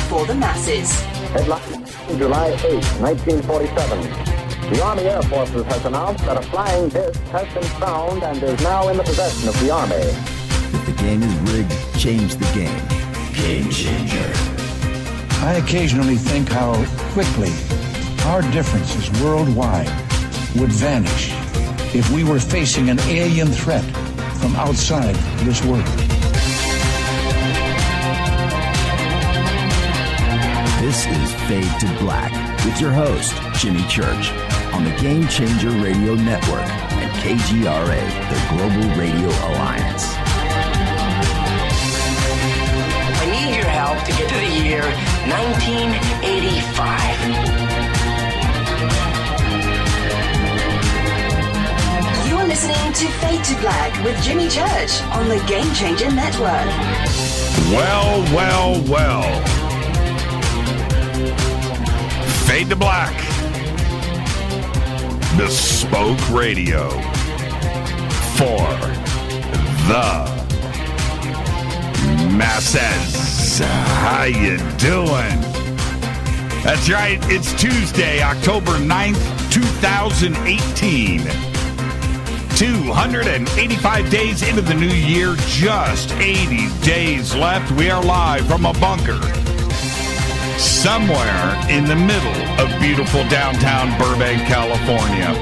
for the masses. Headline, July 8, 1947. The Army Air Forces has announced that a flying disc has been found and is now in the possession of the Army. If the game is rigged, change the game. Game changer. I occasionally think how quickly our differences worldwide would vanish if we were facing an alien threat from outside this world. This is Fade to Black with your host, Jimmy Church, on the Game Changer Radio Network and KGRA, the Global Radio Alliance. I need your help to get to the year 1985. You're listening to Fade to Black with Jimmy Church on the Game Changer Network. Well. Fade to Black. Bespoke radio for the masses. How you doing? That's right. It's Tuesday, October 9th, 2018. 285 days into the new year, just 80 days left. We are live from a bunker somewhere in the middle of beautiful downtown Burbank, California.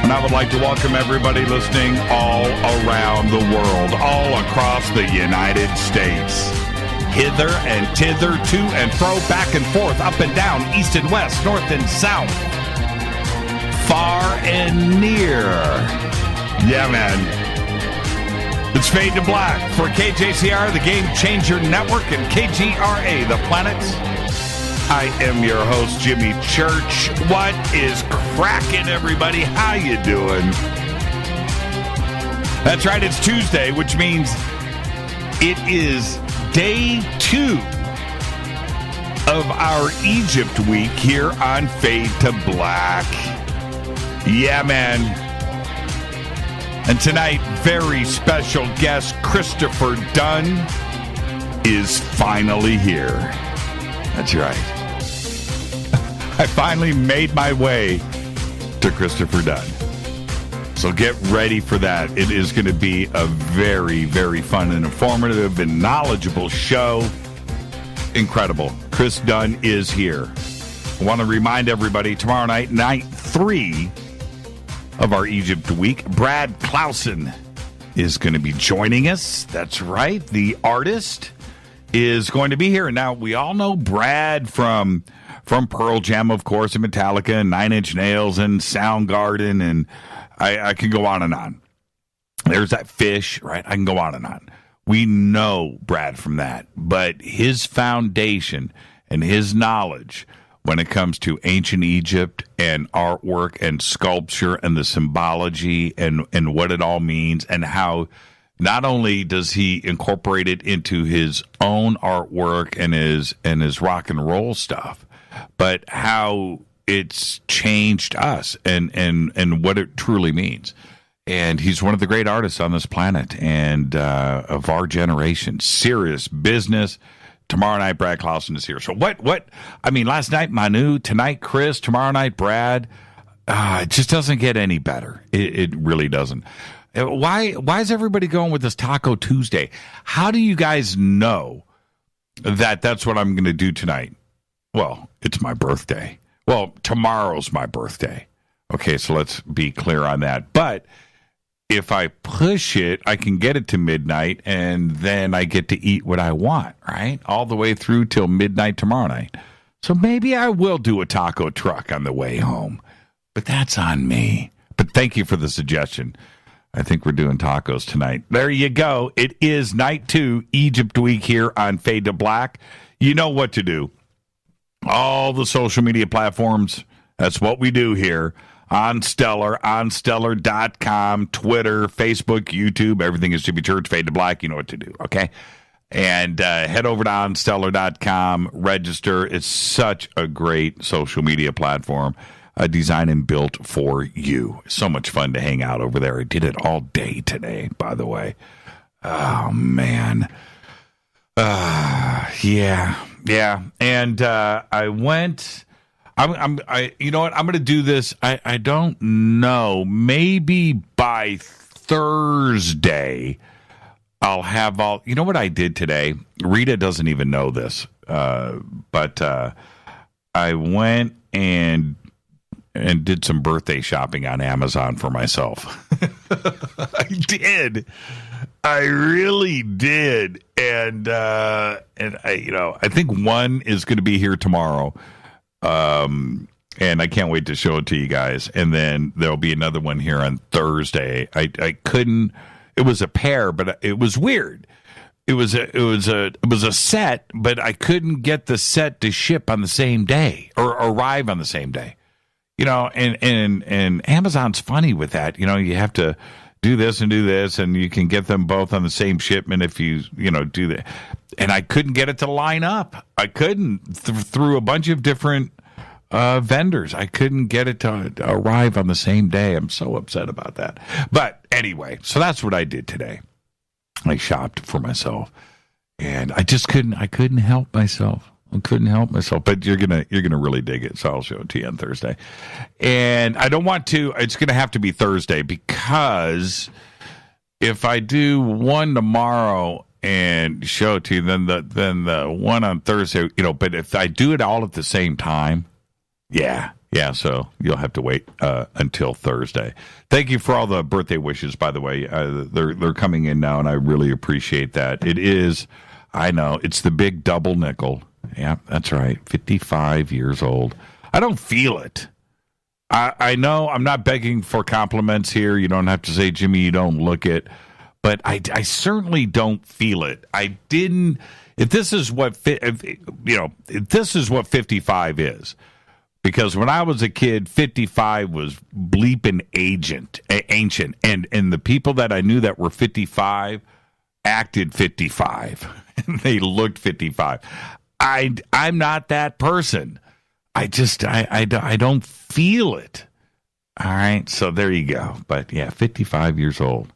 And I would like to welcome everybody listening all around the world, all across the United States. Hither and thither, to and fro, back and forth, up and down, east and west, north and south, far and near. Yeah, man. It's Fade to Black for KJCR, the Game Changer Network, and KGRA, the Planets. I am your host, Jimmy Church. What is cracking, everybody? How you doing? That's right, it's Tuesday, which means it is day 2 of our Egypt week here on Fade to Black. Yeah, man. And tonight, very special guest Christopher Dunn is finally here. That's right. I finally made my way to Christopher Dunn. So get ready for that. It is going to be a very, very fun and informative and knowledgeable show. Incredible. Chris Dunn is here. I want to remind everybody, tomorrow night, night 3 of our Egypt week, Brad Clausen is going to be joining us. That's right. The artist is going to be here. Now, we all know Brad from Pearl Jam, of course, and Metallica, and Nine Inch Nails, and Soundgarden, and I can go on and on. There's that Fish, right? I can go on and on. We know Brad from that, but his foundation and his knowledge when it comes to ancient Egypt and artwork and sculpture and the symbology and what it all means, and how not only does he incorporate it into his own artwork and his rock and roll stuff, but how it's changed us and what it truly means. And he's one of the great artists on this planet and of our generation. Serious business. Tomorrow night, Brad Clausen is here. So what? I mean, last night, Manu. Tonight, Chris. Tomorrow night, Brad. It just doesn't get any better. It really doesn't. Why is everybody going with this Taco Tuesday? How do you guys know that that's what I'm going to do tonight? Well, it's my birthday. Well, tomorrow's my birthday. Okay, so let's be clear on that. But if I push it, I can get it to midnight, and then I get to eat what I want, right? All the way through till midnight tomorrow night. So maybe I will do a taco truck on the way home. But that's on me. But thank you for the suggestion. I think we're doing tacos tonight. There you go. It is night 2, Egypt week here on Fade to Black. You know what to do. All the social media platforms, that's what we do here. On Stellar, on Stellar.com, Twitter, Facebook, YouTube, everything is Jimmy Church, Fade to Black. You know what to do, okay? And head over to OnStellar.com, register. It's such a great social media platform, designed and built for you. So much fun to hang out over there. I did it all day today, by the way. Oh, man. Yeah. Yeah, and I went. You know what? I'm going to do this. I don't know. Maybe by Thursday, I'll have all. You know what I did today? Rita doesn't even know this, but I went and did some birthday shopping on Amazon for myself. I did. I really did, and I think one is going to be here tomorrow. And I can't wait to show it to you guys. And then there'll be another one here on Thursday. I couldn't. It was a pair, but it was weird. It was a set, but I couldn't get the set to ship on the same day or arrive on the same day. And Amazon's funny with that. You have to do this, and you can get them both on the same shipment if you do that. And I couldn't get it to line up. I couldn't through a bunch of different vendors. I couldn't get it to arrive on the same day. I'm so upset about that. But anyway, so that's what I did today. I shopped for myself, and I just couldn't help myself. I couldn't help myself. But you're gonna really dig it, so I'll show it to you on Thursday. And I don't want to. It's gonna have to be Thursday, because if I do one tomorrow and show it to you, then the one on Thursday, But if I do it all at the same time, yeah. So you'll have to wait until Thursday. Thank you for all the birthday wishes, by the way. They're coming in now, and I really appreciate that. It is, I know, it's the big double nickel. Yeah, that's right. 55 years old. I don't feel it. I know I'm not begging for compliments here. You don't have to say, Jimmy, you don't look it. But I certainly don't feel it. I didn't. If this is what 55 is. Because when I was a kid, 55 was bleeping ancient, and the people that I knew that were 55 acted 55, and they looked 55. I'm not that person. I don't feel it. All right, so there you go. But yeah, 55 years old.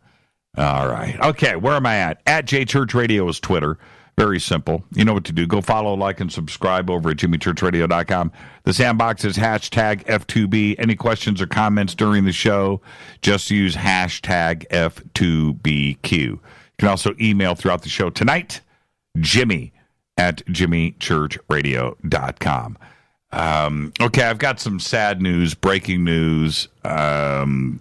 All right, okay. Where am I at? At JChurch Radio is Twitter. Very simple. You know what to do. Go follow, like, and subscribe over at jimmychurchradio.com. The sandbox is hashtag F2B. Any questions or comments during the show, just use hashtag F2BQ. You can also email throughout the show tonight, Jimmy at jimmychurchradio.com. Okay, I've got some sad news, breaking news, and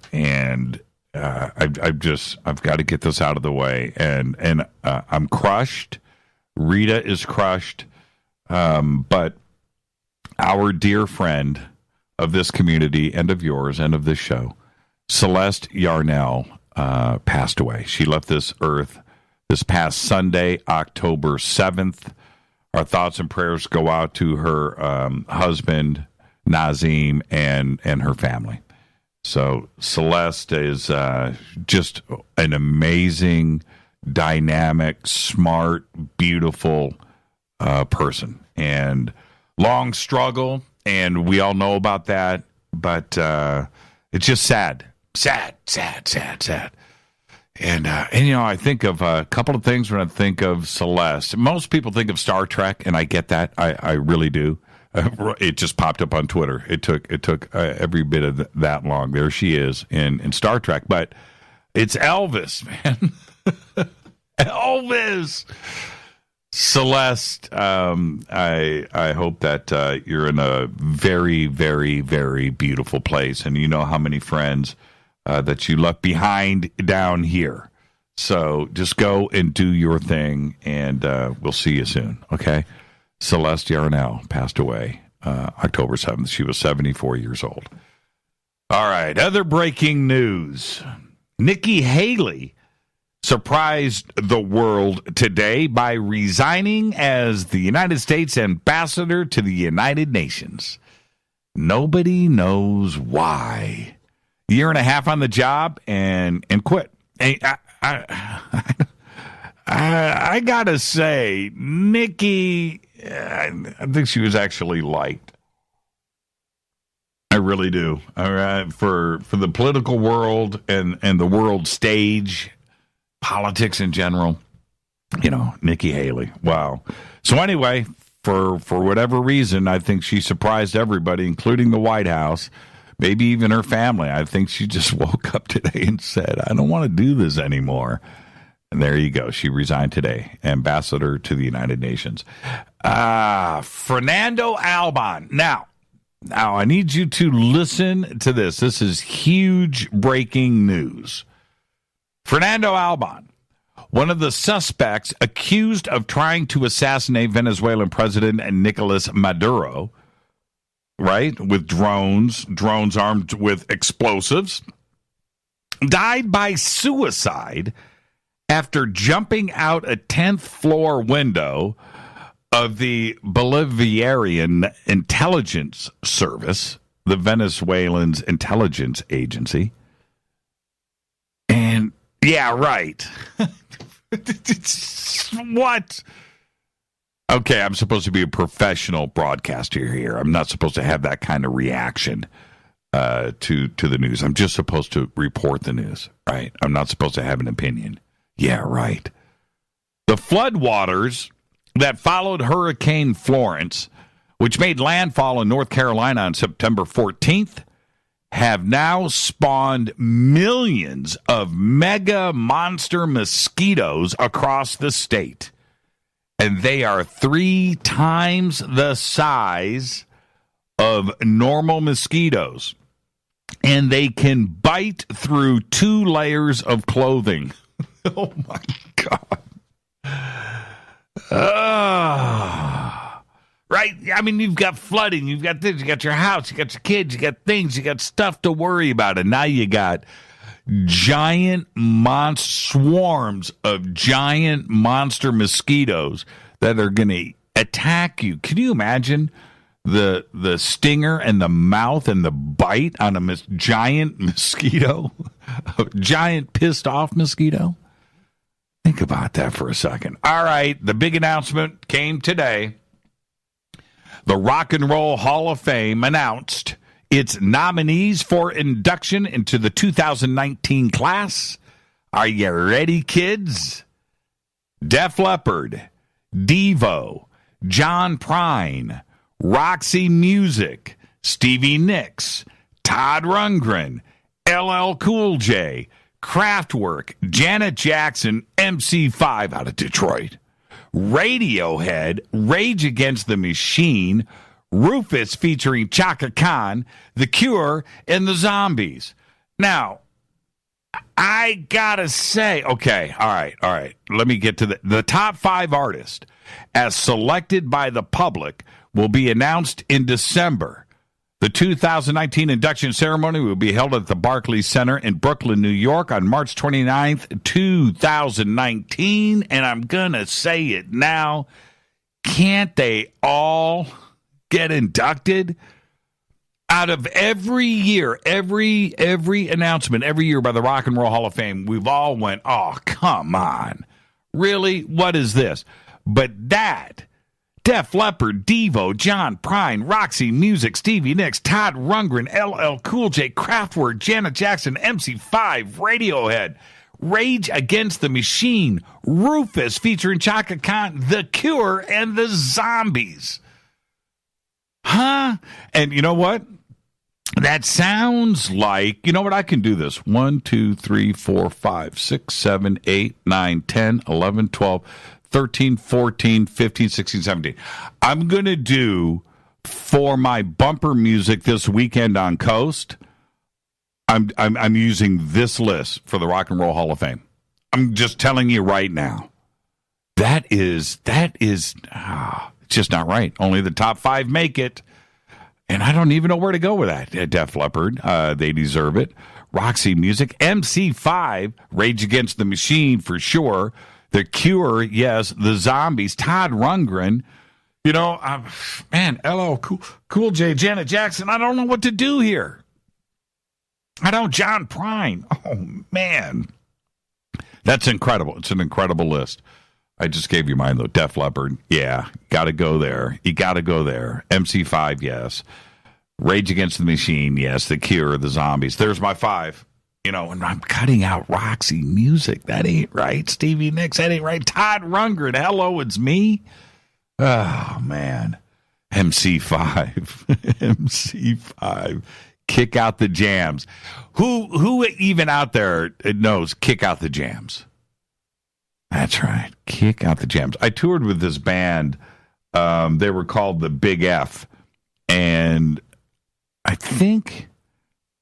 I've got to get this out of the way. And I'm crushed. Rita is crushed, but our dear friend of this community and of yours and of this show, Celeste Yarnell, passed away. She left this earth this past Sunday, October 7th. Our thoughts and prayers go out to her husband, Nazim, and her family. So Celeste is just an amazing, dynamic, smart, beautiful person. And long struggle, and we all know about that, but it's just sad. And I think of a couple of things when I think of Celeste. Most people think of Star Trek, and I get that. I really do. It just popped up on Twitter. It took every bit of that long. There she is in Star Trek, but it's Elvis, man. Elvis. Celeste, I hope that you're in a very, very, very beautiful place, and you know how many friends that you left behind down here. So just go and do your thing, and we'll see you soon, okay? Celeste Yarnell passed away October 7th. She was 74 years old. All right, other breaking news. Nikki Haley surprised the world today by resigning as the United States ambassador to the United Nations. Nobody knows why. A year and a half on the job and quit. I gotta say, Nikki, I think she was actually liked. I really do. All right, for the political world and the world stage, politics in general, Nikki Haley. Wow. So anyway, for whatever reason, I think she surprised everybody, including the White House, maybe even her family. I think she just woke up today and said, I don't want to do this anymore. And there you go. She resigned today, ambassador to the United Nations. Fernando Albon. Now, I need you to listen to this. This is huge breaking news. Fernando Albon, one of the suspects accused of trying to assassinate Venezuelan President Nicolas Maduro, right, with drones armed with explosives, died by suicide after jumping out a 10th floor window of the Bolivarian intelligence service, the Venezuelan's intelligence agency. And, yeah, right. What? Okay, I'm supposed to be a professional broadcaster here. I'm not supposed to have that kind of reaction to the news. I'm just supposed to report the news, right? I'm not supposed to have an opinion. Yeah, right. The floodwaters that followed Hurricane Florence, which made landfall in North Carolina on September 14th, have now spawned millions of mega monster mosquitoes across the state. And they are 3 times the size of normal mosquitoes. And they can bite through 2 layers of clothing. Oh, my God. Right? I mean, you've got flooding, you've got this, you got your house, you got your kids, you got things, you got stuff to worry about. And now you got giant swarms of giant monster mosquitoes that are going to attack you. Can you imagine the stinger and the mouth and the bite on a giant mosquito? A giant pissed off mosquito? Think about that for a second. All right, the big announcement came today. The Rock and Roll Hall of Fame announced its nominees for induction into the 2019 class. Are you ready, kids? Def Leppard, Devo, John Prine, Roxy Music, Stevie Nicks, Todd Rundgren, LL Cool J, Kraftwerk, Janet Jackson, MC5 out of Detroit, Radiohead, Rage Against the Machine, Rufus featuring Chaka Khan, The Cure, and the Zombies. Now, I gotta say, okay, all right. Let me get to the top 5 artists, as selected by the public, will be announced in December. The 2019 induction ceremony will be held at the Barclays Center in Brooklyn, New York on March 29th, 2019. And I'm going to say it now. Can't they all get inducted? Out of every year, every announcement, every year by the Rock and Roll Hall of Fame, we've all went, oh, come on. Really? What is this? But that... Def Leppard, Devo, John Prine, Roxy Music, Stevie Nicks, Todd Rundgren, LL Cool J, Kraftwerk, Janet Jackson, MC5, Radiohead, Rage Against the Machine, Rufus featuring Chaka Khan, The Cure, and the Zombies. Huh? And you know what? That sounds like, you know what? I can do this. 1, 2, 3, 4, 5, 6, 7, 8, 9, 10, 11, 12, 13, 14, 15, 16, 17. I'm going to do, for my bumper music this weekend on Coast, I'm using this list for the Rock and Roll Hall of Fame. I'm just telling you right now. That is it's just not right. Only the top 5 make it. And I don't even know where to go with that. Def Leppard, they deserve it. Roxy Music, MC5, Rage Against the Machine for sure. The Cure, yes. The Zombies, Todd Rundgren. You know, LL Cool J, Janet Jackson. I don't know what to do here. John Prine. Oh, man. That's incredible. It's an incredible list. I just gave you mine, though. Def Leppard, yeah. Got to go there. You got to go there. MC5, yes. Rage Against the Machine, yes. The Cure, the Zombies. There's my 5. You know, and I'm cutting out Roxy Music. That ain't right. Stevie Nicks, that ain't right. Todd Rundgren, hello, it's me. Oh, man. MC5. MC5. Kick out the jams. Who even out there knows kick out the jams? That's right. Kick out the jams. I toured with this band. They were called the Big F. And I think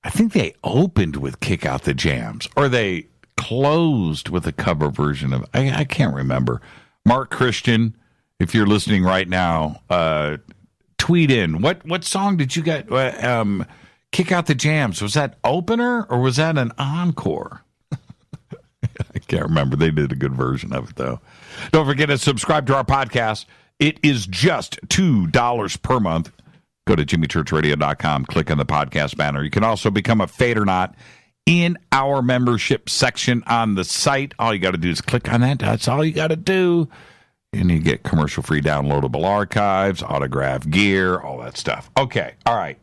they opened with Kick Out the Jams. Or they closed with a cover version of... I can't remember. Mark Christian, if you're listening right now, tweet in. What song did you get? Kick Out the Jams. Was that opener or was that an encore? I can't remember. They did a good version of it, though. Don't forget to subscribe to our podcast. It is just $2 per month. Go to jimmychurchradio.com, click on the podcast banner. You can also become a Fade or Not in our membership section on the site. All you got to do is click on that. That's all you got to do. And you get commercial-free downloadable archives, autographed gear, all that stuff. Okay, all right.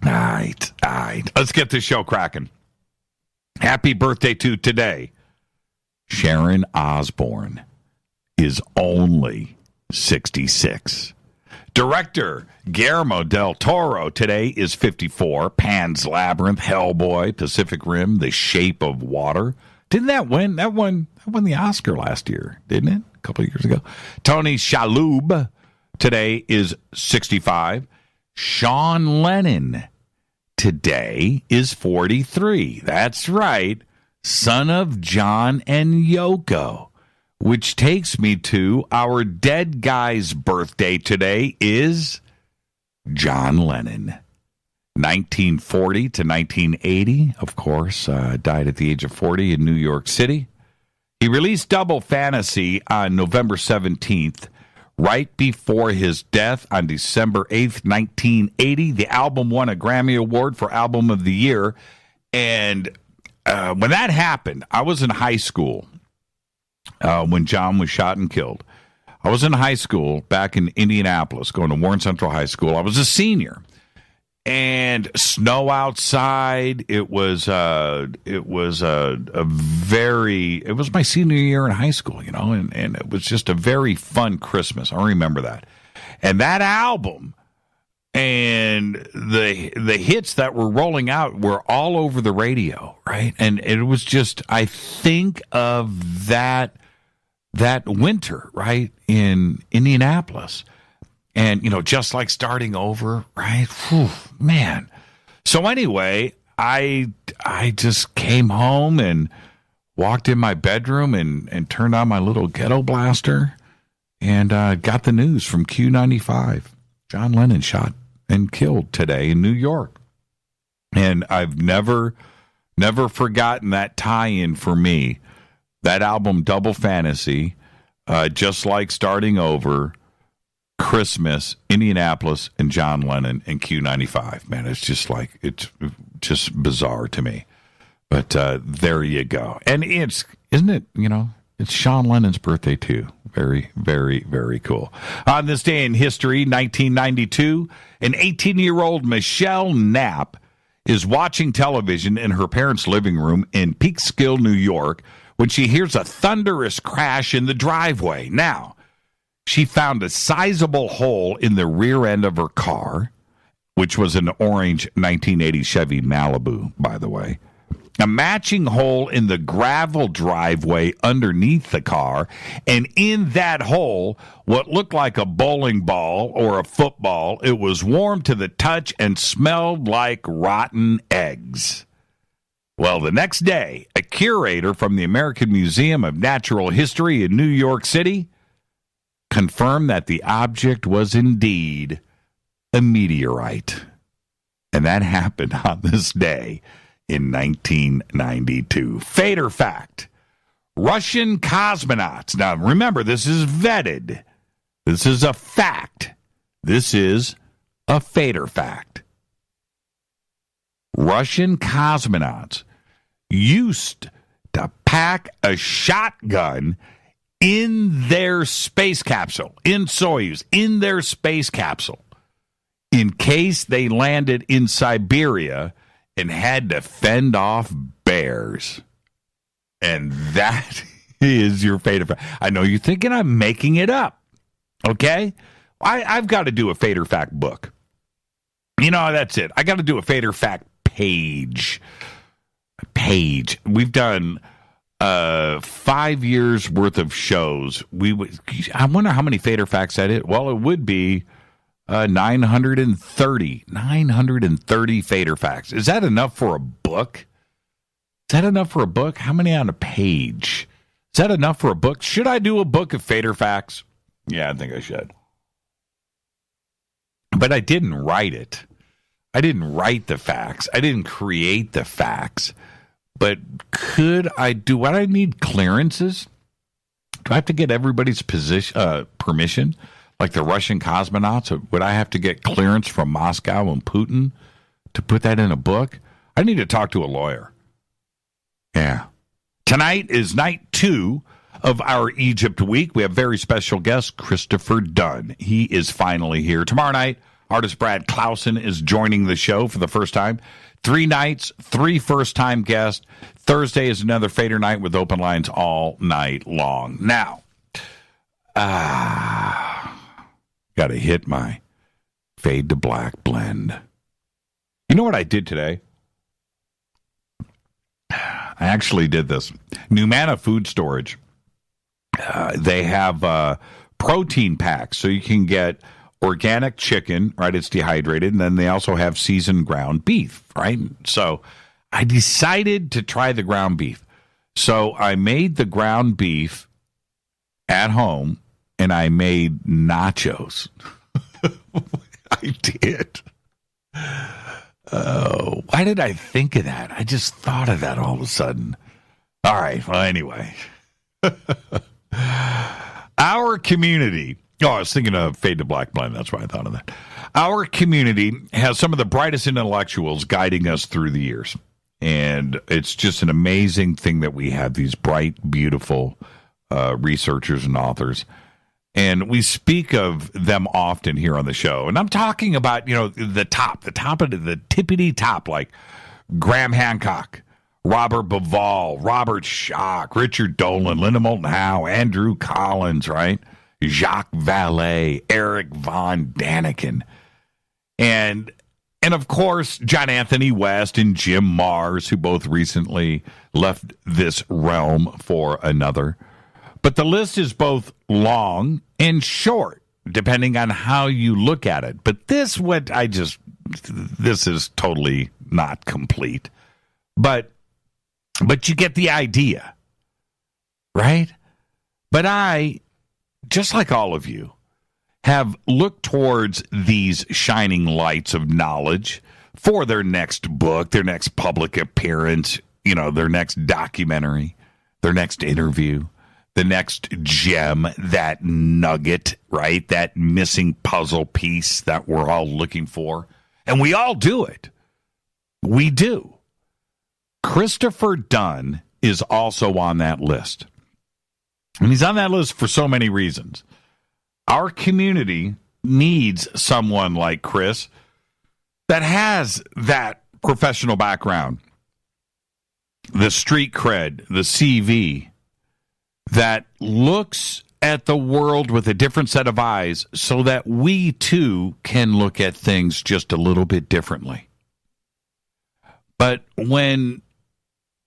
All right. Let's get this show cracking. Happy birthday to today. Sharon Osbourne is only 66. Director Guillermo del Toro today is 54. Pan's Labyrinth, Hellboy, Pacific Rim, The Shape of Water. Didn't that win? That won the Oscar last year, didn't it? A couple of years ago. Tony Shalhoub today is 65. Sean Lennon today is 43. That's right. Son of John and Yoko. Which takes me to our dead guy's birthday today is John Lennon. 1940 to 1980, of course, died at the age of 40 in New York City. He released Double Fantasy on November 17th, right before his death on December 8th, 1980. The album won a Grammy Award for Album of the Year. And when that happened, I was in high school. When John was shot and killed. I was in high school back in Indianapolis, going to Warren Central High School. I was a senior, and snow outside. It was my senior year in high school, and it was just a very fun Christmas. I remember that. And that album and the hits that were rolling out were all over the radio, right? And it was just, I think of that winter, right, in Indianapolis. And, just like starting over, right? Whew, man. So anyway, I just came home and walked in my bedroom and turned on my little ghetto blaster and got the news from Q95. John Lennon shot and killed today in New York. And I've never forgotten that tie-in for me. That album, Double Fantasy, just like starting over, Christmas, Indianapolis, and John Lennon and Q95. Man, it's just bizarre to me. But there you go. And isn't it, it's Sean Lennon's birthday too. Very, very, very cool. On this day in history, 1992, an 18-year-old Michelle Knapp is watching television in her parents' living room in Peekskill, New York, when she hears a thunderous crash in the driveway. Now, she found a sizable hole in the rear end of her car, which was an orange 1980 Chevy Malibu, by the way. A matching hole in the gravel driveway underneath the car, and in that hole, what looked like a bowling ball or a football. It was warm to the touch and smelled like rotten eggs. Well, the next day, a curator from the American Museum of Natural History in New York City confirmed that the object was indeed a meteorite. And that happened on this day in 1992. Fader fact. Russian cosmonauts. Now, remember, this is vetted. This is a fact. This is a fader fact. Russian cosmonauts used to pack a shotgun in their space capsule, in Soyuz, in their space capsule, in case they landed in Siberia and had to fend off bears. And that is your fader fact. I know you're thinking I'm making it up. Okay? I've got to do a fader fact book. That's it. I got to do a fader fact page. We've done 5 years worth of shows. I wonder how many fader facts that is. Well, it would be 930 fader facts. Is that enough for a book? How many on a page? Is that enough for a book? Should I do a book of fader facts? Yeah, I think I should. But I didn't write it. I didn't write the facts. I didn't create the facts. But could I do what? I need clearances? Do I have to get everybody's permission? Like the Russian cosmonauts? Would I have to get clearance from Moscow and Putin to put that in a book? I need to talk to a lawyer. Yeah. Tonight is night 2 of our Egypt week. We have very special guest, Christopher Dunn. He is finally here. Tomorrow night, artist Brad Clausen is joining the show for the first time. 3 nights, 3 first-time guests. Thursday is another fader night with open lines all night long. Now, got to hit my fade to black blend. You know what I did today? I actually did this. Numana Food Storage. They have protein packs, so you can get organic chicken, right? It's dehydrated, and then they also have seasoned ground beef, right? So I decided to try the ground beef. So I made the ground beef at home, and I made nachos. I did. Oh, why did I think of that? I just thought of that all of a sudden. All right. Well, anyway. Our community. Oh, I was thinking of Fade to Black Blend. That's why I thought of that. Our community has some of the brightest intellectuals guiding us through the years. And it's just an amazing thing that we have these bright, beautiful researchers and authors. And we speak of them often here on the show. And I'm talking about, the top of the tippity top, like Graham Hancock, Robert Bivall, Robert Schock, Richard Dolan, Linda Moulton Howe, Andrew Collins, right? Jacques Vallée, Eric von Daniken. And of course, John Anthony West and Jim Mars, who both recently left this realm for another. But the list is both long and short, depending on how you look at it. But this is totally not complete. But you get the idea, right? But I, just like all of you, have looked towards these shining lights of knowledge for their next book, their next public appearance, their next documentary, their next interview. The next gem, that nugget, right? That missing puzzle piece that we're all looking for. And we all do it. We do. Christopher Dunn is also on that list. And he's on that list for so many reasons. Our community needs someone like Chris that has that professional background, the street cred, the CV, that looks at the world with a different set of eyes so that we, too, can look at things just a little bit differently. But when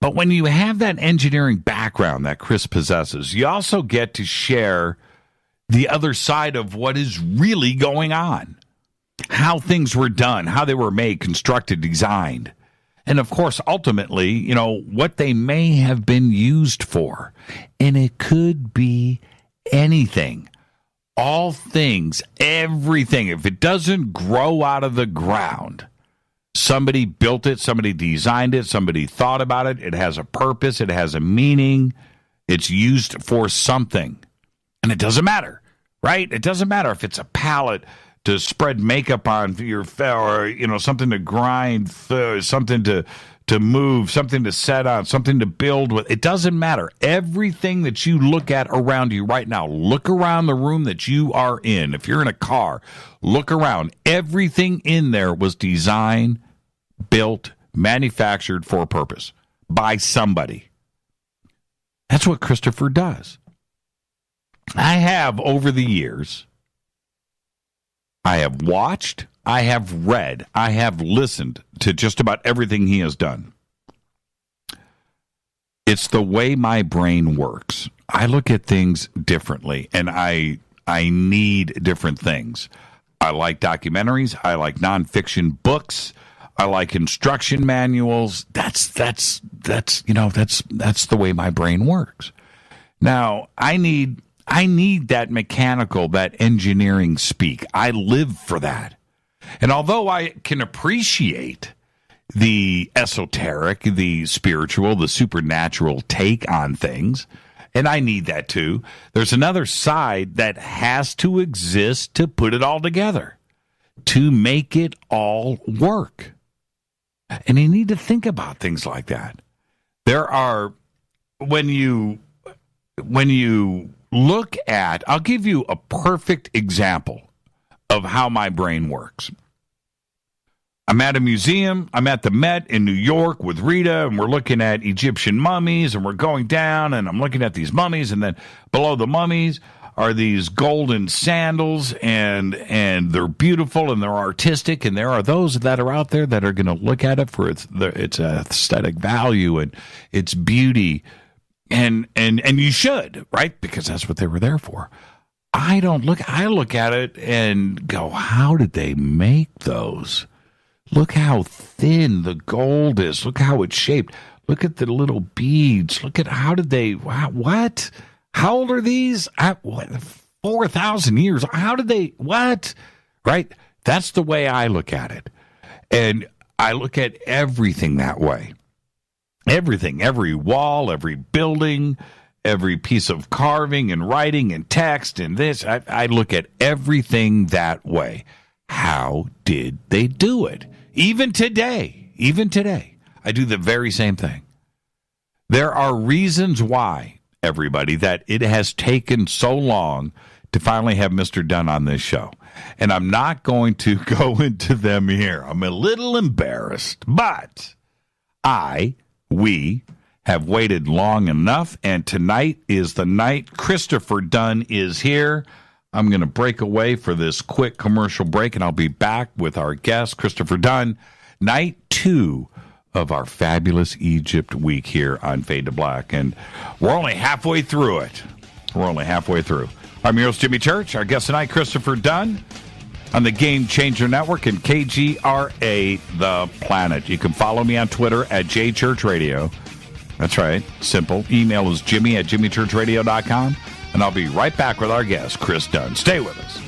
you have that engineering background that Chris possesses, you also get to share the other side of what is really going on, how things were done, how they were made, constructed, designed. And, of course, ultimately, what they may have been used for. And it could be anything. All things, everything. If it doesn't grow out of the ground, somebody built it, somebody designed it, somebody thought about it. It has a purpose. It has a meaning. It's used for something. And it doesn't matter, right? It doesn't matter if it's a palette to spread makeup on your face, or something to grind, something to move, something to set on, something to build with. It doesn't matter. Everything that you look at around you right now, look around the room that you are in. If you're in a car, look around. Everything in there was designed, built, manufactured for a purpose by somebody. That's what Christopher does. I have, over the years, I have watched, I have read, I have listened to just about everything he has done. It's the way my brain works. I look at things differently, and I need different things. I like documentaries. I like nonfiction books. I like instruction manuals. That's the way my brain works. Now, I need that mechanical, that engineering speak. I live for that. And although I can appreciate the esoteric, the spiritual, the supernatural take on things, and I need that too, there's another side that has to exist to put it all together, to make it all work. And you need to think about things like that. There are, when you look at, I'll give you a perfect example of how my brain works. I'm at a museum. I'm at the Met in New York with Rita, and we're looking at Egyptian mummies, and we're going down, and I'm looking at these mummies, and then below the mummies are these golden sandals, and they're beautiful, and they're artistic, and there are those that are out there that are going to look at it for its aesthetic value and its beauty, and you should, right? Because that's what they were there for. I look at it and go, how did they make those? Look how thin the gold is. Look how it's shaped. Look at the little beads. Look at what? How old are these? 4,000 years. How did they, what? Right? That's the way I look at it. And I look at everything that way. Everything, every wall, every building, every piece of carving and writing and text and this. I look at everything that way. How did they do it? Even today, I do the very same thing. There are reasons why, everybody, that it has taken so long to finally have Mr. Dunn on this show. And I'm not going to go into them here. I'm a little embarrassed, but we have waited long enough, and tonight is the night Christopher Dunn is here. I'm going to break away for this quick commercial break, and I'll be back with our guest, Christopher Dunn, night 2 of our fabulous Egypt week here on Fade to Black. And we're only halfway through it. I'm your host, Jimmy Church. Our guest tonight, Christopher Dunn, on the Game Changer Network and KGRA The Planet. You can follow me on Twitter at JChurchRadio. That's right. Simple. Email is jimmy@jimmychurchradio.com. And I'll be right back with our guest, Chris Dunn. Stay with us.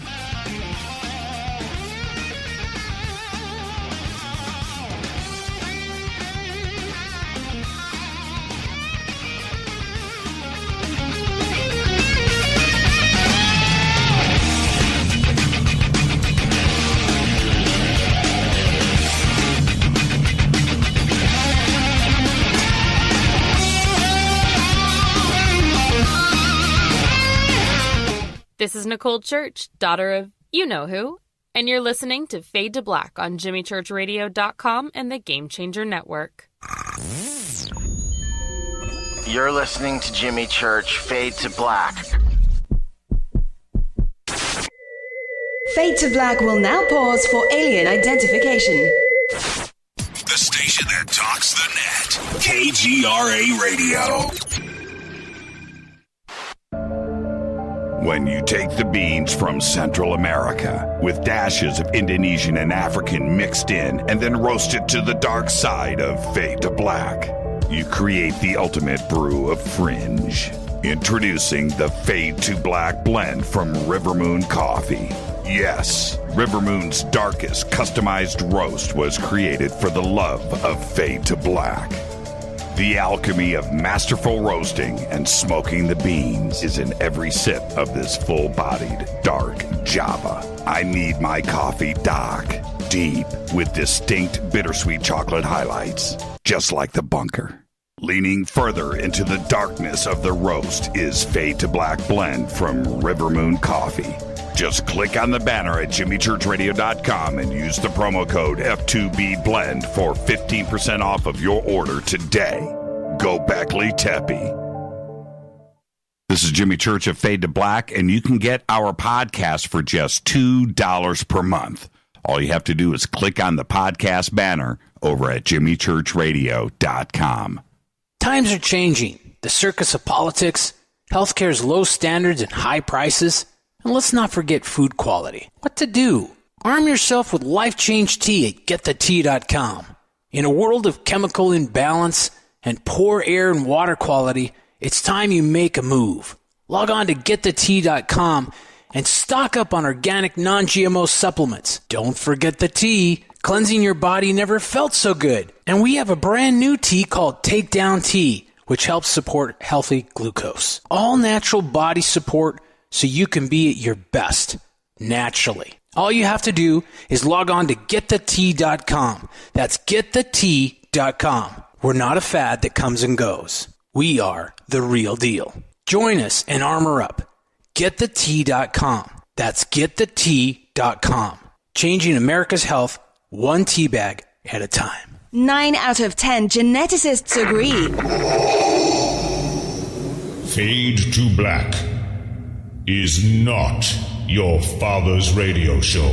This is Nicole Church, daughter of you-know-who, and you're listening to Fade to Black on JimmyChurchRadio.com and the Game Changer Network. You're listening to Jimmy Church, Fade to Black. Fade to Black will now pause for alien identification. The station that talks the net. KGRA Radio. When you take the beans from Central America with dashes of Indonesian and African mixed in and then roast it to the dark side of Fade to Black, you create the ultimate brew of fringe. Introducing the Fade to Black blend from River Moon Coffee. Yes, River Moon's darkest customized roast was created for the love of Fade to Black. The alchemy of masterful roasting and smoking the beans is in every sip of this full-bodied, dark Java. I need my coffee dark, deep, with distinct bittersweet chocolate highlights, just like the bunker. Leaning further into the darkness of the roast is Fade to Black blend from River Moon Coffee. Just click on the banner at JimmyChurchRadio.com and use the promo code F2BBLEND for 15% off of your order today. Go Beckley Teppy. This is Jimmy Church of Fade to Black, and you can get our podcast for just $2 per month. All you have to do is click on the podcast banner over at jimmychurchradio.com. Times are changing. The circus of politics, healthcare's low standards and high prices, and let's not forget food quality. What to do? Arm yourself with Life Change Tea at getthetea.com. In a world of chemical imbalance and poor air and water quality, it's time you make a move. Log on to getthetea.com and stock up on organic non-GMO supplements. Don't forget the tea. Cleansing your body never felt so good. And we have a brand new tea called Takedown Tea, which helps support healthy glucose. All natural body support so you can be at your best, naturally. All you have to do is log on to getthetea.com. That's getthetea.com. We're not a fad that comes and goes. We are the real deal. Join us and armor up. Getthetea.com. That's getthetea.com. Changing America's health one tea bag at a time. 9 out of 10 geneticists agree. Fade to Black is not your father's radio show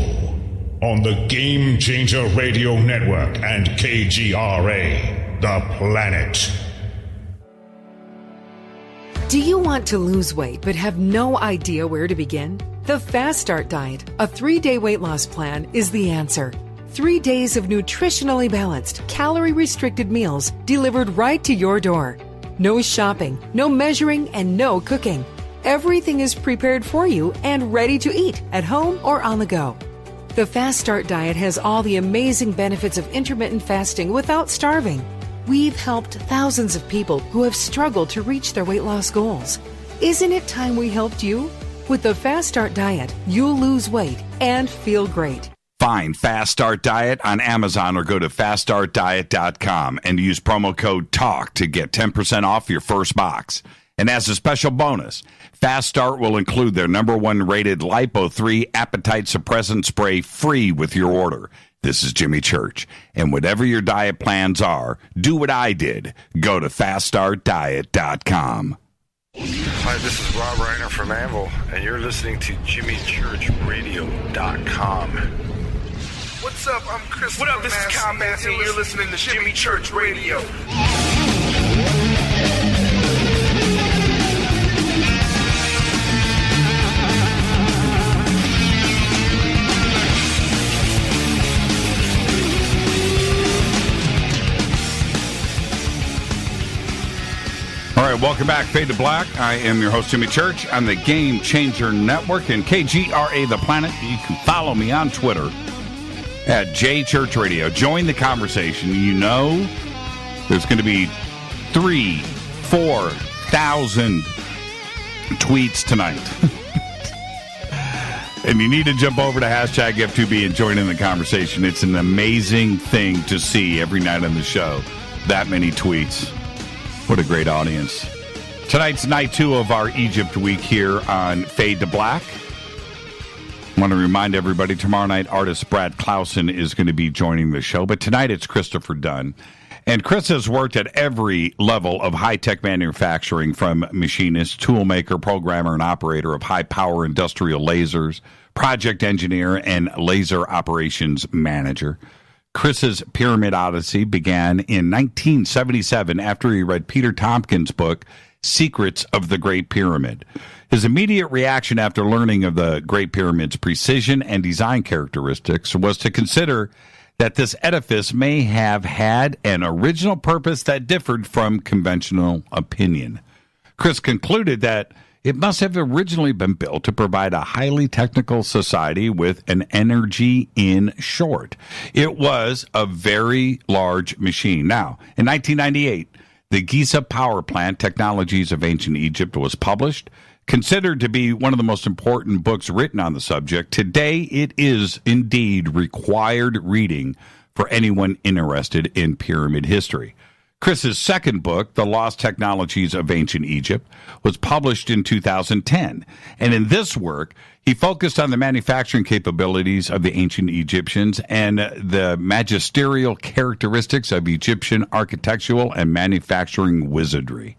on the Game Changer Radio Network and KGRA, The Planet. Do you want to lose weight but have no idea where to begin? The Fast Start Diet, a 3-day weight loss plan, is the answer. 3 days of nutritionally balanced, calorie-restricted meals delivered right to your door. No shopping, no measuring, and no cooking. Everything is prepared for you and ready to eat at home or on the go. The Fast Start Diet has all the amazing benefits of intermittent fasting without starving. We've helped thousands of people who have struggled to reach their weight loss goals. Isn't it time we helped you? With the Fast Start Diet, you'll lose weight and feel great. Find Fast Start Diet on Amazon or go to faststartdiet.com and use promo code TALK to get 10% off your first box. And as a special bonus, Fast Start will include their #1 rated Lipo-3 appetite suppressant spray free with your order. This is Jimmy Church, and whatever your diet plans are, do what I did. Go to faststartdiet.com. Hi, this is Rob Reiner from Anvil, and you're listening to JimmyChurchRadio.com. What's up? I'm Chris. What up? This is Kyle Massey, and you're listening to Jimmy Church Radio. All right, welcome back, Fade to Black. I am your host, Jimmy Church, on the Game Changer Network and KGRA The Planet. You can follow me on Twitter at JChurchRadio. Join the conversation. You know there's going to be 3,000-4,000 tweets tonight. And you need to jump over to hashtag F2B and join in the conversation. It's an amazing thing to see every night on the show. That many tweets. What a great audience. Tonight's night 2 of our Egypt week here on Fade to Black. I want to remind everybody, tomorrow night, artist Brad Clausen is going to be joining the show. But tonight, it's Christopher Dunn. And Chris has worked at every level of high-tech manufacturing, from machinist, toolmaker, programmer, and operator of high-power industrial lasers, project engineer, and laser operations manager. Chris's Pyramid Odyssey began in 1977 after he read Peter Tompkins' book, Secrets of the Great Pyramid. His immediate reaction after learning of the Great Pyramid's precision and design characteristics was to consider that this edifice may have had an original purpose that differed from conventional opinion. Chris concluded that it must have originally been built to provide a highly technical society with an energy in short. It was a very large machine. Now, in 1998, the Giza Power Plant, Technologies of Ancient Egypt, was published. Considered to be one of the most important books written on the subject, today it is indeed required reading for anyone interested in pyramid history. Chris's second book, The Lost Technologies of Ancient Egypt, was published in 2010. And in this work, he focused on the manufacturing capabilities of the ancient Egyptians and the magisterial characteristics of Egyptian architectural and manufacturing wizardry.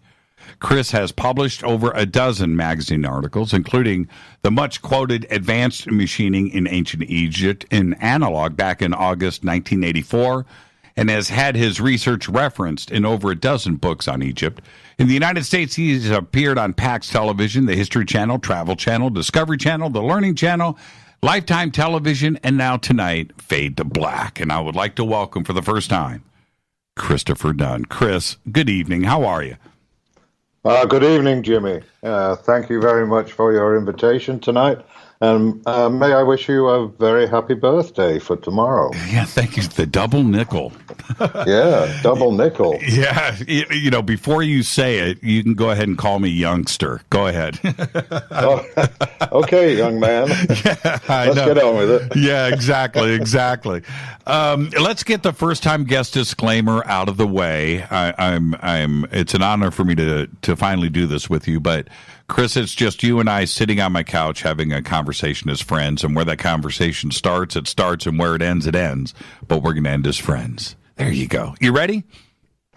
Chris has published over a dozen magazine articles, including the much-quoted Advanced Machining in Ancient Egypt in Analog back in August 1984, and has had his research referenced in over a dozen books on Egypt. In the United States, he's appeared on PAX Television, the History Channel, Travel Channel, Discovery Channel, the Learning Channel, Lifetime Television, and now tonight, Fade to Black. And I would like to welcome for the first time, Christopher Dunn. Chris, good evening. How are you? Good evening, Jimmy. Thank you very much for your invitation tonight. And may I wish you a very happy birthday for tomorrow. Yeah, thank you. The double nickel. Yeah, double nickel. Yeah, you know, before you say it, you can go ahead and call me youngster. Go ahead. Okay, young man. Yeah, Let's get on with it. Yeah, exactly. Let's get the first-time guest disclaimer out of the way. It's an honor for me to finally do this with you, but Chris, it's just you and I sitting on my couch having a conversation as friends, and where that conversation starts, it starts, and where it ends, but we're going to end as friends. There you go. You ready?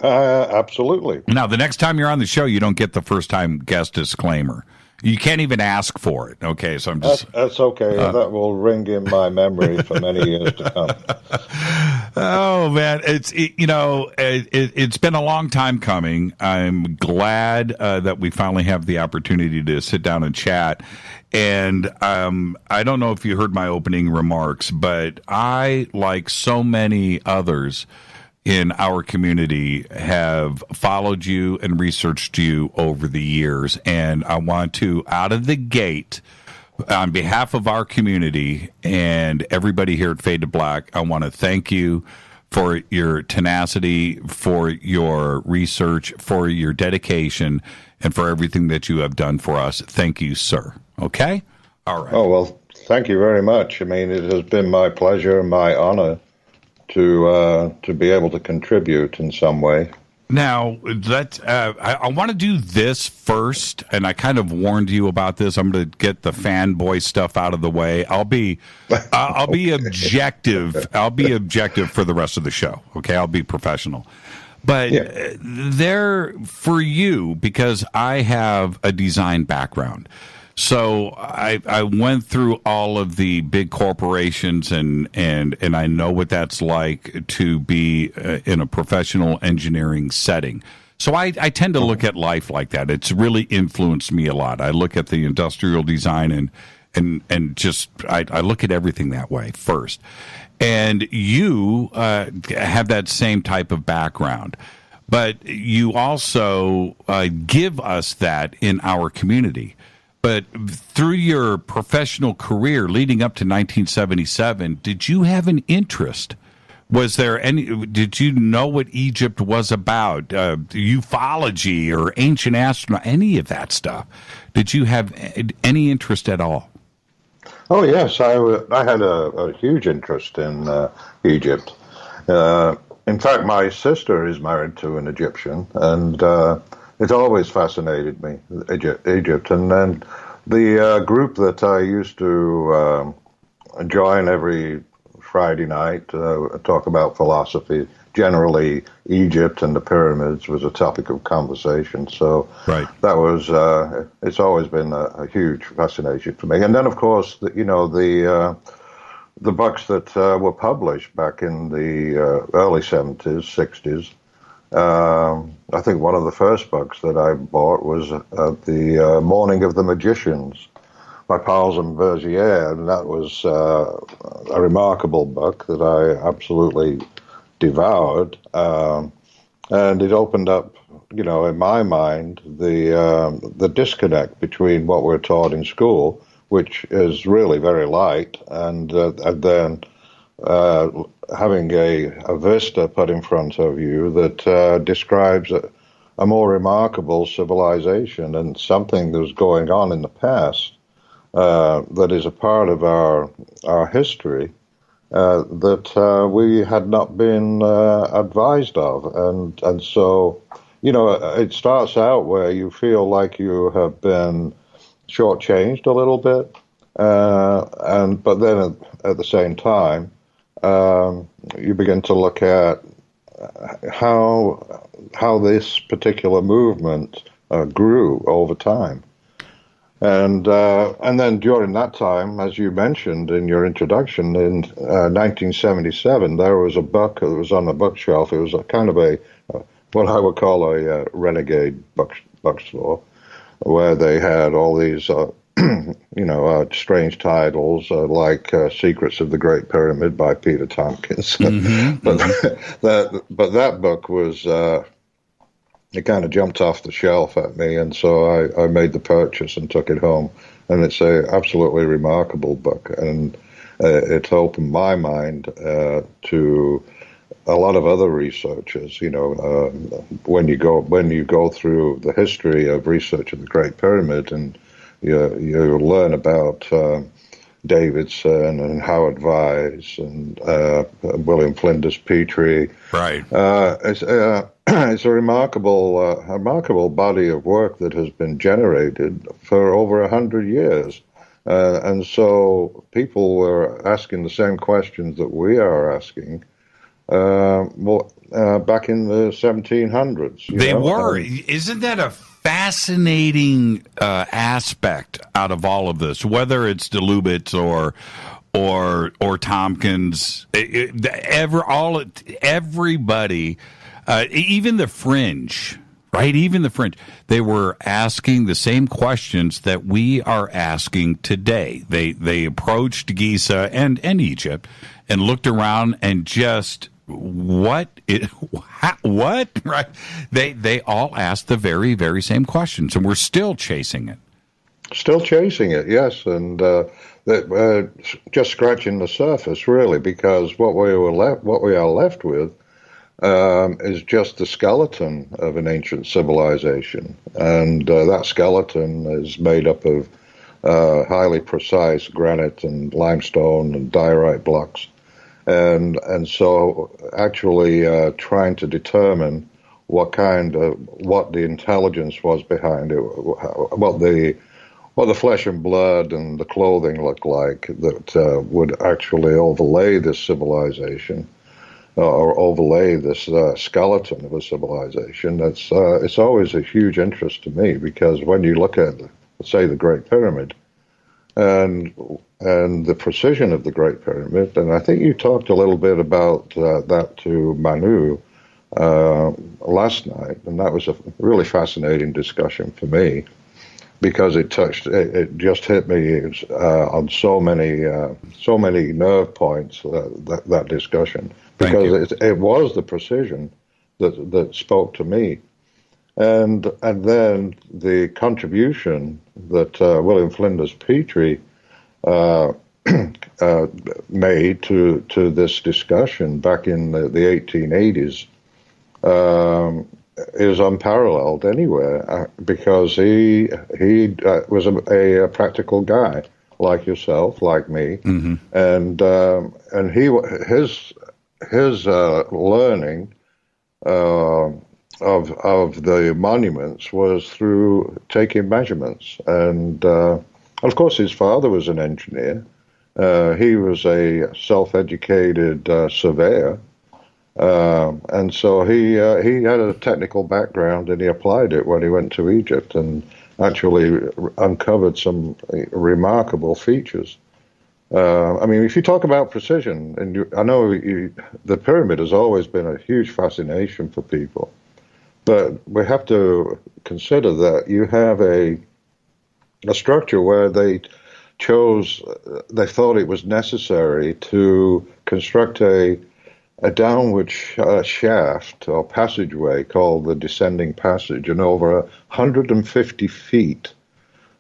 Absolutely. Now, the next time you're on the show, you don't get the first-time guest disclaimer. You can't even ask for it. Okay, so I'm just... That's okay. That will ring in my memory for many years to come. Oh, man. It's been a long time coming. I'm glad that we finally have the opportunity to sit down and chat. And I don't know if you heard my opening remarks, but I, like so many others in our community, have followed you and researched you over the years. And I want to, out of the gate, on behalf of our community and everybody here at Fade to Black, I want to thank you for your tenacity, for your research, for your dedication, and for everything that you have done for us. Thank you, sir. Okay? All right. Oh, well, thank you very much. I mean, it has been my pleasure and my honor to be able to contribute in some way. Now, I want to do this first, and I kind of warned you about this. I'm going to get the fanboy stuff out of the way. I'll be objective. I'll be objective for the rest of the show. Okay, I'll be professional. But there for you, because I have a design background. So I went through all of the big corporations, and I know what that's like to be in a professional engineering setting. So I tend to look at life like that. It's really influenced me a lot. I look at the industrial design and just I look at everything that way first. And you have that same type of background. But you also give us that in our community. But through your professional career leading up to 1977, did you have an interest? Did you know what Egypt was about? Ufology or ancient astronaut, any of that stuff? Did you have any interest at all? Oh, yes. I had a huge interest in Egypt. In fact, my sister is married to an Egyptian, and it always fascinated me, Egypt. And then the group that I used to join every Friday night, talk about philosophy, generally Egypt and the pyramids was a topic of conversation. So that was, it's always been a huge fascination for me. And then, of course, the books that were published back in the early 70s, 60s, I think one of the first books that I bought was The Morning of the Magicians by Pauls and Vergier, and that was a remarkable book that I absolutely devoured, and it opened up, in my mind, the disconnect between what we're taught in school, which is really very light, and then having a vista put in front of you that describes a more remarkable civilization and something that was going on in the past that is a part of our history that we had not been advised of. And so, it starts out where you feel like you have been shortchanged a little bit, but then at the same time, you begin to look at how this particular movement grew over time. And then during that time, as you mentioned in your introduction, in 1977, there was a book that was on the bookshelf. It was a kind of what I would call a renegade bookstore, where they had all these, strange titles like "Secrets of the Great Pyramid" by Peter Tompkins. But that book was. It kind of jumped off the shelf at me, and so I made the purchase and took it home. And it's a absolutely remarkable book, and it's opened my mind to a lot of other researchers. When you go through the history of research of the Great Pyramid, and you learn about Davidson and Howard Weiss and William Flinders Petrie. Right. It's a remarkable body of work that has been generated for over 100 years. And so people were asking the same questions that we are asking back in the 1700s. They were. Isn't that a fascinating aspect out of all of this, whether it's DeLubitz or Tompkins, everybody, even the fringe, right? Even the fringe, they were asking the same questions that we are asking today. They approached Giza and Egypt and looked around and just what, right? They all asked the very, very same questions, and we're still chasing it. Still chasing it, yes, and just scratching the surface, really, because what we are left with is just the skeleton of an ancient civilization, and that skeleton is made up of highly precise granite and limestone and diorite blocks, and so actually trying to determine what the intelligence was behind it, what the flesh and blood and the clothing looked like that would actually overlay this civilization, or overlay this skeleton of a civilization. It's always a huge interest to me, because when you look at, say, the Great Pyramid and the precision of the Great Pyramid, and I think you talked a little bit about that to Manu last night, and that was a really fascinating discussion for me, because it just hit me on so many nerve points, that discussion, because it was the precision that spoke to me, and then the contribution that William Flinders Petrie made to this discussion back in the 1880s is unparalleled anywhere, because he was a practical guy like yourself, like me, and his learning of the monuments was through taking measurements, and of course his father was an engineer. He was a self-educated surveyor. And so he had a technical background, and he applied it when he went to Egypt and actually uncovered some remarkable features. I mean, if you talk about precision, and I know the pyramid has always been a huge fascination for people, but we have to consider that you have a structure where they thought it was necessary to construct a downward shaft or passageway called the descending passage, and over 150 feet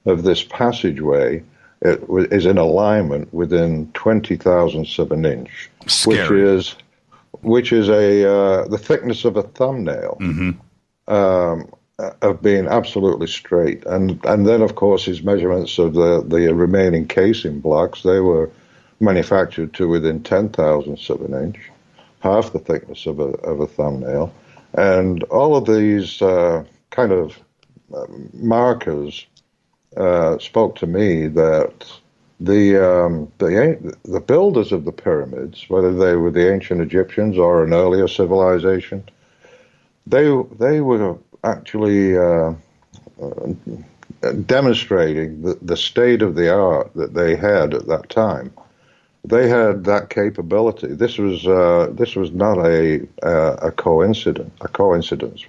of this passageway is in alignment within 20 thousandths of an inch, which is the thickness of a thumbnail, of being absolutely straight. And then, of course, his measurements of the remaining casing blocks, they were manufactured to within 10 thousandths of an inch, half the thickness of a thumbnail. And all of these kind of markers spoke to me that the builders of the pyramids, whether they were the ancient Egyptians or an earlier civilization, they were actually demonstrating the state of the art that they had at that time. They had that capability. This was not a coincidence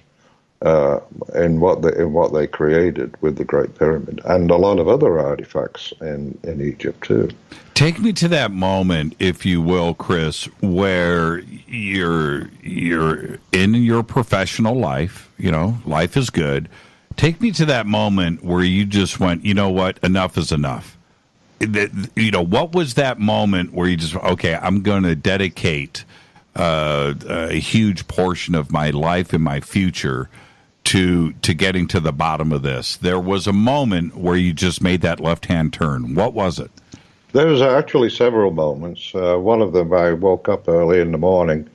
in what they created with the Great Pyramid and a lot of other artifacts in Egypt too. Take me to that moment, if you will, Chris, where you're in your professional life. You know, life is good. Take me to that moment where you just went, you know what, enough is enough. You know, what was that moment where you just, okay, I'm going to dedicate a huge portion of my life and my future to getting to the bottom of this? There was a moment where you just made that left-hand turn. What was it? There was actually several moments. One of them, I woke up early in the morning.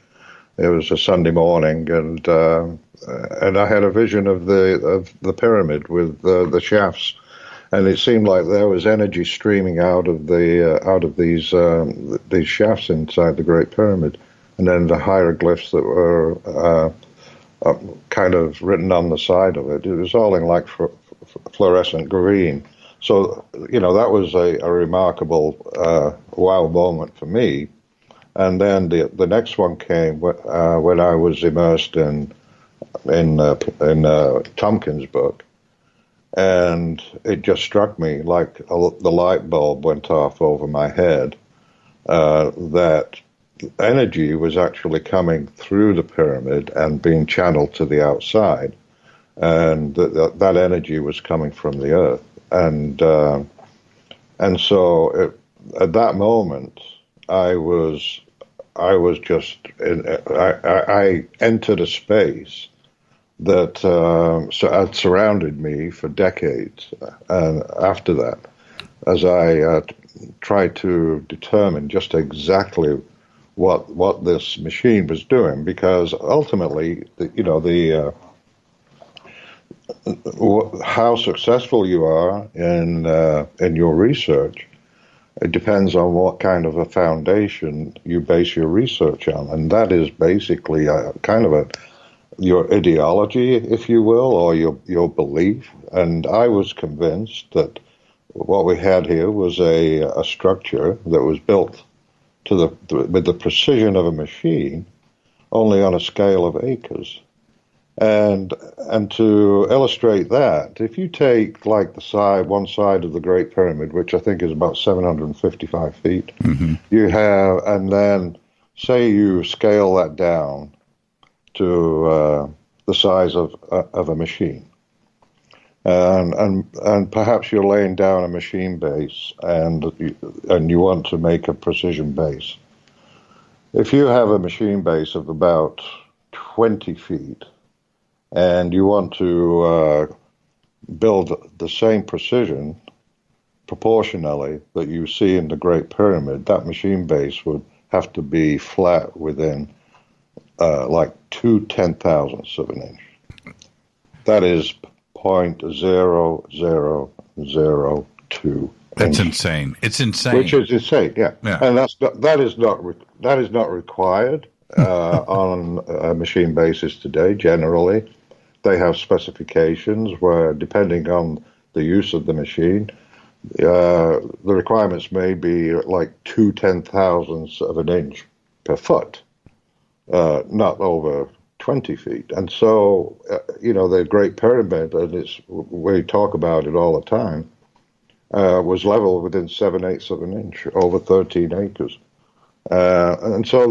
It was a Sunday morning, and I had a vision of the pyramid with the shafts, and it seemed like there was energy streaming out of these shafts inside the Great Pyramid, and then the hieroglyphs that were kind of written on the side of it. It was all in like fluorescent green. So, you know, that was a remarkable wow moment for me. And then the next one came when I was immersed in Tompkins' book, and it just struck me like the light bulb went off over my head, that energy was actually coming through the pyramid and being channeled to the outside, and that energy was coming from the earth. And so at that moment, I entered a space that had surrounded me for decades. And after that, as I tried to determine just exactly what this machine was doing, because ultimately, how successful you are in your research, it depends on what kind of a foundation you base your research on, and that is basically your ideology, if you will, or your belief. And I was convinced that what we had here was a structure that was built with the precision of a machine, only on a scale of acres. And to illustrate that, if you take like one side of the Great Pyramid, which I think is about 755 feet, you have, and then say you scale that down to the size of a machine, and perhaps you're laying down a machine base, and you want to make a precision base. If you have a machine base of about 20 feet, and you want to build the same precision proportionally that you see in the Great Pyramid, that machine base would have to be flat within like 2/10,000ths of an inch. That is 0.0002. That's insane. It's insane. Which is insane, yeah. And that is not required on a machine basis today. Generally, they have specifications where, depending on the use of the machine, the requirements may be like 2/10,000ths of an inch per foot, not over 20 feet. And so, the Great Pyramid, and we talk about it all the time, was level within 7/8 of an inch, over 13 acres. And so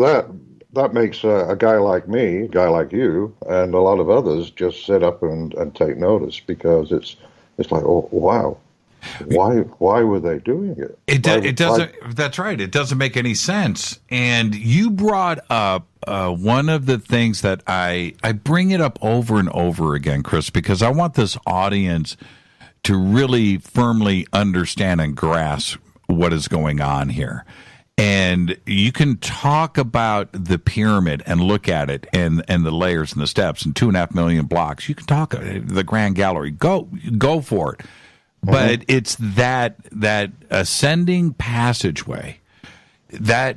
that makes a guy like me, a guy like you, and a lot of others just sit up and take notice, because it's like, oh, wow. Why were they doing it? It doesn't. That's right. It doesn't make any sense. And you brought up one of the things that I bring it up over and over again, Chris, because I want this audience to really firmly understand and grasp what is going on here. And you can talk about the pyramid and look at it and the layers and the steps and 2.5 million blocks. You can talk the Grand Gallery. Go for it. But it's that ascending passageway that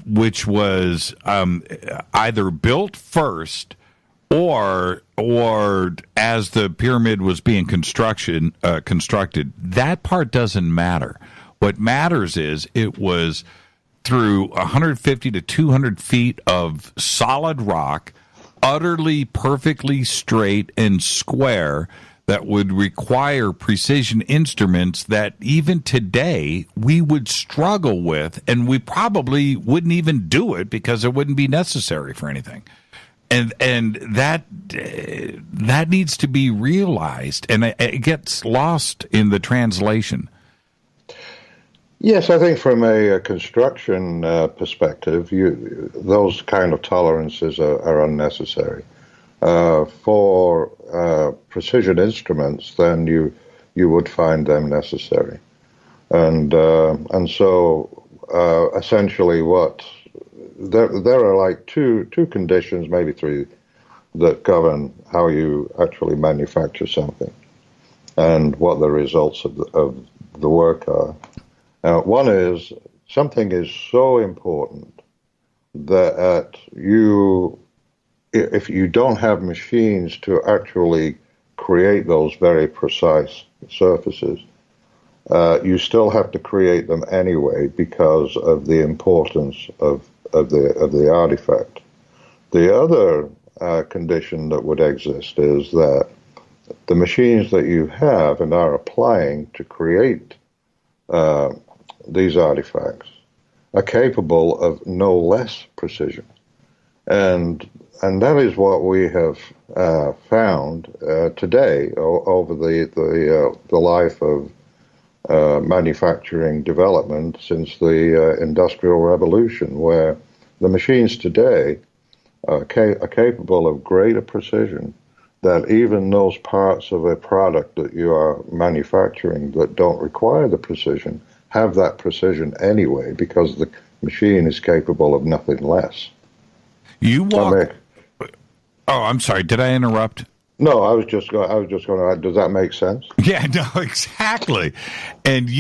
which was either built first or as the pyramid was being constructed, that part doesn't matter. What matters is it was through 150 to 200 feet of solid rock, utterly perfectly straight and square, that would require precision instruments that even today we would struggle with, and we probably wouldn't even do it because it wouldn't be necessary for anything. And that needs to be realized, and it gets lost in the translation. Yes, I think from a construction perspective, those kind of tolerances are unnecessary. For precision instruments, then you would find them necessary, and so essentially, there are like two conditions, maybe three, that govern how you actually manufacture something, and what the results of the work are. One is something is so important that if you don't have machines to actually create those very precise surfaces, you still have to create them anyway because of the importance of the artifact. The other condition that would exist is that the machines that you have and are applying to create these artifacts are capable of no less precision. And that is what we have found today over the life of manufacturing development since the Industrial Revolution, where the machines today are capable of greater precision than even those parts of a product that you are manufacturing that don't require the precision have that precision anyway, because the machine is capable of nothing less. I'm sorry. Did I interrupt? No, I was just going to add, does that make sense? Yeah, no, exactly. And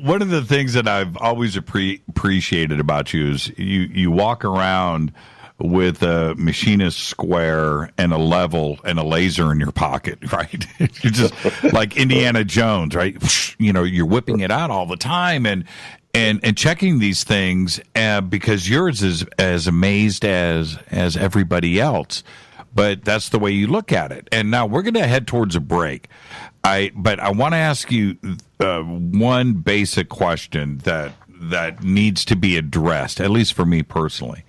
one of the things that I've always appreciated about you is you walk around with a machinist square and a level and a laser in your pocket, right? You're just like Indiana Jones, right? You're whipping it out all the time and checking these things because yours is as amazed as everybody else. But that's the way you look at it. And now we're going to head towards a break. But I want to ask you one basic question that needs to be addressed, at least for me personally.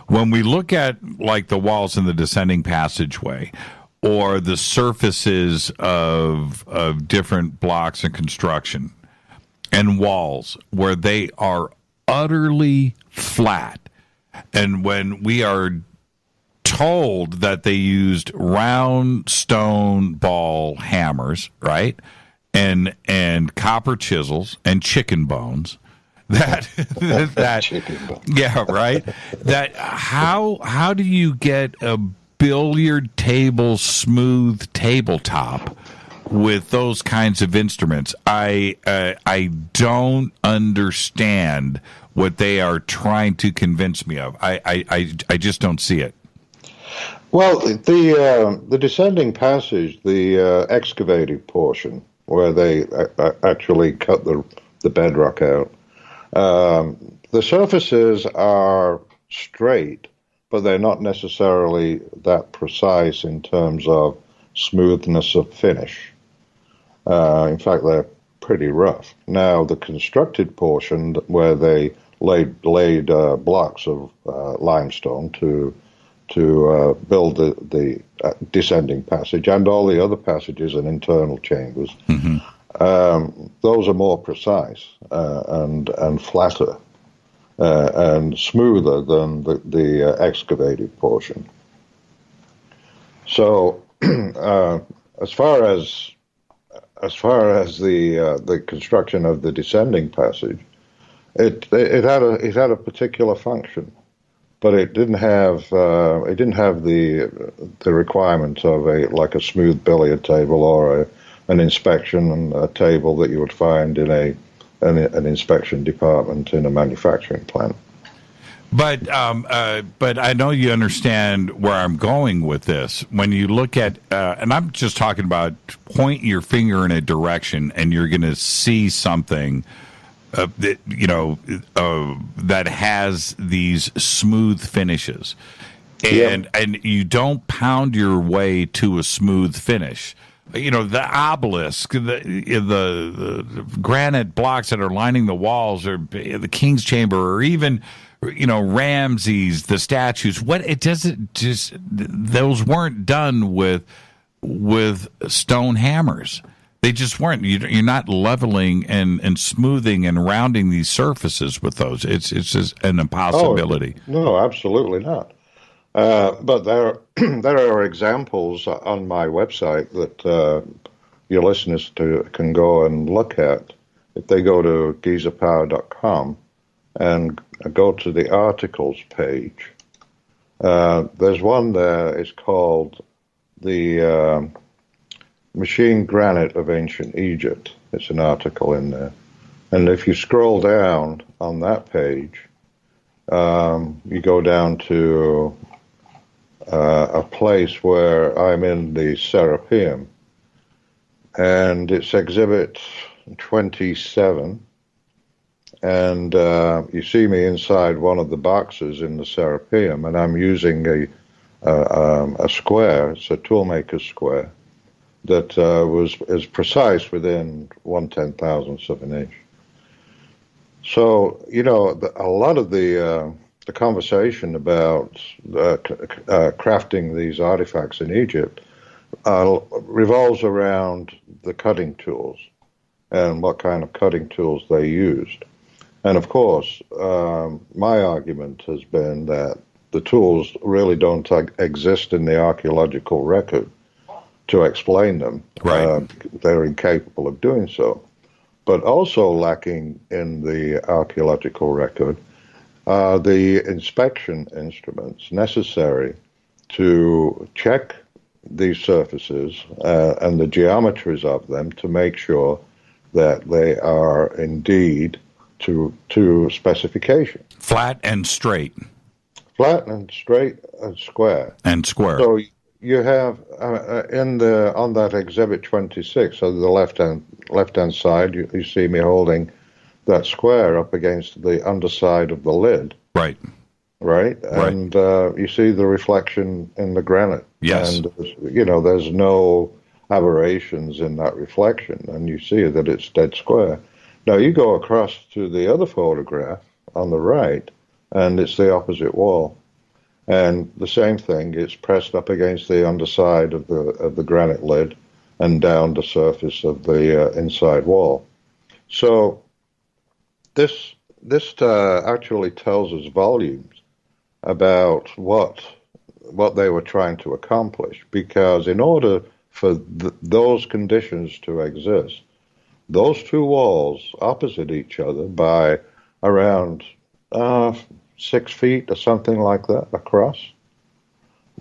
When we look at like the walls in the descending passageway, or the surfaces of different blocks and construction and walls where they are utterly flat, and when we are told that they used round stone ball hammers, right, and copper chisels and chicken bones, that yeah, right, that how do you get a billiard table smooth tabletop with those kinds of instruments? I don't understand what they are trying to convince me of. I just don't see it. Well, the descending passage, the excavated portion where they actually cut the bedrock out, the surfaces are straight, but they're not necessarily that precise in terms of smoothness of finish. In fact, they're pretty rough. Now, the constructed portion where they laid blocks of limestone to build the descending passage and all the other passages and internal chambers, those are more precise and flatter and smoother than the excavated portion. So, as far as the construction of the descending passage, it had a particular function, but it didn't have the requirement of a smooth billiard table or an inspection table that you would find in an inspection department in a manufacturing plant. But I know you understand where I'm going with this. When you look at, and I'm just talking about point your finger in a direction and you're going to see something that, that has these smooth finishes. And you don't pound your way to a smooth finish. The obelisk, the granite blocks that are lining the walls, or the King's Chamber, or even, Ramses, the statues. Those weren't done with stone hammers. They just weren't. You're not leveling and smoothing and rounding these surfaces with those. It's just an impossibility. Oh, no, absolutely not. But there are examples on my website that your listeners can go and look at. If they go to gizapower.com and go to the articles page, there's one there. It's called the Machine Granite of Ancient Egypt. It's an article in there. And if you scroll down on that page, you go down to a place where I'm in the Serapeum, and it's exhibit 27, and you see me inside one of the boxes in the Serapeum, and I'm using a square. It's a toolmaker square that is precise within 1/10,000th of an inch. So, a lot of the conversation about crafting these artifacts in Egypt revolves around the cutting tools and what kind of cutting tools they used. And of course, my argument has been that the tools really don't exist in the archaeological record to explain them. Right. They're incapable of doing so. But also lacking in the archaeological record are the inspection instruments necessary to check these surfaces and the geometries of them to make sure that they are indeed to specification. Flat and straight. Flat and straight and square. And square. So you have on that exhibit 26, so the left-hand side, you see me holding that square up against the underside of the lid. Right. Right? And you see the reflection in the granite. Yes. And, there's no aberrations in that reflection, and you see that it's dead square. Now, you go across to the other photograph on the right, and it's the opposite wall. And the same thing, it's pressed up against the underside of the granite lid and down the surface of the inside wall. So this actually tells us volumes about what they were trying to accomplish, because in order for those conditions to exist, those two walls opposite each other by around 6 feet or something like that across,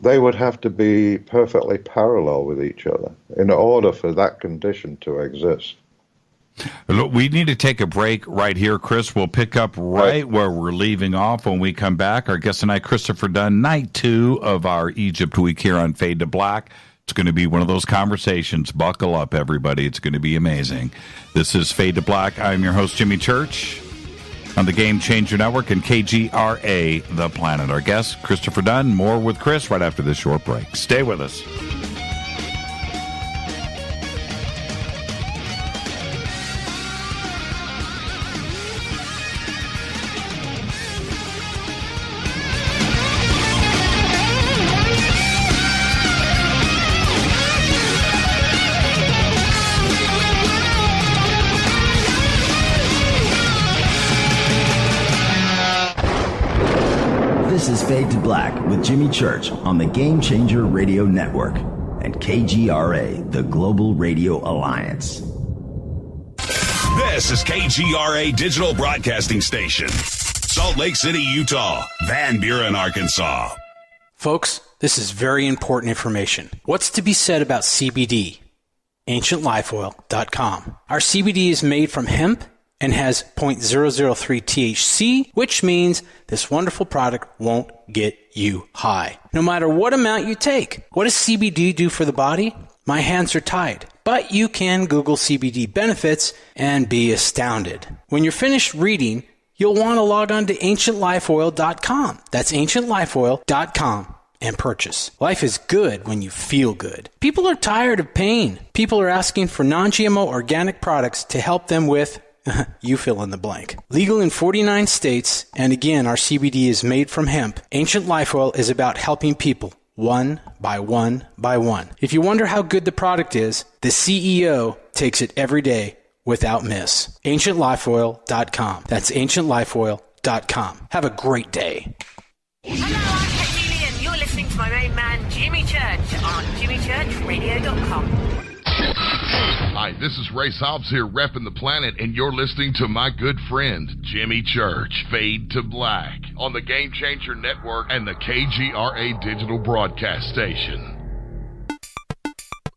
they would have to be perfectly parallel with each other in order for that condition to exist. Look, we need to take a break right here, Chris. We'll pick up right where we're leaving off when we come back. Our guest tonight, Christopher Dunn, night 2 of our Egypt week here on Fade to Black. It's going to be one of those conversations. Buckle up, everybody. It's going to be amazing. This is Fade to Black. I'm your host, Jimmy Church, on the Game Changer Network and KGRA, The Planet. Our guest, Christopher Dunn. More with Chris right after this short break. Stay with us. This is Fade to Black with Jimmy Church on the Game Changer Radio Network and KGRA, the Global Radio Alliance. This is KGRA Digital Broadcasting Station, Salt Lake City, Utah, Van Buren, Arkansas. Folks, this is very important information. What's to be said about CBD? AncientLifeOil.com. Our CBD is made from hemp and has 0.003 THC, which means this wonderful product won't get you high, no matter what amount you take. What does CBD do for the body? My hands are tied. But you can Google CBD benefits and be astounded. When you're finished reading, you'll want to log on to ancientlifeoil.com. That's ancientlifeoil.com and purchase. Life is good when you feel good. People are tired of pain. People are asking for non-GMO organic products to help them with you fill in the blank. Legal in 49 states, and again, our CBD is made from hemp. Ancient Life Oil is about helping people one by one by one. If you wonder how good the product is, the CEO takes it every day without miss. AncientLifeOil.com. That's AncientLifeOil.com. Have a great day. Hello, I'm Katie and you're listening to my main man, Jimmy Church, on JimmyChurchRadio.com. Hi, this is Ray Hobbs here, repping the planet, and you're listening to my good friend, Jimmy Church, Fade to Black, on the Game Changer Network and the KGRA Digital Broadcast Station.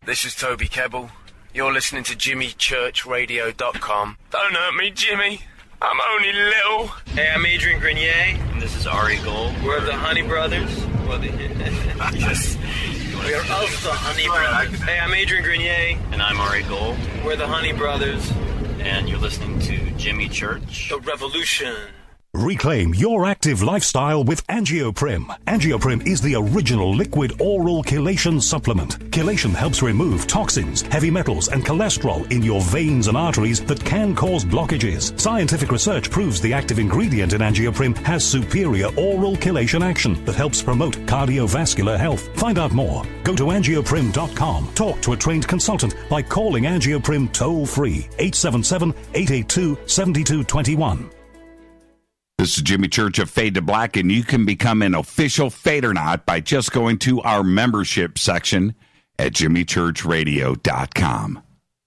This is Toby Kebbell. You're listening to JimmyChurchRadio.com. Don't hurt me, Jimmy. I'm only little. Hey, I'm Adrian Grenier. And this is Ari Gold. We're the Honey Brothers. Yes. We are of the Honey Brothers. Hey, I'm Adrian Grenier. And I'm Ari Gold. We're the Honey Brothers. And you're listening to Jimmy Church. The Revolution. Reclaim your active lifestyle with Angioprim. Angioprim is the original liquid oral chelation supplement. Chelation helps remove toxins, heavy metals, and cholesterol in your veins and arteries that can cause blockages. Scientific research proves the active ingredient in Angioprim has superior oral chelation action that helps promote cardiovascular health. Find out more. Go to angioprim.com. Talk to a trained consultant by calling Angioprim toll-free 877-882-7221. This is Jimmy Church of Fade to Black, and you can become an official Fadernaut by just going to our membership section at jimmychurchradio.com.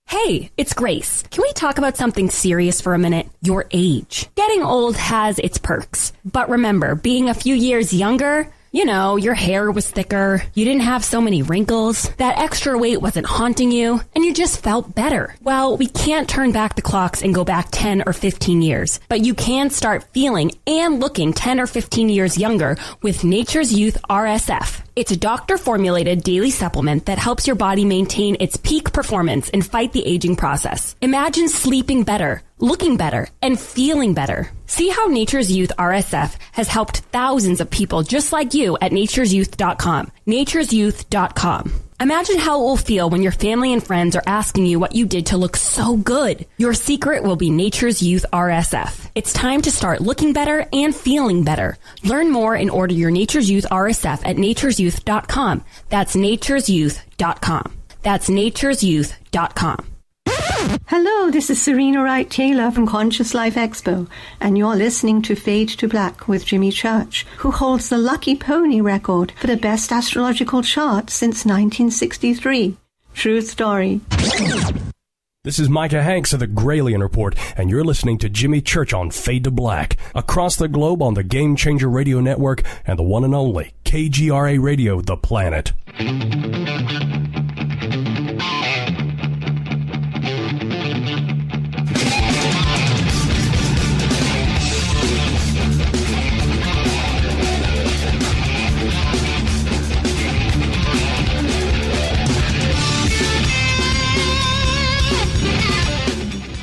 Hey, it's Grace. Can we talk about something serious for a minute? Your age. Getting old has its perks. But remember, being a few years younger, you know, your hair was thicker, you didn't have so many wrinkles, that extra weight wasn't haunting you, and you just felt better. Well, we can't turn back the clocks and go back 10 or 15 years, but you can start feeling and looking 10 or 15 years younger with Nature's Youth RSF. It's a doctor-formulated daily supplement that helps your body maintain its peak performance and fight the aging process. Imagine sleeping better, looking better, and feeling better. See how Nature's Youth RSF has helped thousands of people just like you at nature'syouth.com. nature'syouth.com. Imagine how it will feel when your family and friends are asking you what you did to look so good. Your secret will be Nature's Youth RSF. It's time to start looking better and feeling better. Learn more and order your Nature's Youth RSF at nature'syouth.com. That's nature'syouth.com. That's nature'syouth.com. Hello, this is Serena Wright-Taylor from Conscious Life Expo, and you're listening to Fade to Black with Jimmy Church, who holds the Lucky Pony record for the best astrological chart since 1963. True story. This is Micah Hanks of the Gralien Report, and you're listening to Jimmy Church on Fade to Black, across the globe on the Game Changer Radio Network and the one and only KGRA Radio, The Planet.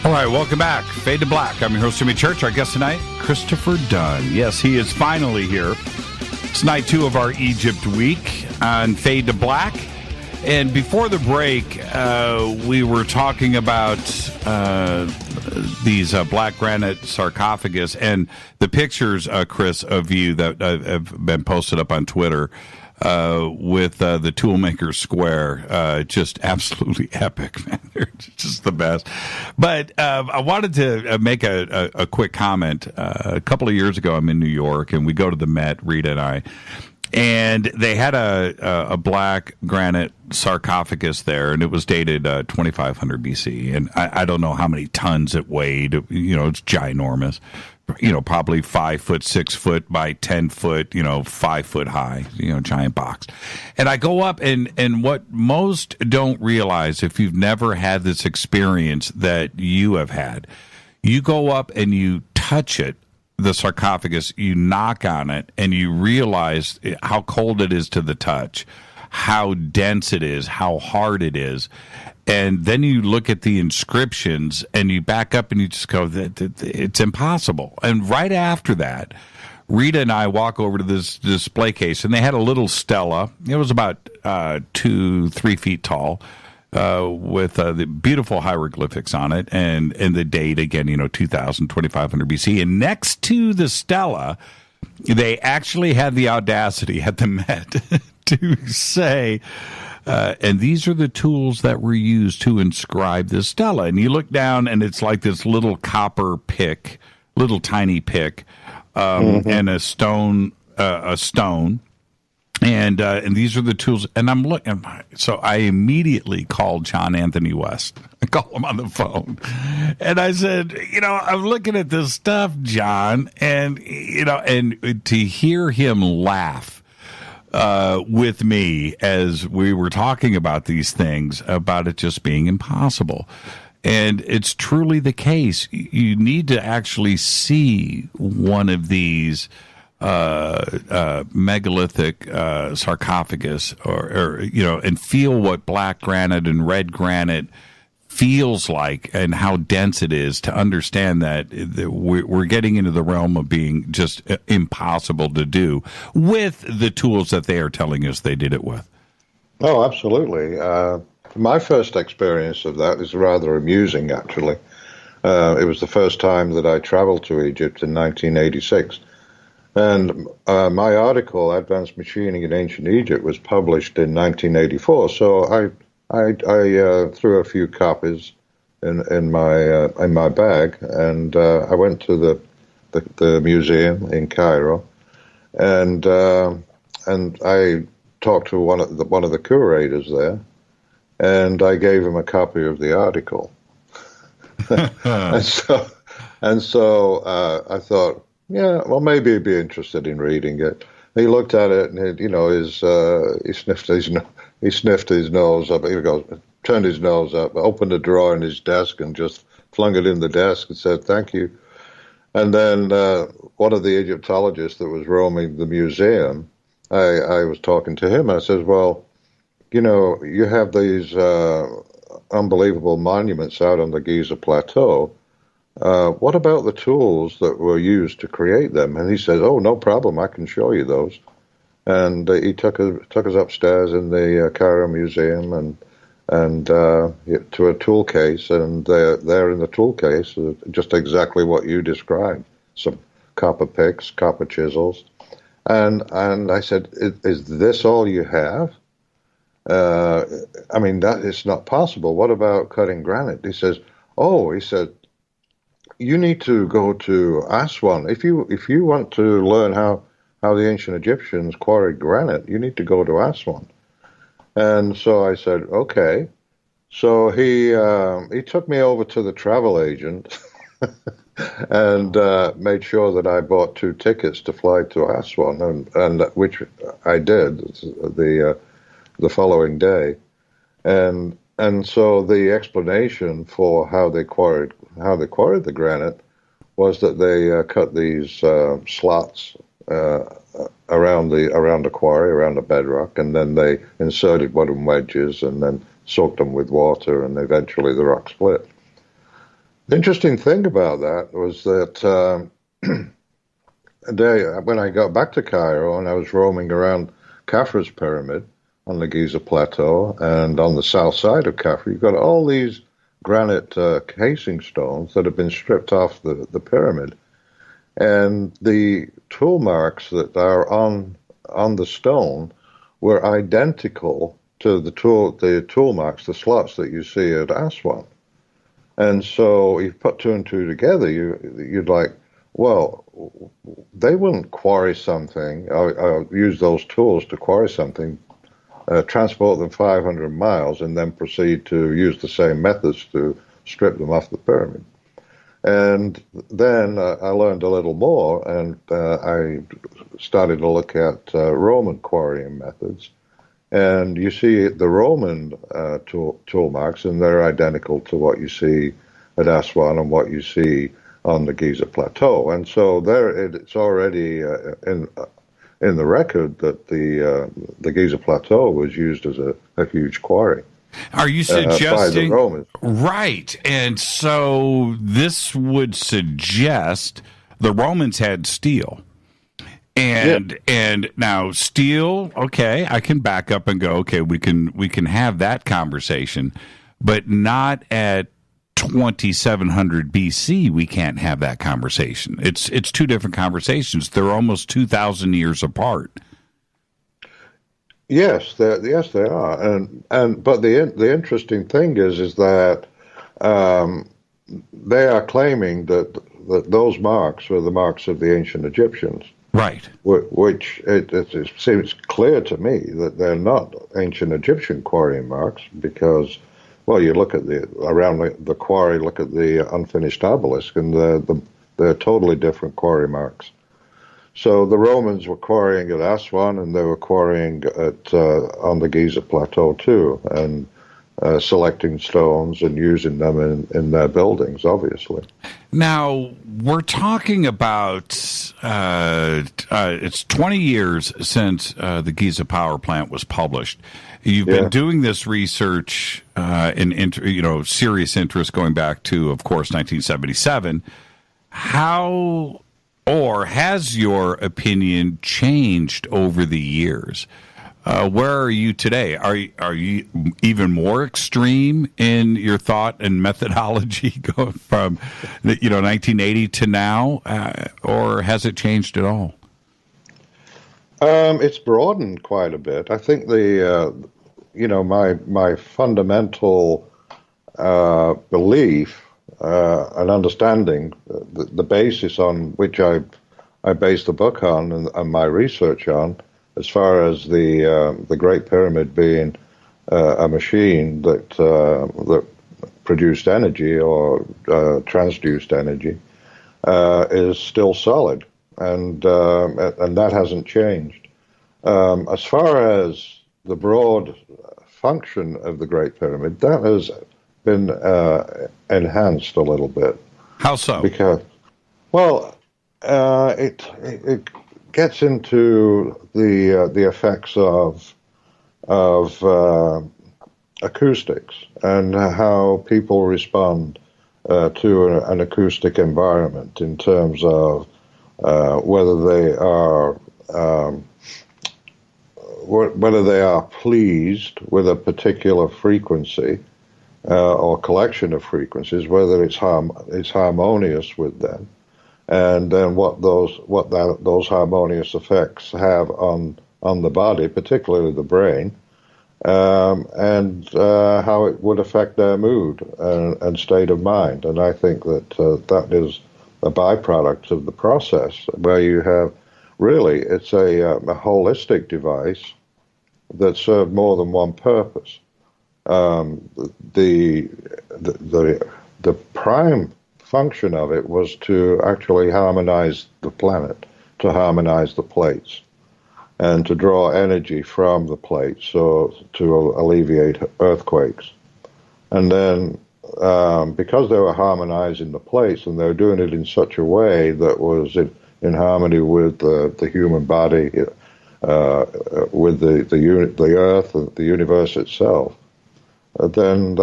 All right, welcome back. Fade to Black. I'm your host, Jimmy Church. Our guest tonight, Christopher Dunn. Yes, he is finally here. It's night 2 of our Egypt week on Fade to Black. And before the break, we were talking about these black granite sarcophagus and the pictures, Chris, of you that have been posted up on Twitter with the toolmaker square. Just absolutely epic, man. They're just the best. But I wanted to make a quick comment. A couple of years ago, I'm in New York, and we go to the Met, Rita and I, and they had a black granite sarcophagus there, and it was dated 2500 BC. And I don't know how many tons it weighed. You know, it's ginormous. You know, probably 5 foot, 6 foot by 10 foot, 5 foot high, giant box. And I go up, and what most don't realize, if you've never had this experience that you have had, You go up and you touch it, the sarcophagus, you knock on it, and you realize how cold it is to the touch, how dense it is, how hard it is. And then you look at the inscriptions, and you back up and you just go, it's impossible. And right after that, Rita and I walk over to this display case, and they had a little stela. It was about 2-3 feet tall, with the beautiful hieroglyphics on it, and the date, again, 2000, 2500 BC. And next to the stela, they actually had the audacity at the Met to say, and these are the tools that were used to inscribe the stela. And you look down, and it's like this little copper pick, little tiny pick, and a stone, and these are the tools. And I'm looking, so I immediately called John Anthony West. I call him on the phone, and I said, I'm looking at this stuff, John, and and to hear him laugh with me as we were talking about these things, about it just being impossible. And it's truly the case. You need to actually see one of these megalithic sarcophagus, or and feel what black granite and red granite feels like, and how dense it is, to understand that we're getting into the realm of being just impossible to do with the tools that they are telling us they did it with. Oh, absolutely. My first experience of that is rather amusing, actually. It was the first time that I traveled to Egypt in 1986. And my article, Advanced Machining in Ancient Egypt, was published in 1984. So I threw a few copies in my bag, and I went to the museum in Cairo, and I talked to one of the curators there, and I gave him a copy of the article. and so I thought, yeah, well, maybe he'd be interested in reading it. He looked at it, and he sniffed his nose up. He goes, turned his nose up, opened a drawer in his desk, and just flung it in the desk and said, "Thank you." And then one of the Egyptologists that was roaming the museum, I was talking to him. I said, "Well, you have these unbelievable monuments out on the Giza Plateau. What about the tools that were used to create them?" And he said, "Oh, no problem. I can show you those." And he took us upstairs in the Cairo Museum and to a tool case, and there in the tool case, just exactly what you described: some copper picks, copper chisels, and I said, "Is this all you have? I mean, that is not possible. What about cutting granite?" He says, "You need to go to Aswan. If you want to learn how the ancient Egyptians quarried granite, you need to go to Aswan." And so I said, okay. So he took me over to the travel agent and made sure that I bought 2 tickets to fly to Aswan, and which I did the following day. And so the explanation for how they quarried the granite was that they cut these slots around the quarry, around the bedrock, and then they inserted wooden wedges and then soaked them with water, and eventually the rock split. The interesting thing about that was that when I got back to Cairo and I was roaming around Khafra's pyramid on the Giza Plateau, and on the south side of Khafra, you've got all these granite casing stones that have been stripped off the pyramid. And the tool marks that are on the stone were identical to the tool marks, the slots that you see at Aswan. And so you put 2 and 2 together, you'd like, well, they wouldn't quarry something, or use those tools to quarry something, transport them 500 miles, and then proceed to use the same methods to strip them off the pyramid. And then I learned a little more, and I started to look at Roman quarrying methods. And you see the Roman tool marks, and they're identical to what you see at Aswan and what you see on the Giza Plateau. And so it's already in the record that the Giza Plateau was used as a huge quarry. Are you suggesting by the Romans? Right, and so this would suggest the Romans had steel, and now steel. Okay, I can back up and go. Okay, we can have that conversation, but not at 2700 BC. We can't have that conversation. It's two different conversations. They're almost 2,000 years apart. Yes, they are, but the interesting thing is that they are claiming that those marks were the marks of the ancient Egyptians, right? Which it seems clear to me that they're not ancient Egyptian quarrying marks because, well, you look at around the quarry, look at the unfinished obelisk, and they're totally different quarry marks. So the Romans were quarrying at Aswan, and they were quarrying on the Giza Plateau too, and selecting stones and using them in their buildings, obviously. Now, we're talking about, it's 20 years since the Giza Power Plant was published. You've been doing this research in serious interest going back to, of course, 1977. How... or has your opinion changed over the years? Where are you today? Are you even more extreme in your thought and methodology going from 1980 to now, or has it changed at all? It's broadened quite a bit. I think my fundamental belief and understanding, the basis on which I base the book on and my research on, as far as the Great Pyramid being a machine that produced energy or transduced energy, is still solid, and that hasn't changed. As far as the broad function of the Great Pyramid, that has been enhanced a little bit. How so? Because, well, it gets into the effects of acoustics and how people respond to an acoustic environment in terms of whether they are pleased with a particular frequency or collection of frequencies, whether it's harmonious with them, and then what those harmonious effects have on the body, particularly the brain, and how it would affect their mood and state of mind. And I think that that is a byproduct of the process, where you have really it's a holistic device that served more than one purpose. The prime function of it was to actually harmonize the planet, to harmonize the plates, and to draw energy from the plates, so to alleviate earthquakes. And then, because they were harmonizing the plates, and they were doing it in such a way that was in harmony with the human body, with the Earth, the universe itself, then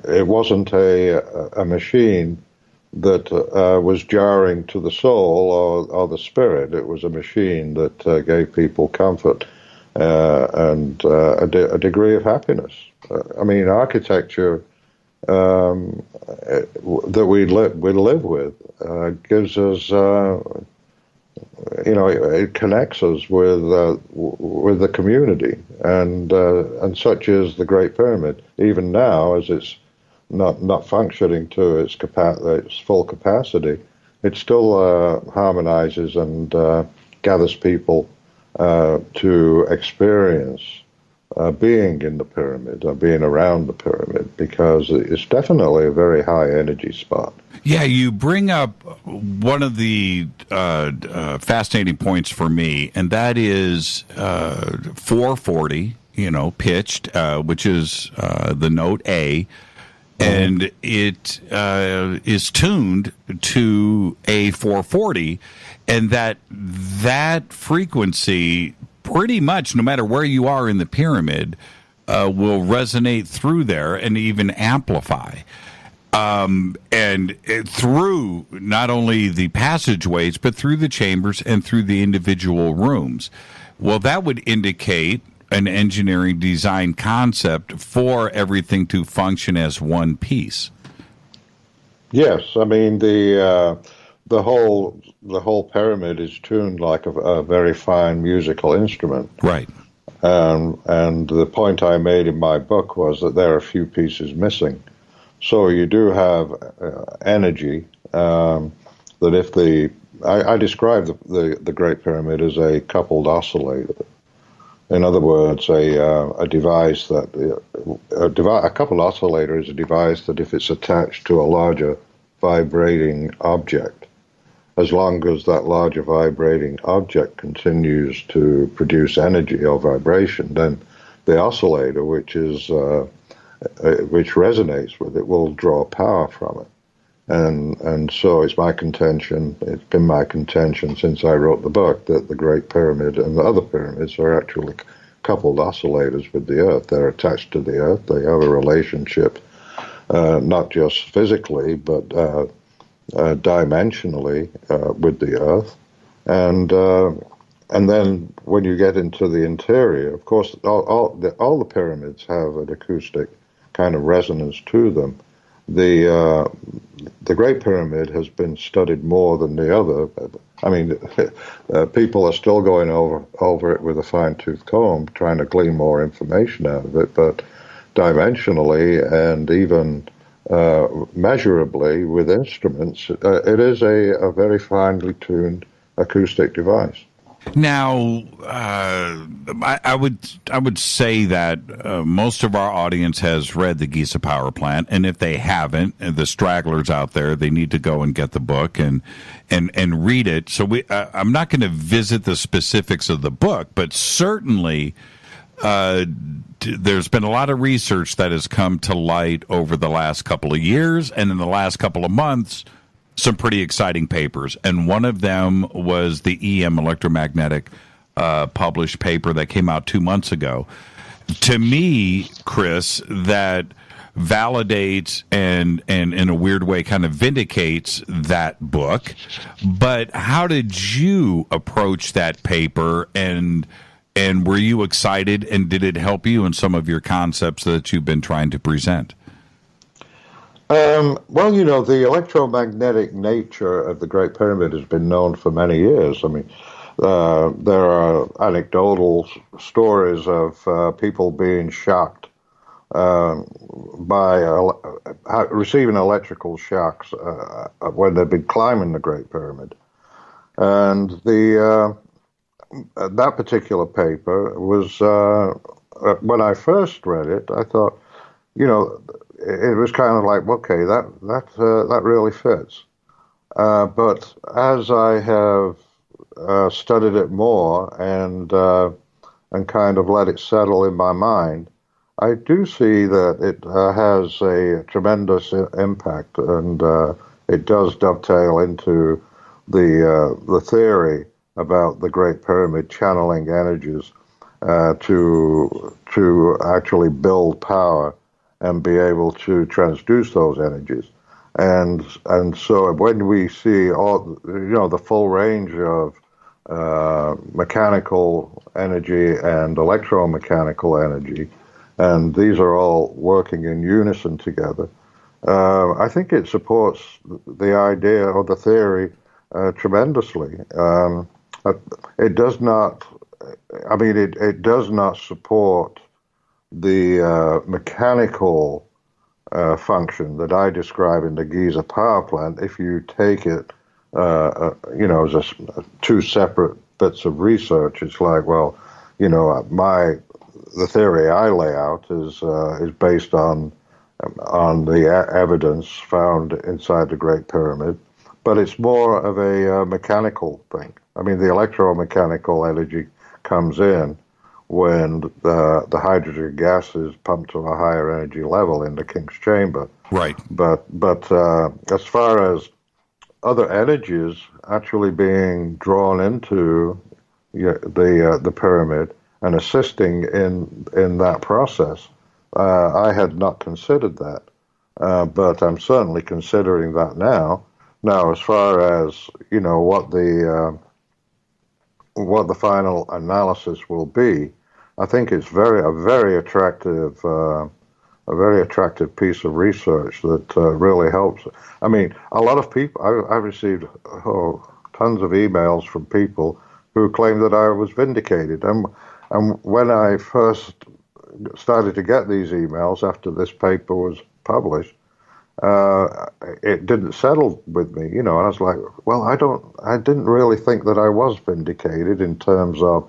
it wasn't a machine that was jarring to the soul or the spirit. It was a machine that gave people comfort and a degree of happiness. I mean, architecture that we live with gives us, it connects us with the community, and such is the Great Pyramid. Even now, as it's not functioning to its full capacity, it still harmonizes and gathers people to experience being in the pyramid, or being around the pyramid, because it's definitely a very high energy spot. Yeah, you bring up one of the fascinating points for me, and that is 440, pitched, which is the note A, and it is tuned to a 440, and that frequency, pretty much no matter where you are in the pyramid, will resonate through there and even amplify. Through not only the passageways, but through the chambers and through the individual rooms. Well, that would indicate an engineering design concept for everything to function as one piece. Yes, I mean the whole pyramid is tuned like a very fine musical instrument. Right. And the point I made in my book was that there are a few pieces missing. So you do have energy that if I describe the Great Pyramid as a coupled oscillator. In other words, a device that a coupled oscillator is a device that if it's attached to a larger vibrating object, as long as that larger vibrating object continues to produce energy or vibration, then the oscillator, which resonates with it, will draw power from it. And so it's been my contention since I wrote the book that the Great Pyramid and the other pyramids are actually coupled oscillators with the Earth. They're attached to the Earth. They have a relationship, not just physically, but dimensionally with the Earth. And then when you get into the interior, of course, all the pyramids have an acoustic kind of resonance to them. The Great Pyramid has been studied more than the other. I mean, people are still going over it with a fine-tooth comb, trying to glean more information out of it, but dimensionally and even measurably with instruments, it is a very finely tuned acoustic device. Now, I would say that most of our audience has read the Giza Power Plant, and if they haven't, the stragglers out there, they need to go and get the book and read it. So I'm not going to visit the specifics of the book, but certainly there's been a lot of research that has come to light over the last couple of years, and in the last couple of months, some pretty exciting papers, and one of them was the EM electromagnetic published paper that came out 2 months ago. To me, Chris, that validates and in a weird way kind of vindicates that book. But how did you approach that paper, and were you excited, and did it help you in some of your concepts that you've been trying to present? Well, you know, the electromagnetic nature of the Great Pyramid has been known for many years. I mean, there are anecdotal stories of people being shocked by receiving electrical shocks when they've been climbing the Great Pyramid. And that particular paper was, when I first read it, I thought, you know, it was kind of like, okay, that really fits. But as I have studied it more and kind of let it settle in my mind, I do see that it has a tremendous impact, and it does dovetail into the theory about the Great Pyramid channeling energies to actually build power and be able to transduce those energies. And so when we see the full range of mechanical energy and electromechanical energy, and these are all working in unison together, I think it supports the idea or the theory tremendously. It does not, I mean, it does not support the mechanical function that I describe in the Giza Power Plant. If you take it, as two separate bits of research, it's like, well, the theory I lay out is based on the evidence found inside the Great Pyramid, but it's more of a mechanical thing. I mean, the electromechanical energy comes in when the hydrogen gas is pumped to a higher energy level in the King's chamber. Right. But as far as other energies actually being drawn into the pyramid and assisting in that process, I had not considered that. But I'm certainly considering that now. Now, as far as what the final analysis will be, I think it's a very attractive piece of research that really helps. I mean, a lot of people. I received tons of emails from people who claimed that I was vindicated, and when I first started to get these emails after this paper was published, it didn't settle with me, and I was like, well, I didn't really think that I was vindicated in terms of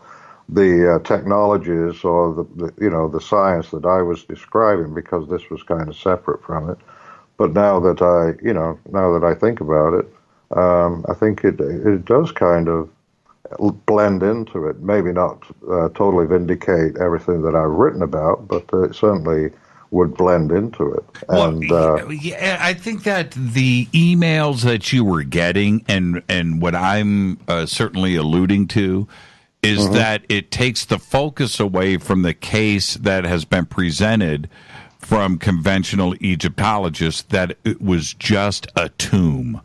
the technologies or the science that I was describing, because this was kind of separate from it. But now that I think about it, I think it does kind of blend into it. Maybe not totally vindicate everything that I've written about, but it certainly would blend into it. I think that the emails that you were getting and what I'm certainly alluding to is that it takes the focus away from the case that has been presented from conventional Egyptologists that it was just a tomb.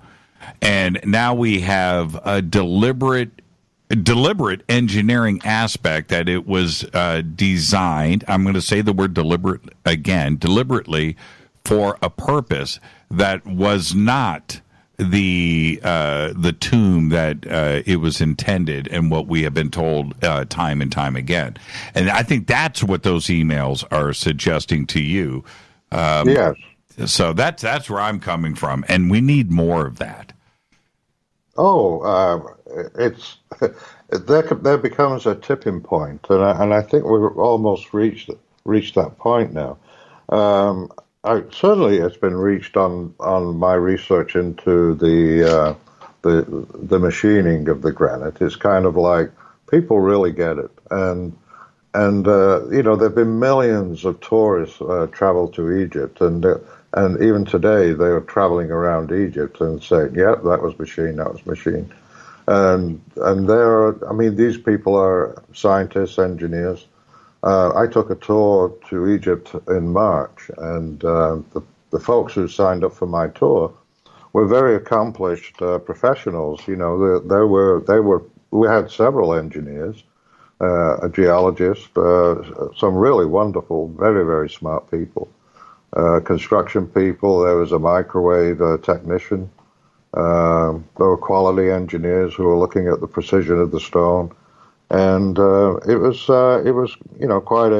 And now we have a deliberate engineering aspect that it was designed, I'm going to say the word deliberately for a purpose that was not the tomb that it was intended, and what we have been told time and time again. And I think that's what those emails are suggesting to you. Yes. So that's where I'm coming from, and we need more of that. It's there becomes a tipping point, and I think we've almost reached that point now. Certainly, it's been reached on my research into the machining of the granite. It's kind of like people really get it, and there've been millions of tourists travel to Egypt, and even today they are traveling around Egypt and saying, "Yeah, that was machined. And these people are scientists, engineers. I took a tour to Egypt in March, and the folks who signed up for my tour were very accomplished professionals. We had several engineers, a geologist, some really wonderful, very, very smart people, construction people. There was a microwave technician. There were quality engineers who were looking at the precision of the stone. And it was quite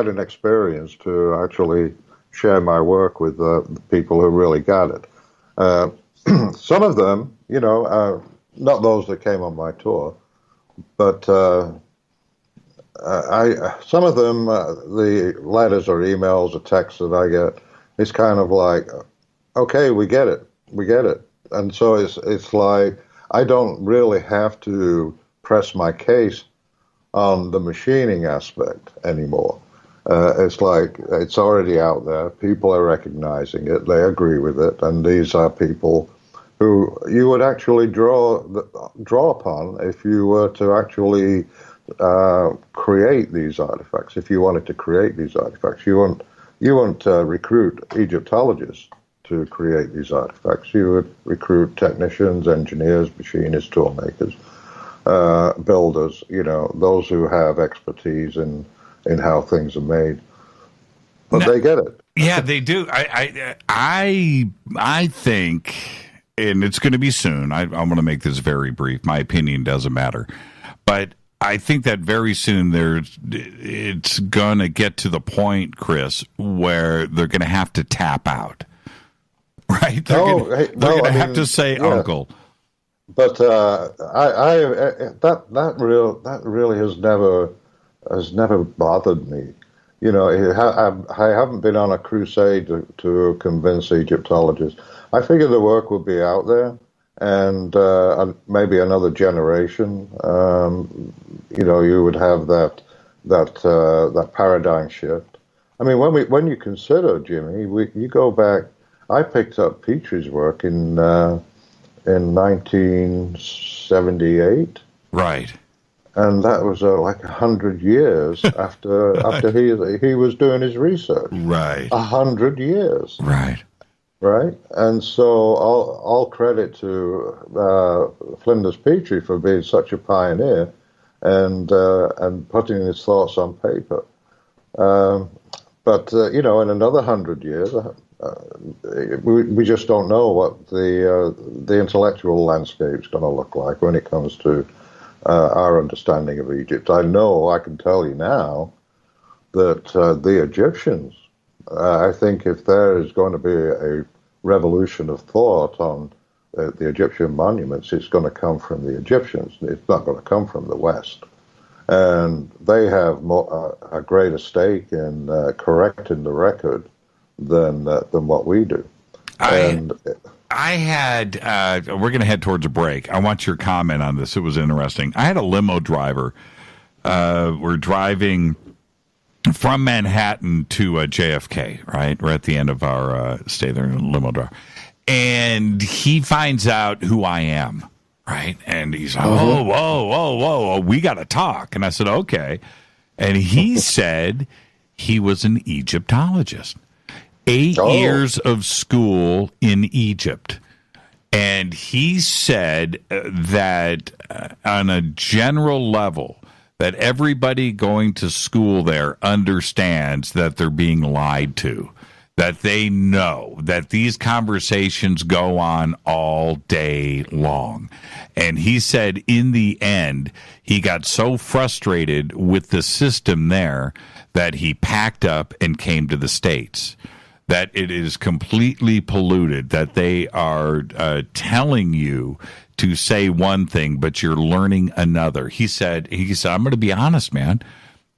an experience to actually share my work with the people who really got it. Some of them, not those that came on my tour, but some of them, the letters or emails or texts that I get, it's kind of like, okay, we get it, and so it's like I don't really have to press my case on the machining aspect anymore. It's like it's already out there. People are recognizing it. They agree with it. And these are people who you would actually draw upon if you were to actually create these artifacts. If you wanted to create these artifacts, you wouldn't recruit Egyptologists to create these artifacts. You would recruit technicians, engineers, machinists, toolmakers, builders, those who have expertise in how things are made. But they get it. Yeah, they do. I think, and it's going to be soon, I'm going to make this very brief. My opinion doesn't matter. But I think that very soon it's going to get to the point, Chris, where they're going to have to tap out. Right? They're going to have to say, yeah. Uncle. But that really has never bothered me. I haven't been on a crusade to convince Egyptologists. I figure the work will be out there, and maybe another generation. You would have that that paradigm shift. I mean, when you consider, Jimmy, you go back. I picked up Petrie's work in 1978. Right. And that was like 100 years after he was doing his research. Right. 100 years. Right. Right. And so all credit to Flinders Petrie for being such a pioneer and putting his thoughts on paper. But in another 100 years, we just don't know what the intellectual landscape is going to look like when it comes to our understanding of Egypt. I can tell you now that the Egyptians, I think if there is going to be a revolution of thought on the Egyptian monuments, it's going to come from the Egyptians. It's not going to come from the West. And they have a greater stake in correcting the record than what we do. We're going to head towards a break. I want your comment on this. It was interesting. I had a limo driver. We're driving from Manhattan to JFK, right? We're at the end of our stay there in a limo driver. And he finds out who I am, right? And he's like, whoa, we got to talk. And I said, okay. And he said he was an Egyptologist. 8 years of school in Egypt. And he said that on a general level, that everybody going to school there understands that they're being lied to, that they know that these conversations go on all day long. And he said in the end, he got so frustrated with the system there that he packed up and came to the States. That it is completely polluted, that they are telling you to say one thing, but you're learning another. He said, I'm going to be honest, man.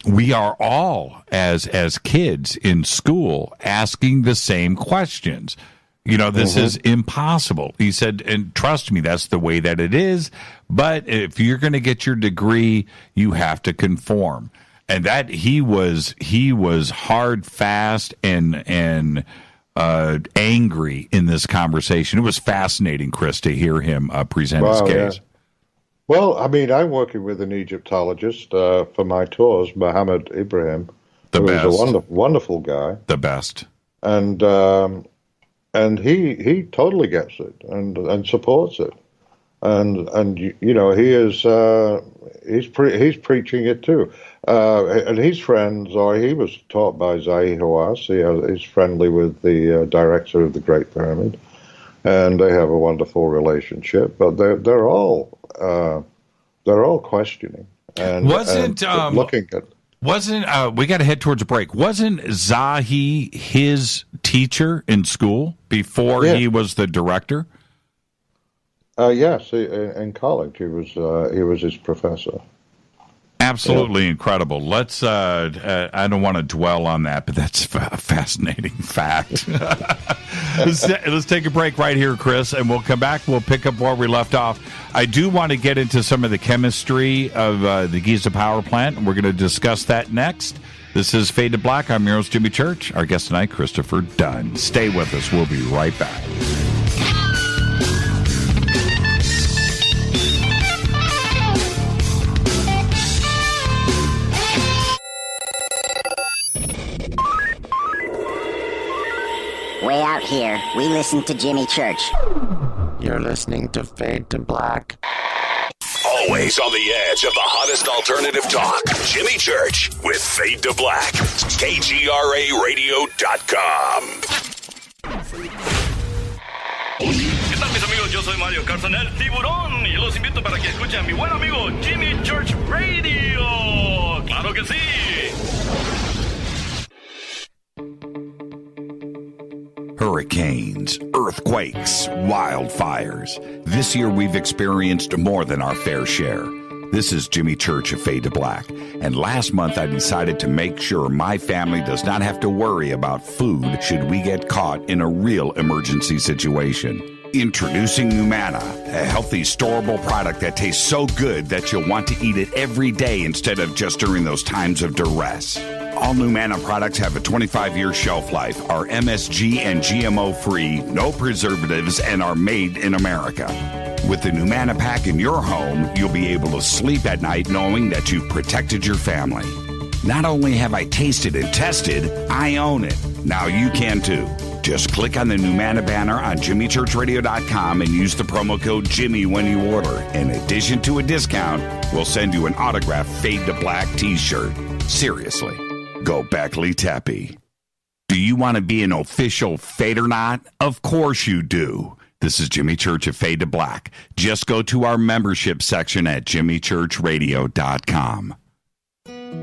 We are all, as kids in school, asking the same questions. This is impossible. He said, and trust me, that's the way that it is. But if you're going to get your degree, you have to conform. And that he was hard, fast, and angry in this conversation. It was fascinating, Chris, to hear him present his case. Yeah. Well, I mean, I'm working with an Egyptologist for my tours, Mohammed Ibrahim, who is a wonderful guy. The best. And he totally gets it and supports it. And he is he's preaching it too. And his friends, or he was taught by Zahi Hawass. He's friendly with the director of the Great Pyramid, and they have a wonderful relationship. But they're all questioning and looking at. We got to head towards a break. Wasn't Zahi his teacher in school before he was the director? Yes, in college he was his professor. Absolutely incredible. Let's. I don't want to dwell on that, but that's a fascinating fact. Let's take a break right here, Chris, and we'll come back. We'll pick up where we left off. I do want to get into some of the chemistry of the Giza Power Plant, and we're going to discuss that next. This is Fade to Black. I'm your host, Jimmy Church. Our guest tonight, Christopher Dunn. Stay with us. We'll be right back. Way out here, we listen to Jimmy Church. You're listening to Fade to Black. Always on the edge of the hottest alternative talk. Jimmy Church with Fade to Black. KGRARadio.com. ¿Qué tal, mis amigos? Yo soy Mario Carson, el tiburón, y los invito para que escuchen a mi buen amigo Jimmy Church Radio. ¡Claro que sí! Hurricanes, earthquakes, wildfires. This year we've experienced more than our fair share. This is Jimmy Church of Fade to Black, and last month I decided to make sure my family does not have to worry about food should we get caught in a real emergency situation. Introducing Numana, a healthy, storable product that tastes so good that you'll want to eat it every day instead of just during those times of duress. All Numana products have a 25-year shelf life, are MSG and GMO-free, no preservatives, and are made in America. With the Numana pack in your home, you'll be able to sleep at night knowing that you've protected your family. Not only have I tasted and tested, I own it. Now you can too. Just click on the Numana banner on JimmyChurchRadio.com and use the promo code Jimmy when you order. In addition to a discount, we'll send you an autographed Fade to Black t-shirt. Seriously, go Beckley Teppy. Do you want to be an official Fadernaut? Of course you do. This is Jimmy Church of Fade to Black. Just go to our membership section at JimmyChurchRadio.com.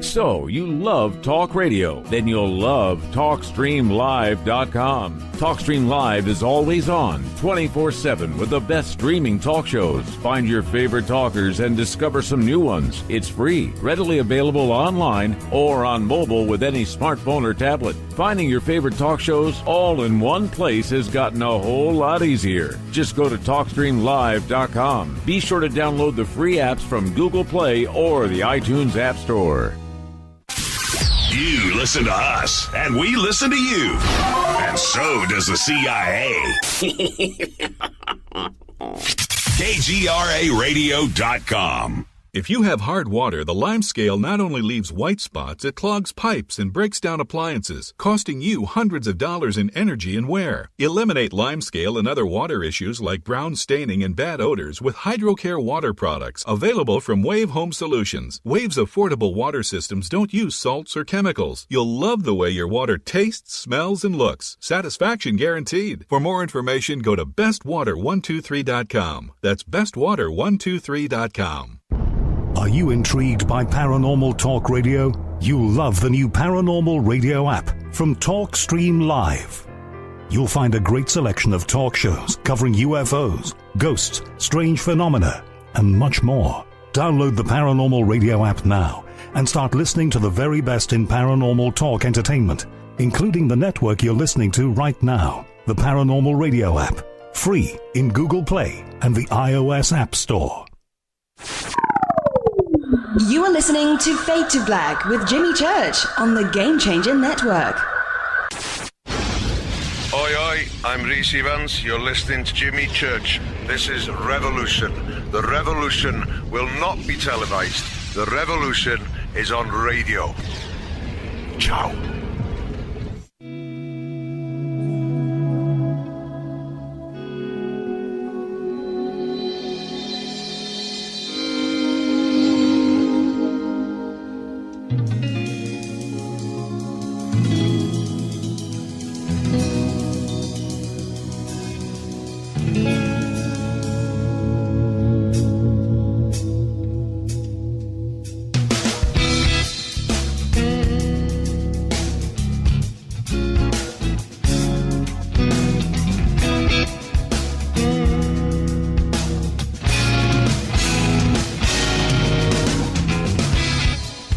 So, you love talk radio? Then you'll love TalkStreamLive.com. TalkStream Live is always on, 24/7, with the best streaming talk shows. Find your favorite talkers and discover some new ones. It's free, readily available online or on mobile with any smartphone or tablet. Finding your favorite talk shows all in one place has gotten a whole lot easier. Just go to TalkStreamLive.com. Be sure to download the free apps from Google Play or the iTunes App Store. You listen to us, and we listen to you. And so does the CIA. KGRARadio.com. If you have hard water, the lime scale not only leaves white spots, it clogs pipes and breaks down appliances, costing you hundreds of dollars in energy and wear. Eliminate lime scale and other water issues like brown staining and bad odors with HydroCare water products, available from Wave Home Solutions. Wave's affordable water systems don't use salts or chemicals. You'll love the way your water tastes, smells, and looks. Satisfaction guaranteed. For more information, go to bestwater123.com. That's bestwater123.com. Are you intrigued by Paranormal Talk Radio? You'll love the new Paranormal Radio app from TalkStream Live. You'll find a great selection of talk shows covering UFOs, ghosts, strange phenomena, and much more. Download the Paranormal Radio app now and start listening to the very best in paranormal talk entertainment, including the network you're listening to right now, the Paranormal Radio app, free in Google Play and the iOS App Store. You are listening to Fade to Black with Jimmy Church on the Game Changer Network. Oi, oi, I'm Reese Evans. You're listening to Jimmy Church. This is Revolution. The revolution will not be televised. The revolution is on radio. Ciao.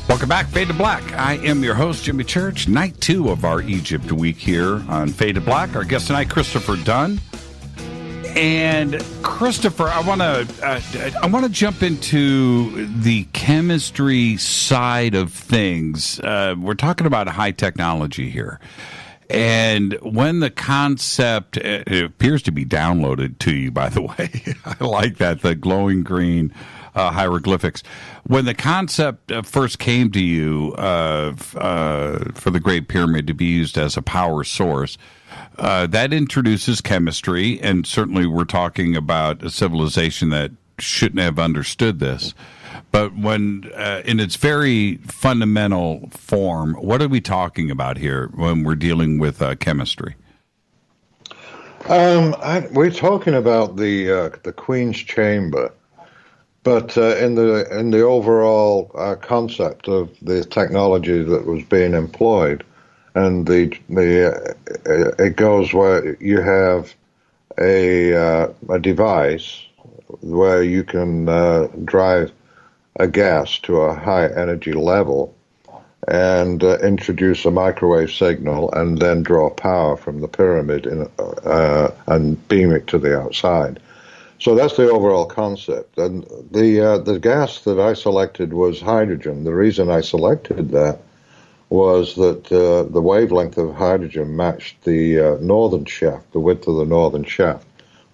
Welcome back, Fade to Black. I am your host, Jimmy Church. Night 2 of our Egypt week here on Fade to Black. Our guest tonight, Christopher Dunn. And Christopher, I want to jump into the chemistry side of things. We're talking about high technology here. And when the concept, it appears to be downloaded to you, by the way. I like that, the glowing green hieroglyphics. When the concept first came to you for the Great Pyramid to be used as a power source, that introduces chemistry, and certainly we're talking about a civilization that shouldn't have understood this. But when, in its very fundamental form, what are we talking about here when we're dealing with chemistry? We're talking about the Queen's Chamber, but in the overall concept of the technology that was being employed, and it goes where you have a device where you can drive a gas to a high energy level, and introduce a microwave signal and then draw power from the pyramid and beam it to the outside. So that's the overall concept. And the gas that I selected was hydrogen. The reason I selected that was that the wavelength of hydrogen matched the northern shaft, the width of the northern shaft,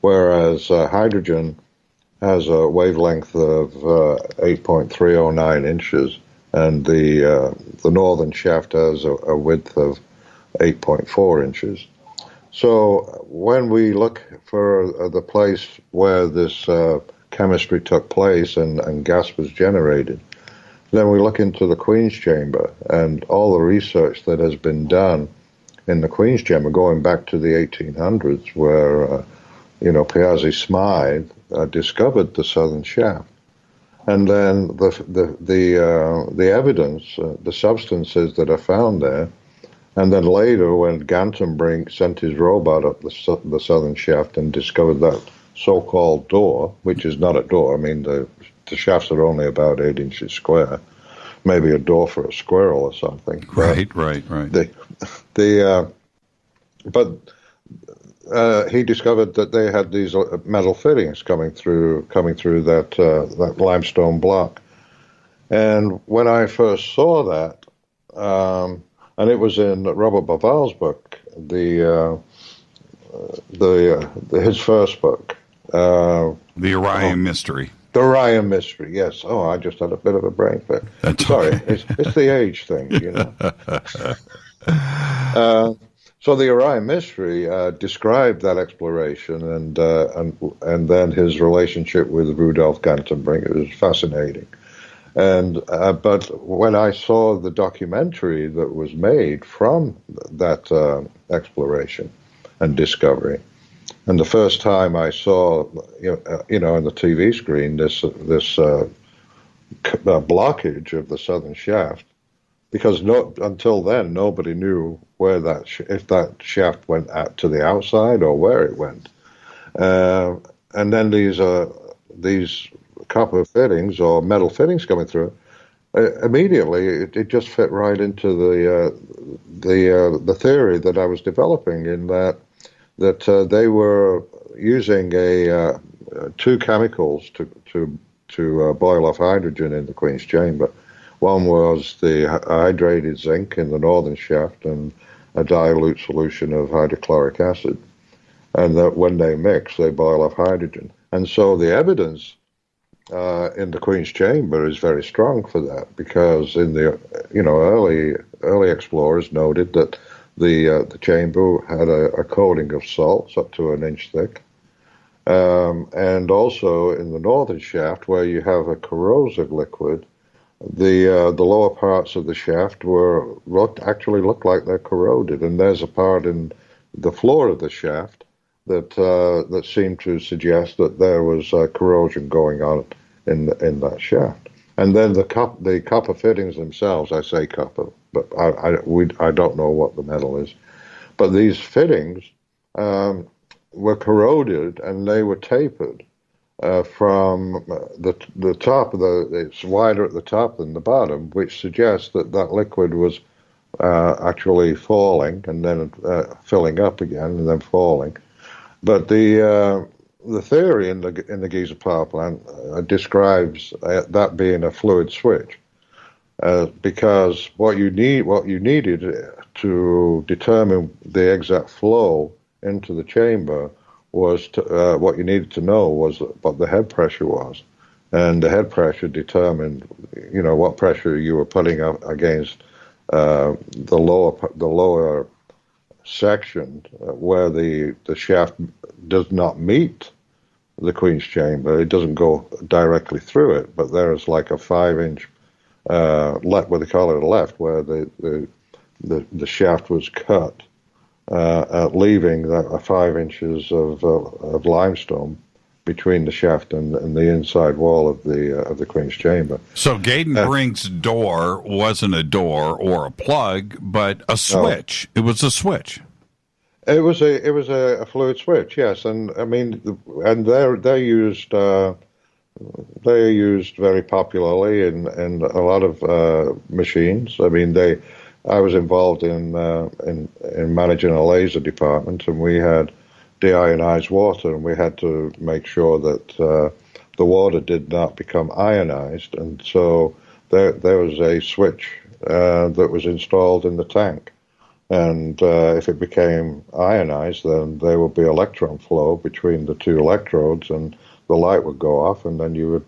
whereas hydrogen has a wavelength of 8.309 inches, and the northern shaft has a width of 8.4 inches. So when we look for the place where this chemistry took place and gas was generated, then we look into the Queen's Chamber and all the research that has been done in the Queen's Chamber going back to the 1800s, where Piazzi Smythe discovered the southern shaft. And then the evidence, the substances that are found there, and then later when Canton-Brink sent his robot up the southern shaft and discovered that so-called door, which is not a door. I mean, the shafts are only about 8 inches square, maybe a door for a squirrel or something. Right. He discovered that they had these metal fittings coming through that limestone block. And when I first saw that, and it was in Robert Bauval's book, his first book, The Orion Mystery. The Orion Mystery, yes. Oh, I just had a bit of a brain fit. Sorry, okay. It's the age thing, So the Orion Mystery described that exploration and then his relationship with Rudolf Canton-Brink. It was fascinating. And but when I saw the documentary that was made from that exploration and discovery, and the first time I saw, on the TV screen, this blockage of the southern shaft, because until then nobody knew where if that shaft went out to the outside or where it went, and then these copper fittings or metal fittings coming through, immediately it just fit right into the theory that I was developing, in that they were using two chemicals to boil off hydrogen in the Queen's Chamber. One was the hydrated zinc in the northern shaft and a dilute solution of hydrochloric acid, and that when they mix, they boil off hydrogen. And so the evidence in the Queen's Chamber is very strong for that, because in the early explorers noted that the chamber had a coating of salts up to an inch thick, and also in the northern shaft, where you have a corrosive liquid, the lower parts of the shaft actually looked like they're corroded, and there's a part in the floor of the shaft that seemed to suggest that there was corrosion going on in that shaft. And then the copper fittings themselves, I say copper, but I don't know what the metal is, but these fittings were corroded and they were tapered from the top of it's wider at the top than the bottom, which suggests that liquid was actually falling and then filling up again and then falling. But the theory in the Giza Power Plant describes that being a fluid switch, because what you needed to determine the exact flow into the chamber was what you needed to know was what the head pressure was, and the head pressure determined what pressure you were putting up against the lower section where the shaft does not meet the Queen's Chamber. It doesn't go directly through it, but there's like a 5-inch what they call it a left, where the shaft was cut, leaving 5 inches of limestone between the shaft and the inside wall of the Queen's Chamber. So Canton-Brink's door wasn't a door or a plug, but a switch. No. It was a switch. It was a fluid switch, yes, and I mean, and they used they're used very popularly in a lot of machines. I mean, I was involved in managing a laser department, and we had deionized water, and we had to make sure that the water did not become ionized, and so there was a switch that was installed in the tank, and if it became ionized, then there would be electron flow between the two electrodes, and the light would go off, and then you would,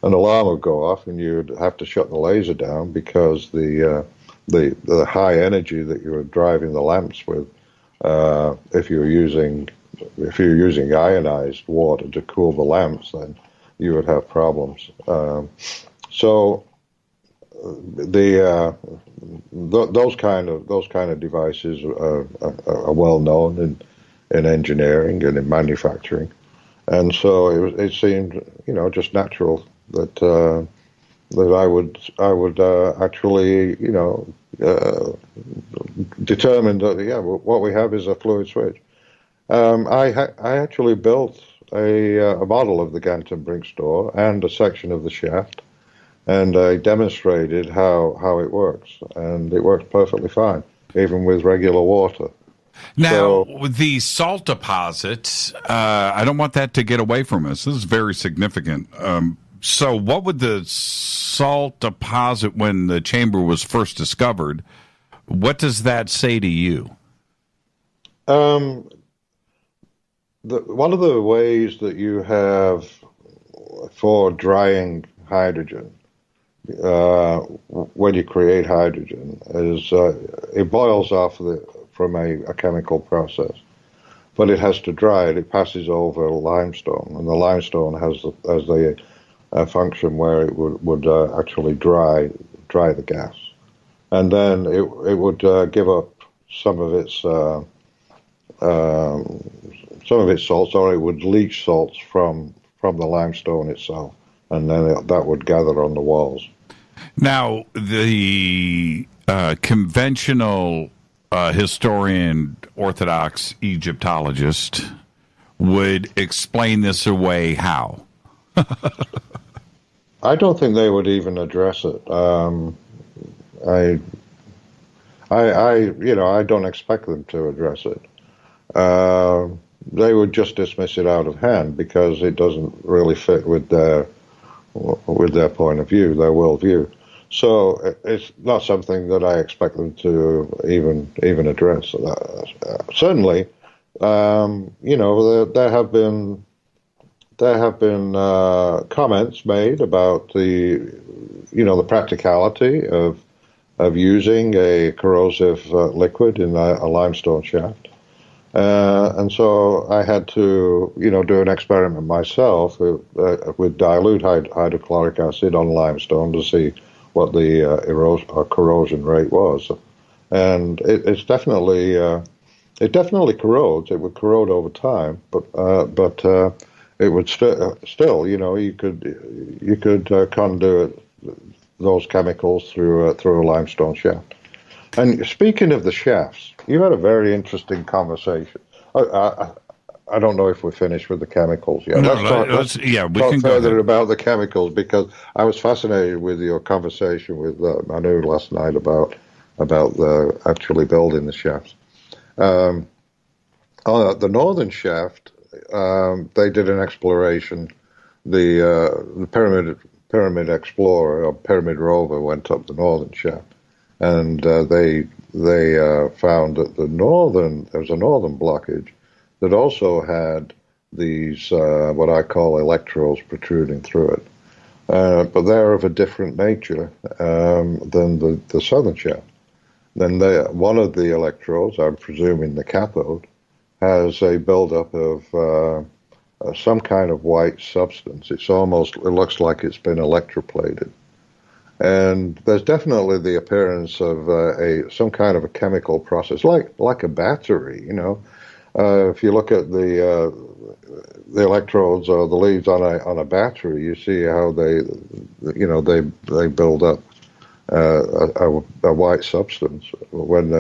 an alarm would go off, and you'd have to shut the laser down because the high energy that you were driving the lamps with, if you're using ionized water to cool the lamps, then you would have problems. So those kind of devices are well known in engineering and in manufacturing, and so it seemed just natural that I would actually determine that what we have is a fluid switch. I actually built a model of the Canton-Brink store and a section of the shaft, and I demonstrated how it works, and it works perfectly fine, even with regular water. Now, with the salt deposits, I don't want that to get away from us. This is very significant. So what would the salt deposit, when the chamber was first discovered, what does that say to you? One of the ways that you have for drying hydrogen, when you create hydrogen, is it boils off from a chemical process, but it has to dry it. It passes over limestone, and the limestone has a function where it would actually dry the gas, and then it would give up some of its salts, or it would leach salts from the limestone itself, and then that would gather on the walls. Now, the conventional historian, Orthodox Egyptologist would explain this away how? I don't think they would even address it. I don't expect them to address it. They would just dismiss it out of hand because it doesn't really fit with their point of view, their worldview. So it's not something that I expect them to even address. Certainly, there have been comments made about the practicality of using a corrosive liquid in a limestone shaft. And so I had to, do an experiment myself with dilute hydrochloric acid on limestone to see what the corrosion rate was. And it definitely corrodes. It would corrode over time, but it would still, you could conduit those chemicals through a limestone shaft. And speaking of the shafts, you had a very interesting conversation. I don't know if we're finished with the chemicals yet. Let's talk further about the chemicals, because I was fascinated with your conversation with Manu last night about actually building the shafts. On the northern shaft, they did an exploration. The Pyramid Explorer or Pyramid Rover went up the northern shaft, and they found that there was a northern blockage that also had these what I call electrodes protruding through it, but they're of a different nature than the southern shaft. Then one of the electrodes, I'm presuming the cathode, has a buildup of some kind of white substance. It looks like it's been electroplated. And there's definitely the appearance of some kind of a chemical process, like a battery. If you look at the electrodes or the leads on a battery, you see how they build up a white substance when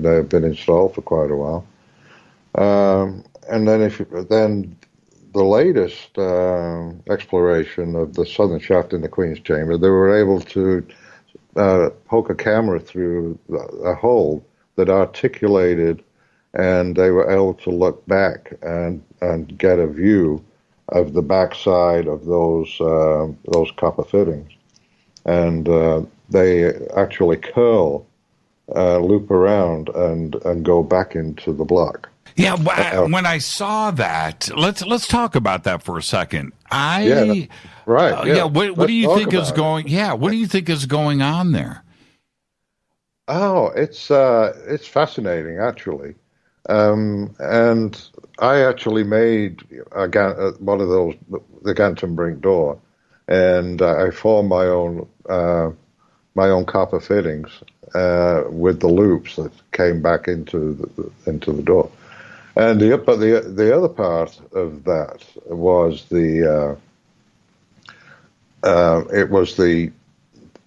they've been installed for quite a while. And then latest exploration of the southern shaft in the Queen's Chamber, they were able to poke a camera through a hole that articulated, and they were able to look back and get a view of the backside of those copper fittings. And they actually curl, loop around, and go back into the block. Yeah, when I saw that, let's talk about that for a second. Right. What do you think is going? Yeah, what do you think is going on there? Oh, it's fascinating, actually. And I actually made one of those, the Canton-Brink door, and I formed my own copper fittings with the loops that came back into the door. And the other part of that was the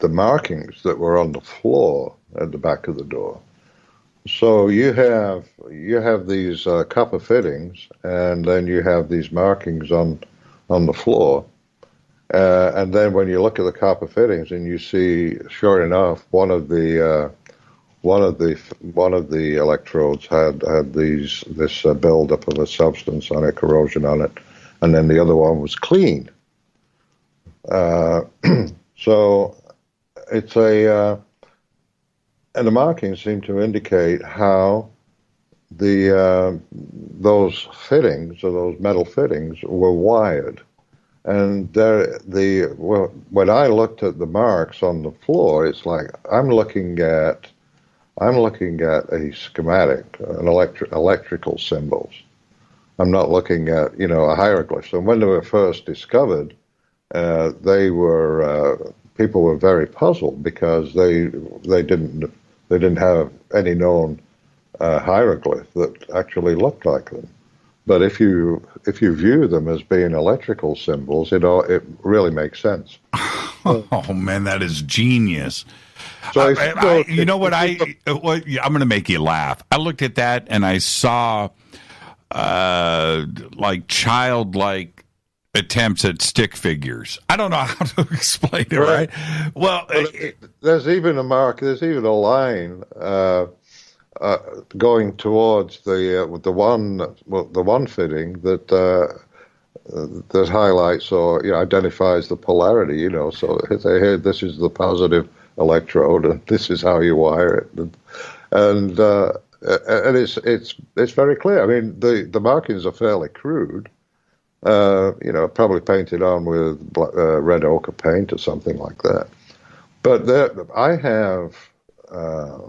markings that were on the floor at the back of the door. So you have these copper fittings, and then you have these markings on the floor, and then when you look at the copper fittings, and you see, sure enough, one of the electrodes had this buildup of a substance on it, corrosion on it, and then the other one was clean. So it's and the markings seem to indicate how those fittings, or those metal fittings, were wired. And when I looked at the marks on the floor, it's like I'm looking at a schematic, an electrical symbols. I'm not looking at a hieroglyph. So when they were first discovered, people were very puzzled because they didn't have any known hieroglyph that actually looked like them. But if you view them as being electrical symbols, it really makes sense. Oh man, that is genius. So you know what? I'm going to make you laugh. I looked at that and I saw like childlike attempts at stick figures. I don't know how to explain it, right? Well, there's even a mark. There's even a line going towards the one fitting that highlights or identifies the polarity. So here, this is the positive electrode, and this is how you wire it, and it's very clear. I mean, the markings are fairly crude. Probably painted on with red ochre paint or something like that. But I have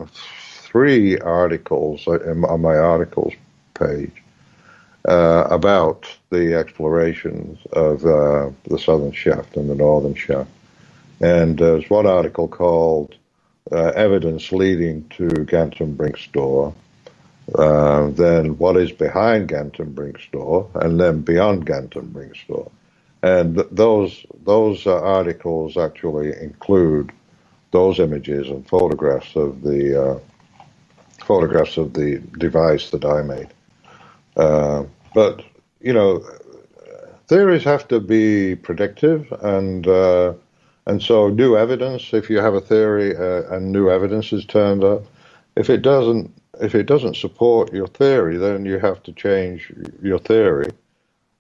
3 articles on my articles page about the explorations of the southern shaft and the northern shaft. And there's one article called Evidence Leading to Canton-Brink's Door, then what is behind Canton-Brink's Door, and then beyond Canton-Brink's Door. And those articles actually include those images and photographs of the device that I made. But theories have to be predictive, and so new evidence. If you have a theory and new evidence is turned up, if it doesn't support your theory, then you have to change your theory.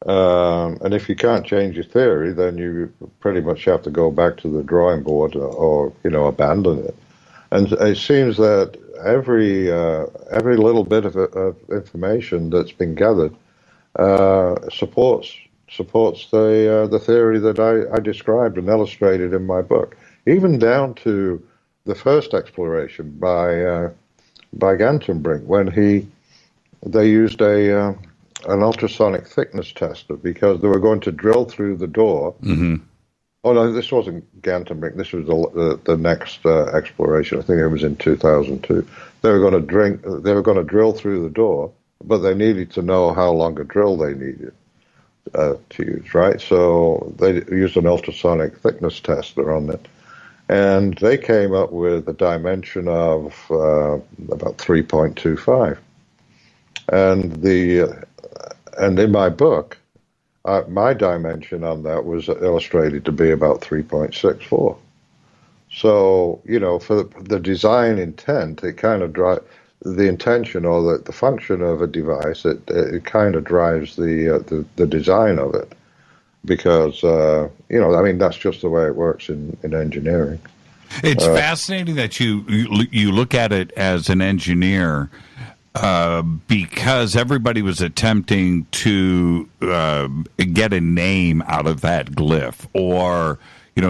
And if you can't change your theory, then you pretty much have to go back to the drawing board or abandon it. And it seems that every little bit of information that's been gathered supports the theory that I described and illustrated in my book, even down to the first exploration by Canton-Brink, when they used an ultrasonic thickness tester because they were going to drill through the door. Mm-hmm. Oh no, this wasn't Canton-Brink. This was the next exploration. I think it was in 2002. They were going to drill through the door, but they needed to know how long a drill they needed to use. Right, so they used an ultrasonic thickness tester on it. And they came up with a dimension of about 3.25. And in my book, my dimension on that was illustrated to be about 3.64. So, for the design intent, it kind of drives the intention or the function of a device. It kind of drives the design of it, because that's just the way it works in engineering. It's fascinating that you look at it as an engineer, because everybody was attempting to get a name out of that glyph, or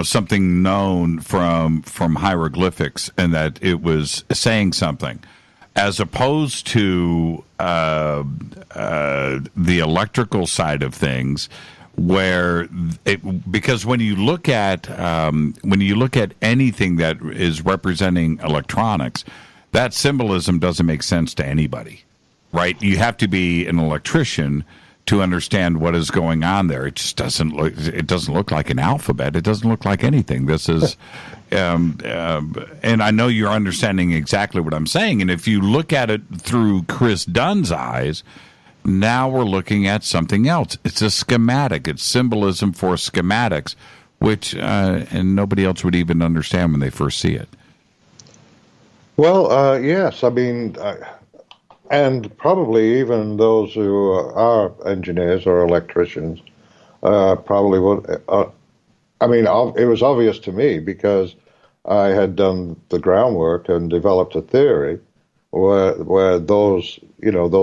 something known from hieroglyphics, and that it was saying something, as opposed to the electrical side of things, where because when you look at anything that is representing electronics, that symbolism doesn't make sense to anybody, right? You have to be an electrician to understand what is going on there. It just doesn't look like an alphabet. It doesn't look like anything. This is, and I know you're understanding exactly what I'm saying. And if you look at it through Chris Dunn's eyes, now we're looking at something else. It's a schematic. It's symbolism for schematics, which and nobody else would even understand when they first see it. Well, yes. I mean, and probably even those who are engineers or electricians probably would. It was obvious to me because I had done the groundwork and developed a theory where those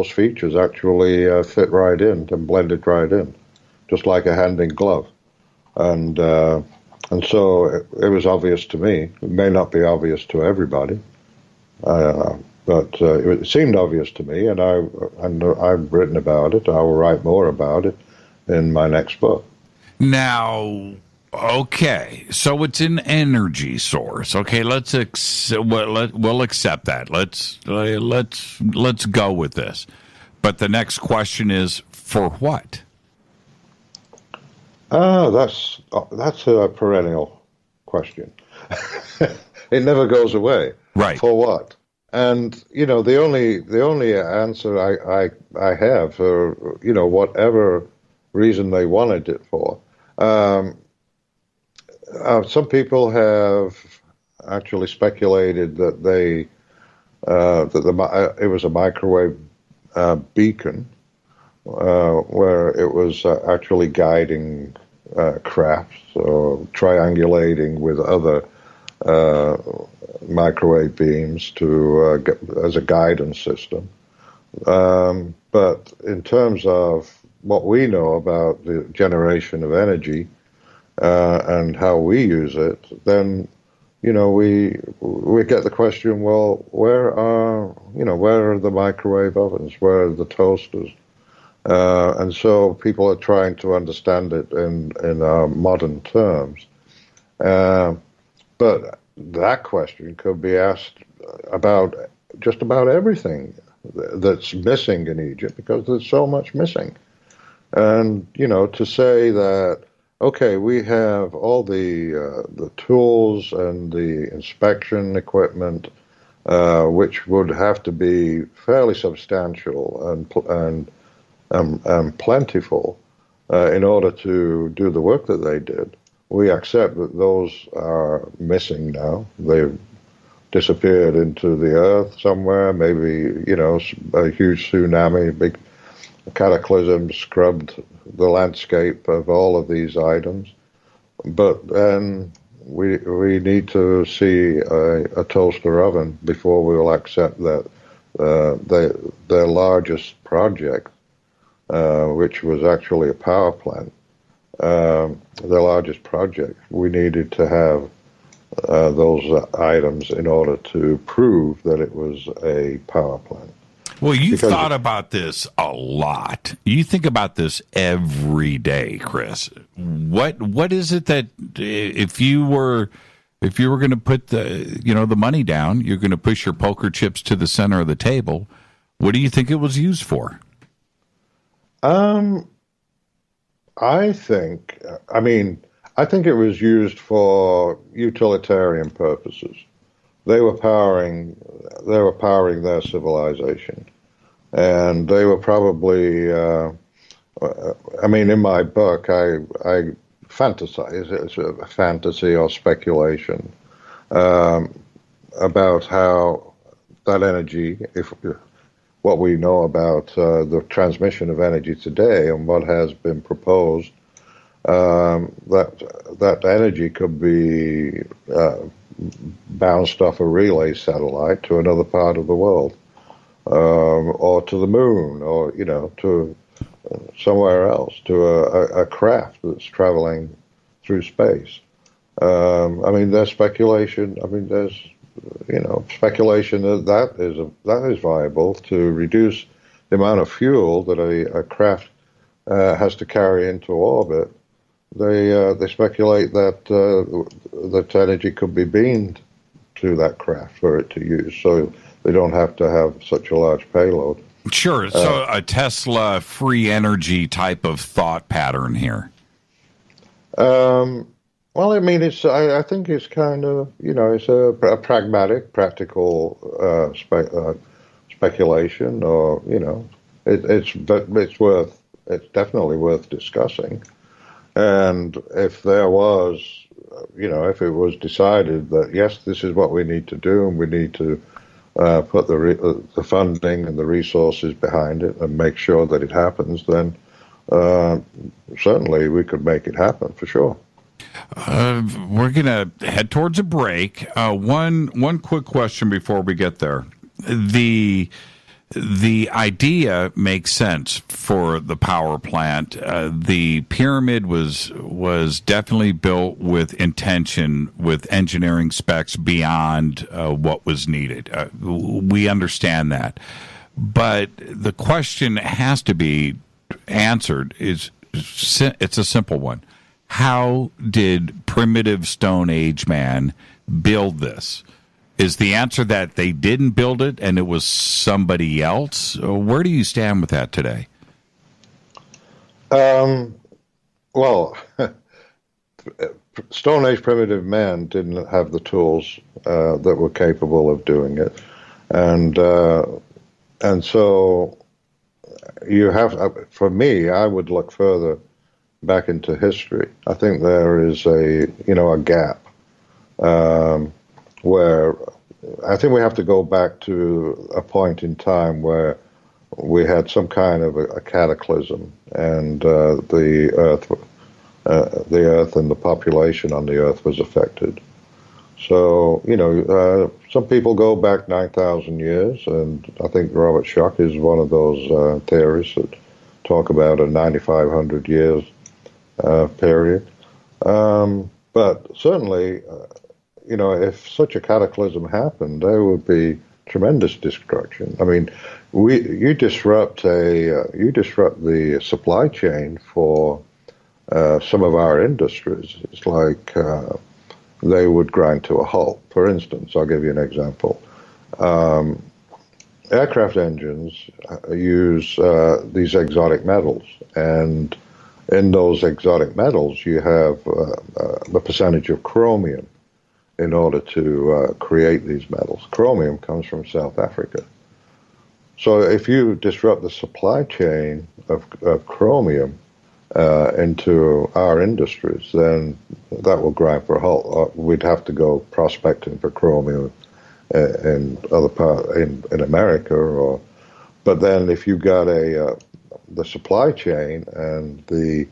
features actually fit right in and blended right in, just like a hand in glove, and so it was obvious to me. It may not be obvious to everybody. But it seemed obvious to me, and I've written about it. I will write more about it in my next book. Now, okay, so it's an energy source. Okay, we'll accept that. Let's go with this. But the next question is, for what? That's a perennial question. It never goes away. Right. For what? And the only answer I have for whatever reason they wanted it for. Some people have actually speculated that it was a microwave beacon, where it was actually guiding crafts or triangulating with other microwave beams as a guidance system. But in terms of what we know about the generation of energy and how we use it, then we get the question: well, where are the microwave ovens? Where are the toasters? And so people are trying to understand it in our modern terms. But that question could be asked about just about everything that's missing in Egypt, because there's so much missing. And, to say that, okay, we have all the tools and the inspection equipment, which would have to be fairly substantial and plentiful in order to do the work that they did. We accept that those are missing now. They've disappeared into the earth somewhere. Maybe, a huge tsunami, a big cataclysm scrubbed the landscape of all of these items. But then we need to see a toaster oven before we will accept that their largest project, which was actually a power plant, the largest project, we needed to have those items in order to prove that it was a power plant. Well, you've thought about this a lot. You think about this every day, Chris. What is it that if you were going to put the money down, you're going to push your poker chips to the center of the table, what do you think it was used for? I think it was used for utilitarian purposes. They were powering their civilization, and they were probably I mean, in my book, I fantasize, it's a fantasy or speculation about how that energy, what we know about the transmission of energy today and what has been proposed, that energy could be bounced off a relay satellite to another part of the world, or to the moon, or to somewhere else, to a craft that's traveling through space. I mean, there's speculation. I mean, there's speculation that is viable to reduce the amount of fuel that a craft has to carry into orbit. They speculate that that energy could be beamed to that craft for it to use, so they don't have to have such a large payload. Sure. So a Tesla free energy type of thought pattern here. Well, I mean, I think it's kind of, it's a pragmatic, practical speculation, or, it's definitely worth discussing. And if there was, if it was decided that, yes, this is what we need to do, and we need to put the funding and the resources behind it and make sure that it happens, then certainly we could make it happen, for sure. We're going to head towards a break. One quick question before we get there. The idea makes sense for the power plant. The pyramid was definitely built with intention, with engineering specs beyond what was needed. We understand that. But the question has to be answered. It's a simple one. How did primitive Stone Age man build this? Is the answer that they didn't build it and it was somebody else? Where do you stand with that today? Well, Stone Age primitive man didn't have the tools that were capable of doing it, and so you have. For me, I would look further back into history. I think there is a gap where I think we have to go back to a point in time where we had some kind of a cataclysm, and the Earth and the population on the Earth was affected. So, some people go back 9,000 years, and I think Robert Schoch is one of those theorists that talk about a 9,500 years period. But certainly, if such a cataclysm happened, there would be tremendous destruction. I mean, you disrupt the supply chain for some of our industries. It's like they would grind to a halt. For instance, I'll give you an example. Aircraft engines use these exotic metals, and in those exotic metals, you have the percentage of chromium in order to create these metals. Chromium comes from South Africa. So if you disrupt the supply chain of chromium into our industries, then that will grind for a halt. We'd have to go prospecting for chromium in other in America, but then if you got the supply chain and the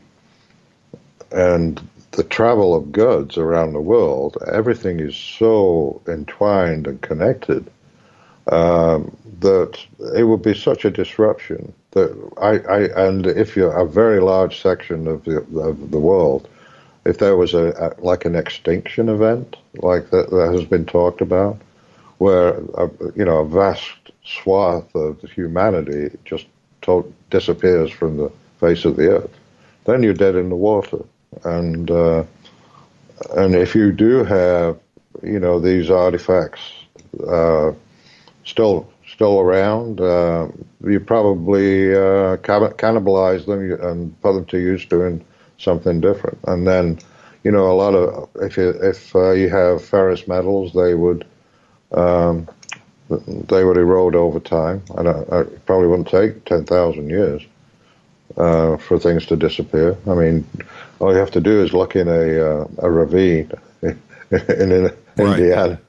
travel of goods around the world, everything is so entwined and connected that it would be such a disruption that and if you're a very large section of the world, if there was like an extinction event like that has been talked about, where a vast swath of humanity just disappears from the face of the earth, then you're dead in the water. And if you do have these artifacts still around, you probably cannibalize them and put them to use doing something different. And then a lot of if you have ferrous metals, they would erode over time. And it probably wouldn't take 10,000 years. for things to disappear. I mean, all you have to do is look in a ravine in Indiana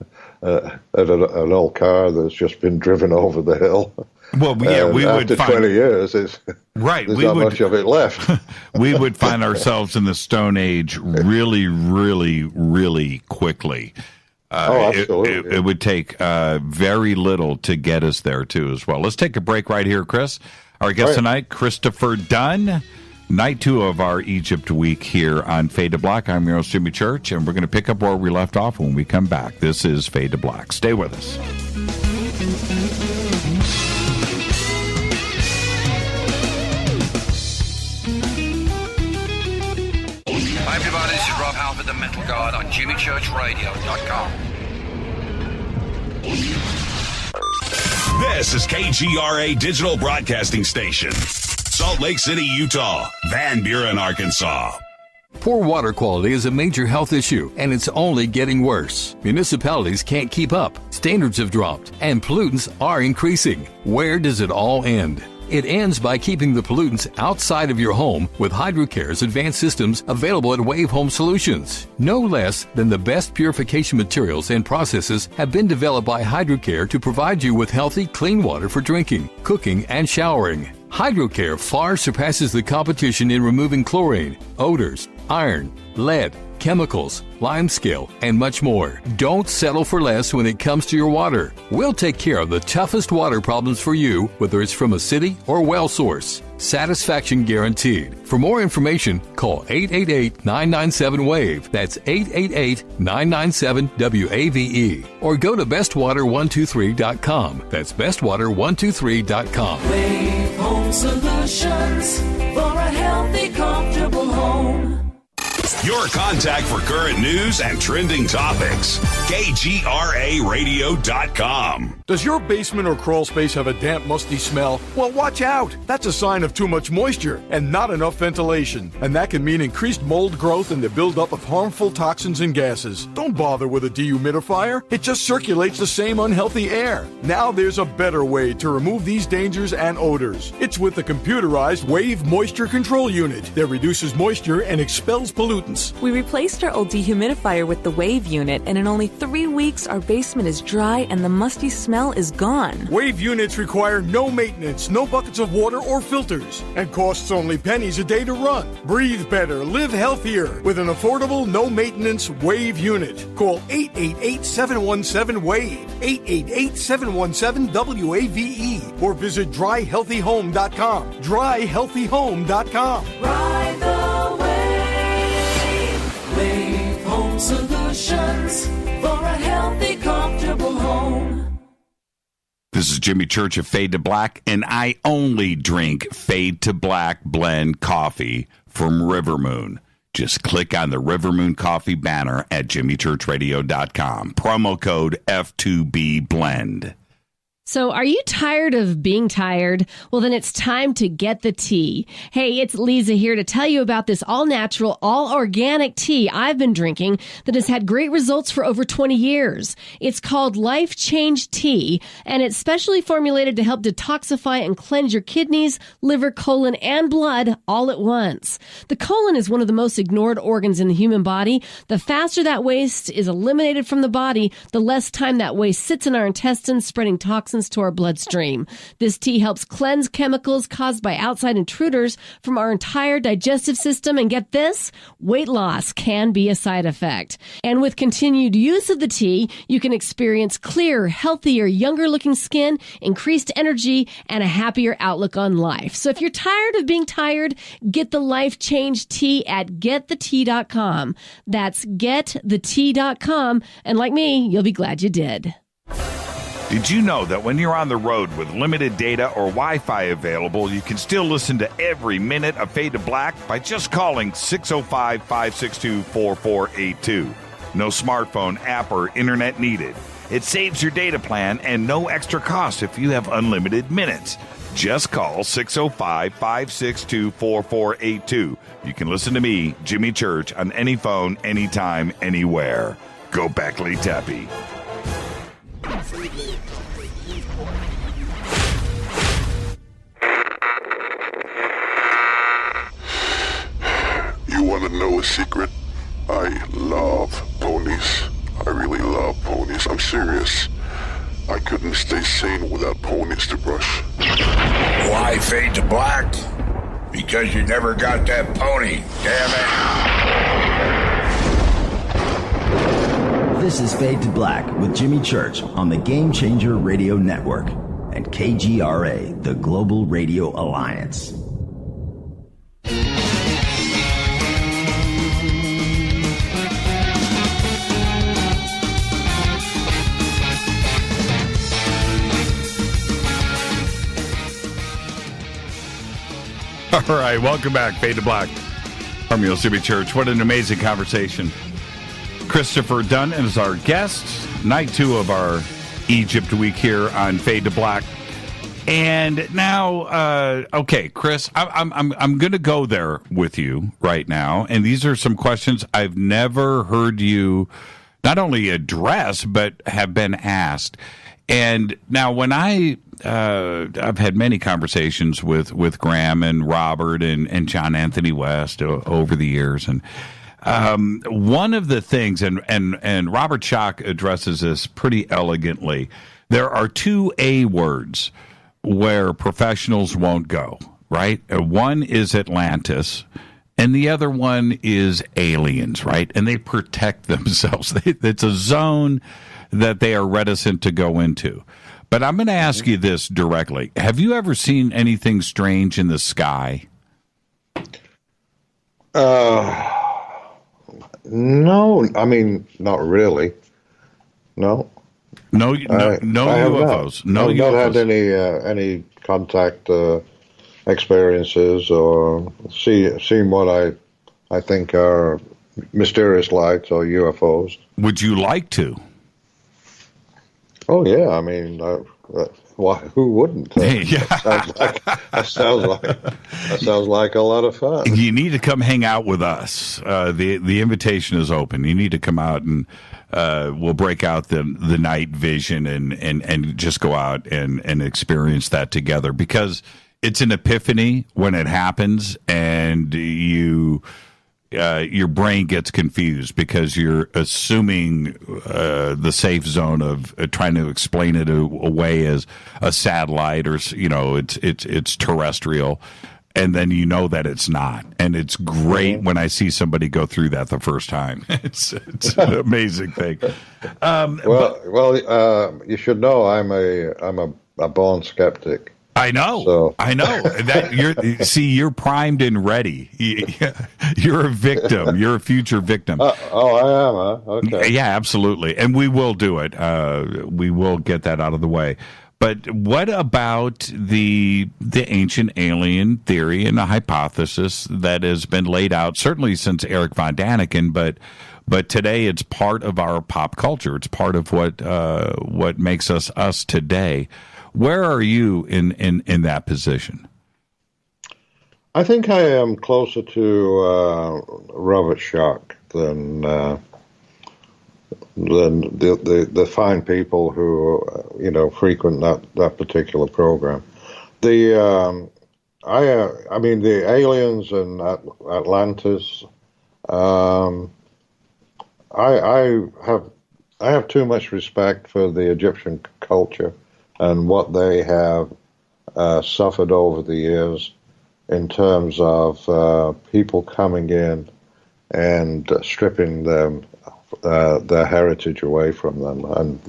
at an old car that's just been driven over the hill. Well, yeah, we would after find 20 years, there's not much of it left. We would find ourselves in the Stone Age really, really, really quickly. Absolutely. It would take very little to get us there, too, as well. Let's take a break right here, Chris. Our guest tonight, Christopher Dunn. Night 2 of our Egypt week here on Fade to Black. I'm your host, Jimmy Church, and we're going to pick up where we left off when we come back. This is Fade to Black. Stay with us. Hi everybody, this is Rob Halford, the Metal Guard on JimmyChurchRadio.com. This is KGRA Digital Broadcasting Station. Salt Lake City, Utah. Van Buren, Arkansas. Poor water quality is a major health issue, and it's only getting worse. Municipalities can't keep up, standards have dropped, and pollutants are increasing. Where does it all end? It ends by keeping the pollutants outside of your home with HydroCare's advanced systems available at Wave Home Solutions. No less than the best purification materials and processes have been developed by HydroCare to provide you with healthy, clean water for drinking, cooking, and showering. HydroCare far surpasses the competition in removing chlorine, odors, iron, lead, chemicals, limescale, and much more. Don't settle for less when it comes to your water. We'll take care of the toughest water problems for you, whether it's from a city or well source. Satisfaction guaranteed. For more information, call 888-997-WAVE. That's 888-997-WAVE. Or go to bestwater123.com. That's bestwater123.com. Wave Home Solutions for a healthy, comfortable home. Your contact for current news and trending topics. KGRARadio.com. Does your basement or crawl space have a damp, musty smell? Well, watch out. That's a sign of too much moisture and not enough ventilation. And that can mean increased mold growth and the buildup of harmful toxins and gases. Don't bother with a dehumidifier. It just circulates the same unhealthy air. Now there's a better way to remove these dangers and odors. It's with the computerized Wave Moisture Control Unit that reduces moisture and expels pollutants. We replaced our old dehumidifier with the Wave unit, and in only 3 weeks, our basement is dry and the musty smell is gone. Wave units require no maintenance, no buckets of water or filters, and costs only pennies a day to run. Breathe better, live healthier with an affordable, no-maintenance Wave unit. Call 888-717-WAVE, 888-717-WAVE, or visit dryhealthyhome.com. Dryhealthyhome.com. Ride the wave. Wave Home Solutions for a healthy, comfortable home. This is Jimmy Church of Fade to Black, and I only drink Fade to Black blend coffee from River Moon. Just click on the River Moon coffee banner at jimmychurchradio.com. Promo code F2B blend. So are you tired of being tired? Well, then it's time to get the tea. Hey, it's Lisa here to tell you about this all-natural, all-organic tea I've been drinking that has had great results for over 20 years. It's called Life Change Tea, and it's specially formulated to help detoxify and cleanse your kidneys, liver, colon, and blood all at once. The colon is one of the most ignored organs in the human body. The faster that waste is eliminated from the body, the less time that waste sits in our intestines, spreading toxins to our bloodstream. This tea helps cleanse chemicals caused by outside intruders from our entire digestive system. And get this, weight loss can be a side effect. And with continued use of the tea, you can experience clearer, healthier, younger looking skin, increased energy, and a happier outlook on life. So if you're tired of being tired, get the Life Change Tea at getthetea.com. That's getthetea.com. And like me, you'll be glad you did. Did you know that when you're on the road with limited data or Wi-Fi available, you can still listen to every minute of Fade to Black by just calling 605-562-4482. No smartphone, app, or internet needed. It saves your data plan and no extra cost if you have unlimited minutes. Just call 605-562-4482. You can listen to me, Jimmy Church, on any phone, anytime, anywhere. Go Beckley Tappy. know a secret? I love ponies. I really love ponies. I'm serious. I couldn't stay sane without ponies to brush. Why fade to black? Because you never got that pony, damn it. This is Fade to Black with Jimmy Church on the Game Changer Radio Network and KGRA, the Global Radio Alliance. All right, welcome back, Fade to Black. I'm your Jimmy Church. What an amazing conversation. Christopher Dunn is our guest. Night 2 of our Egypt week here on Fade to Black. And now, okay, Chris, I'm going to go there with you right now. And these are some questions I've never heard you not only address, but have been asked. And now when I've had many conversations with Graham and Robert and John Anthony West over the years. And one of the things, and Robert Schock addresses this pretty elegantly, there are 2 A words where professionals won't go, right? One is Atlantis, and the other one is aliens, right? And they protect themselves. It's a zone that they are reticent to go into. But I'm going to ask you this directly. Have you ever seen anything strange in the sky? No, I mean, not really. No. No UFOs. No I've UFOs. not had any contact experiences or seen what I think are mysterious lights or UFOs. Would you like to? Oh yeah, I mean, who wouldn't? That sounds like a lot of fun. You need to come hang out with us. The invitation is open. You need to come out, and we'll break out the night vision and just go out and experience that together, because it's an epiphany when it happens, and your brain gets confused because you're assuming the safe zone of trying to explain it away as a satellite, or it's terrestrial, and then you know that it's not. And it's great when I see somebody go through that the first time. It's an amazing thing. You should know I'm a born skeptic. I know. You're primed and ready. You're a victim. You're a future victim. I am, huh? Okay. Yeah, absolutely. And we will do it. We will get that out of the way. But what about the ancient alien theory and a hypothesis that has been laid out, certainly since Eric von Daniken, but today it's part of our pop culture. It's part of what makes us today. Where are you in that position? I think I am closer to Robert Schock than the fine people who frequent that particular program. The aliens and Atlantis. I have too much respect for the Egyptian culture and what they have suffered over the years in terms of people coming in and stripping them their heritage away from them. And,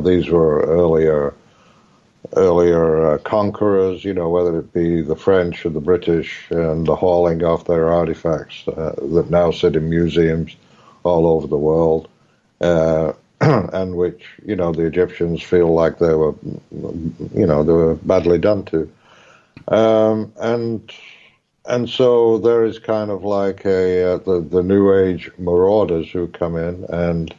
these were earlier conquerors, whether it be the French or the British, and the hauling off their artifacts that now sit in museums all over the world. And which, the Egyptians feel like they were badly done to. And so there is kind of like the New Age marauders who come in and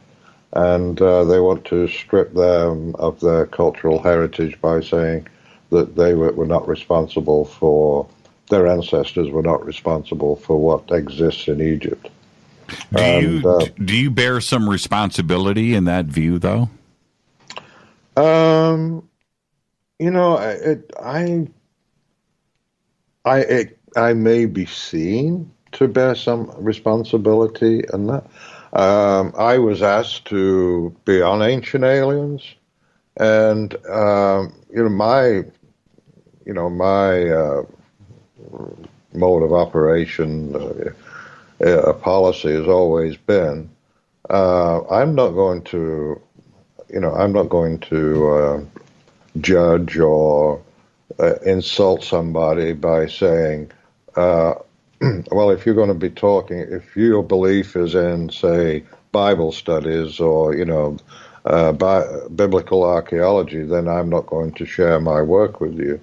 they want to strip them of their cultural heritage by saying that they were not responsible for, their ancestors were not responsible for what exists in Egypt. Do you bear some responsibility in that view, though? I may be seen to bear some responsibility in that. I was asked to be on Ancient Aliens, and my mode of operation, policy has always been, I'm not going to judge or insult somebody by saying, well, if you're going to be talking, if your belief is in, say, Bible studies or, biblical archaeology, then I'm not going to share my work with you.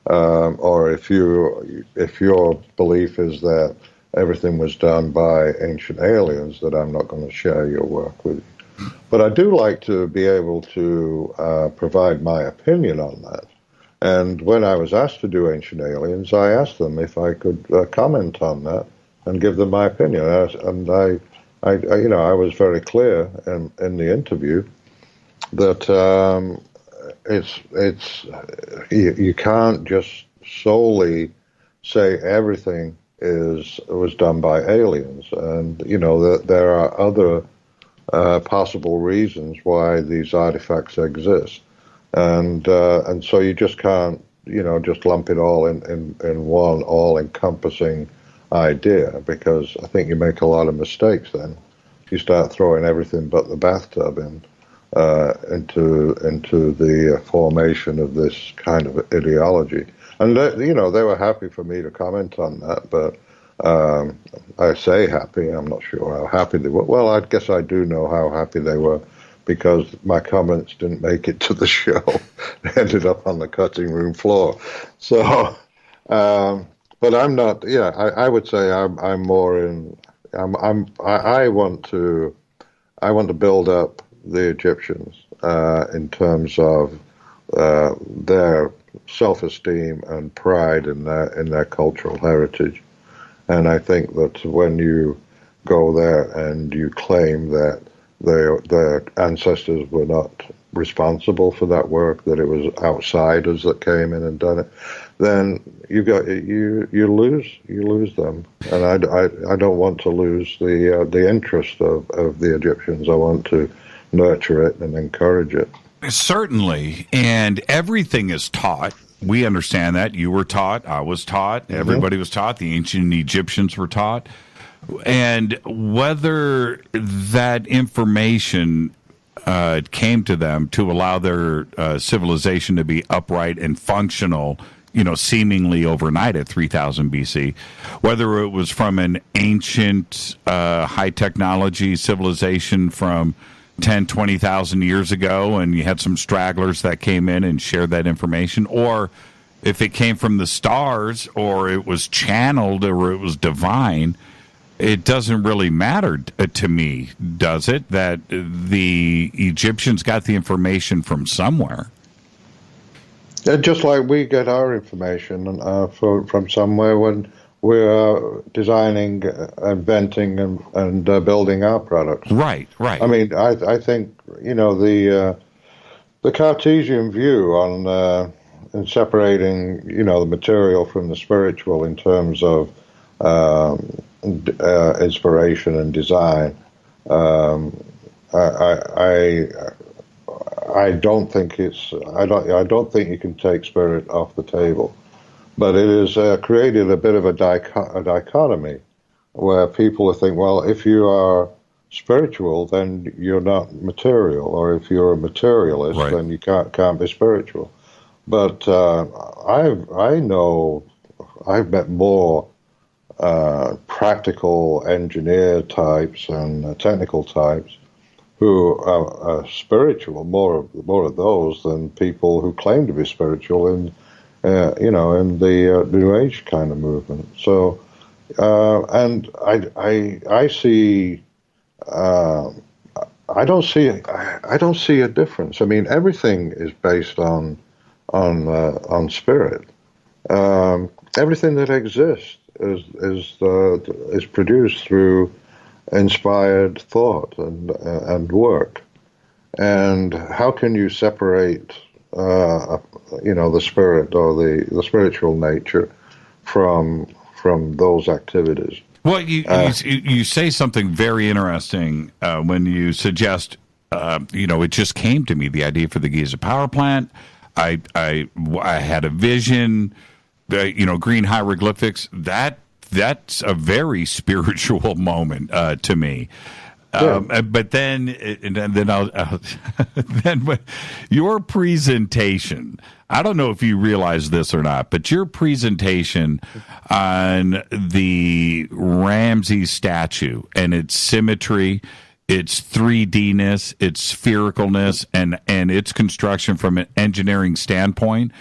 Or if your belief is that everything was done by ancient aliens, that I'm not going to share your work with you. But I do like to be able to provide my opinion on that. And when I was asked to do Ancient Aliens, I asked them if I could comment on that and give them my opinion. And I was very clear in the interview that you can't just solely say everything was done by aliens, and that there are other possible reasons why these artifacts exist. And so you just can't, just lump it all in one all-encompassing idea, because I think you make a lot of mistakes then. You start throwing everything but the bathtub into the formation of this kind of ideology. And they were happy for me to comment on that, but I say happy. I'm not sure how happy they were. Well, I guess I do know how happy they were, because my comments didn't make it to the show. They ended up on the cutting room floor. So, but I'm not. Yeah, I would say I'm more in. I want to build up the Egyptians in terms of their self-esteem and pride in their cultural heritage. And I think that when you go there and you claim that their ancestors were not responsible for that work, that it was outsiders that came in and done it, then you lose them. And I don't want to lose the interest of the Egyptians. I want to nurture it and encourage it. Certainly, and everything is taught. We understand that. You were taught, I was taught, everybody was taught, the ancient Egyptians were taught. And whether that information came to them to allow their civilization to be upright and functional, seemingly overnight at 3000 BC, whether it was from an ancient high technology civilization from 10, 20,000 years ago, and you had some stragglers that came in and shared that information, or if it came from the stars, or it was channeled, or it was divine, it doesn't really matter to me, does it, that the Egyptians got the information from somewhere? Just like we get our information from somewhere when we're designing, inventing, and building our products. Right. I mean, I think, the Cartesian view on in separating, the material from the spiritual in terms of inspiration and design, I don't think I don't think you can take spirit off the table. But it has created a bit of a dichotomy where people think, well, if you are spiritual, then you're not material, or if you're a materialist, then you can't be spiritual. But I know I've met more practical engineer types and technical types who are spiritual, more of those than people who claim to be spiritual in the New Age kind of movement. So, and I see, I don't see a difference. I mean, everything is based on spirit. Everything that exists is produced through inspired thought and work. And how can you separate the spirit or the spiritual nature from those activities? Well, you say something very interesting when you suggest, it just came to me, the idea for the Giza Power Plant. I had a vision, green hieroglyphics. That's a very spiritual moment to me. But then your presentation, I don't know if you realize this or not, but your presentation on the Ramses statue and its symmetry, its 3D-ness, its sphericalness, and its construction from an engineering standpoint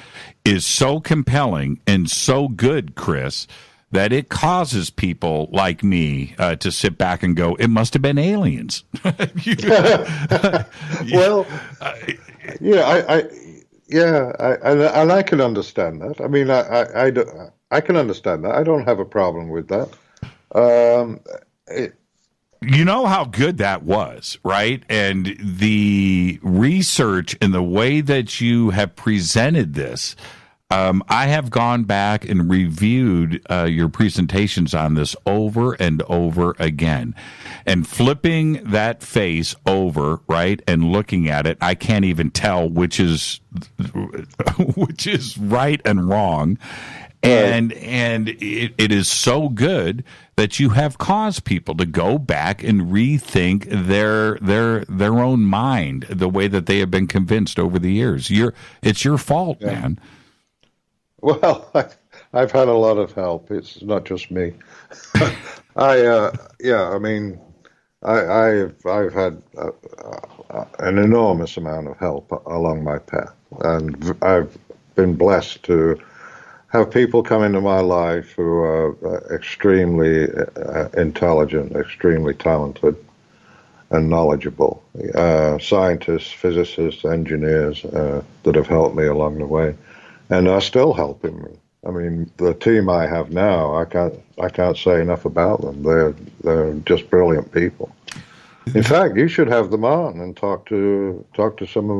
is so compelling and so good, Chris, that it causes people like me to sit back and go, it must have been aliens. Well, and I can understand that. I mean, I can understand that. I don't have a problem with that. You know how good that was, right? And the research and the way that you have presented this, I have gone back and reviewed your presentations on this over and over again. And flipping that face over, right, and looking at it, I can't even tell which is right and wrong. And it is so good that you have caused people to go back and rethink their own mind, the way that they have been convinced over the years. It's your fault, man. Well, I've had a lot of help. It's not just me. I've had an enormous amount of help along my path, and I've been blessed to have people come into my life who are extremely intelligent, extremely talented, and knowledgeable. Scientists, physicists, engineers that have helped me along the way, and are still helping me. I mean, the team I have now, I can't say enough about them. They're just brilliant people. In fact, you should have them on and talk to some of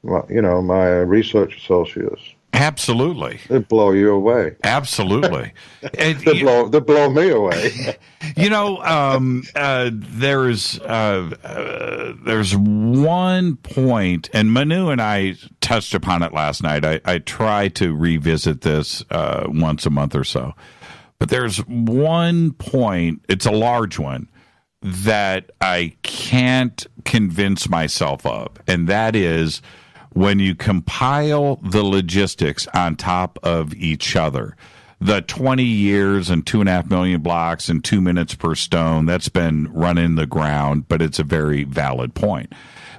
my research associates. Absolutely. It'd blow you away. Absolutely. They blow me away. There's one point, and Manu and I touched upon it last night. I try to revisit this once a month or so. But there's one point, it's a large one, that I can't convince myself of, and that is when you compile the logistics on top of each other. The 20 years and 2.5 million blocks and 2 minutes per stone, that's been run in the ground, but it's a very valid point.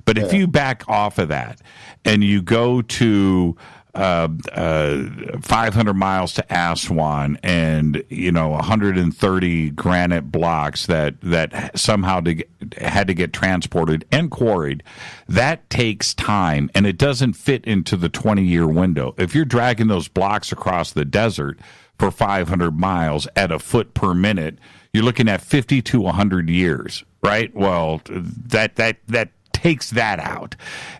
But if you back off of that and you go to 500 miles to Aswan and 130 granite blocks that somehow had to get transported and quarried, that takes time, and it doesn't fit into the 20-year window. If you're dragging those blocks across the desert for 500 miles at a foot per minute, you're looking at 50 to 100 years, right? Well, that takes that out.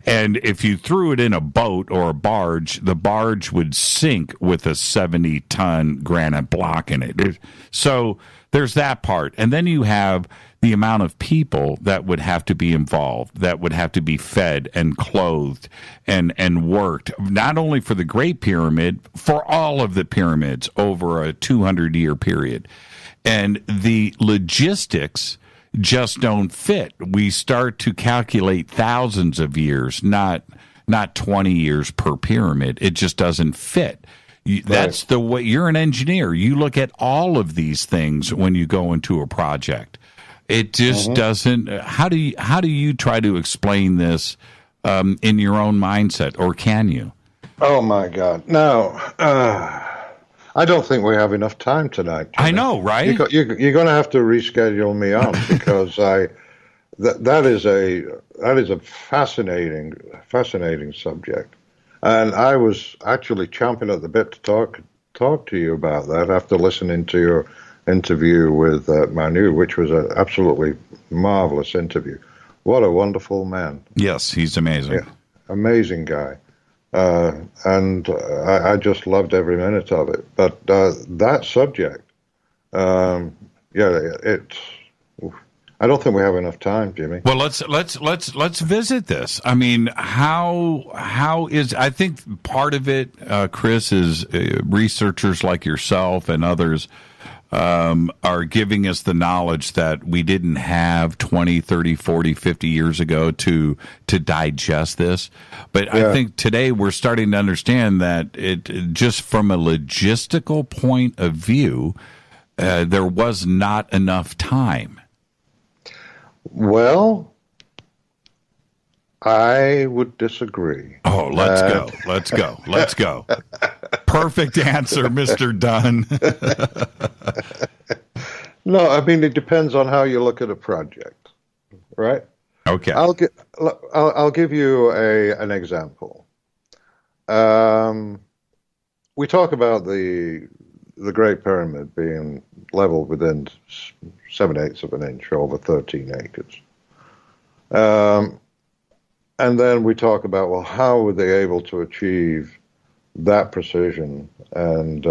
And if you threw it in a boat or a barge, the barge would sink with a 70-ton granite block in it. So there's that part. And then you have the amount of people that would have to be involved, that would have to be fed and clothed and worked, not only for the Great Pyramid, for all of the pyramids over a 200-year period. And the logistics just don't fit. We start to calculate thousands of years, not 20 years per pyramid. It just doesn't fit. That's the way. You're an engineer. You look at all of these things when you go into a project. It just doesn't. How do you try to explain this in your own mindset, or can you? Oh my God! No. I don't think we have enough time tonight, Jimmy. I know, right? You're going to have to reschedule me on because that is a fascinating subject, and I was actually chomping at the bit to talk to you about that after listening to your interview with Manu, which was an absolutely marvelous interview. What a wonderful man! Yes, he's amazing. Yeah, amazing guy. And I just loved every minute of it. But that subject, I don't think we have enough time, Jimmy. Well, let's visit this. I mean, how is, I think part of it, Chris, is researchers like yourself and others are giving us the knowledge that we didn't have 20, 30, 40, 50 years ago to digest this. But I think today we're starting to understand that it, just from a logistical point of view, there was not enough time. Well, I would disagree. Oh, let's go. Perfect answer, Mr. Dunn. No, I mean, it depends on how you look at a project, right? Okay. I'll give you an example. We talk about the Great Pyramid being leveled within 7/8 of an inch over 13 acres. And then we talk about, well, how were they able to achieve that precision and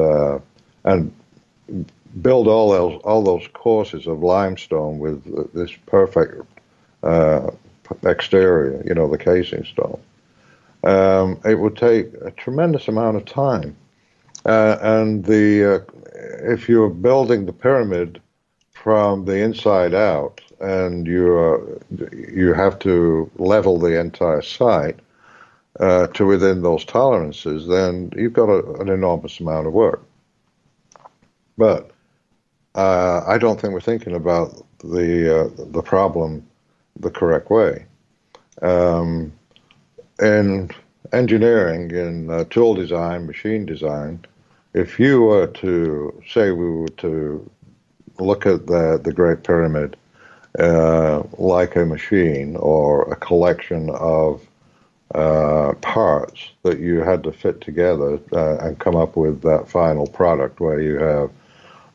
build all those courses of limestone with this perfect exterior, the casing stone. It would take a tremendous amount of time. If you're building the pyramid from the inside out and you have to level the entire site to within those tolerances, then you've got an enormous amount of work. But I don't think we're thinking about the problem the correct way. In engineering, in tool design, machine design, if you were to say we were to look at the Great Pyramid like a machine or a collection of parts that you had to fit together and come up with that final product where you have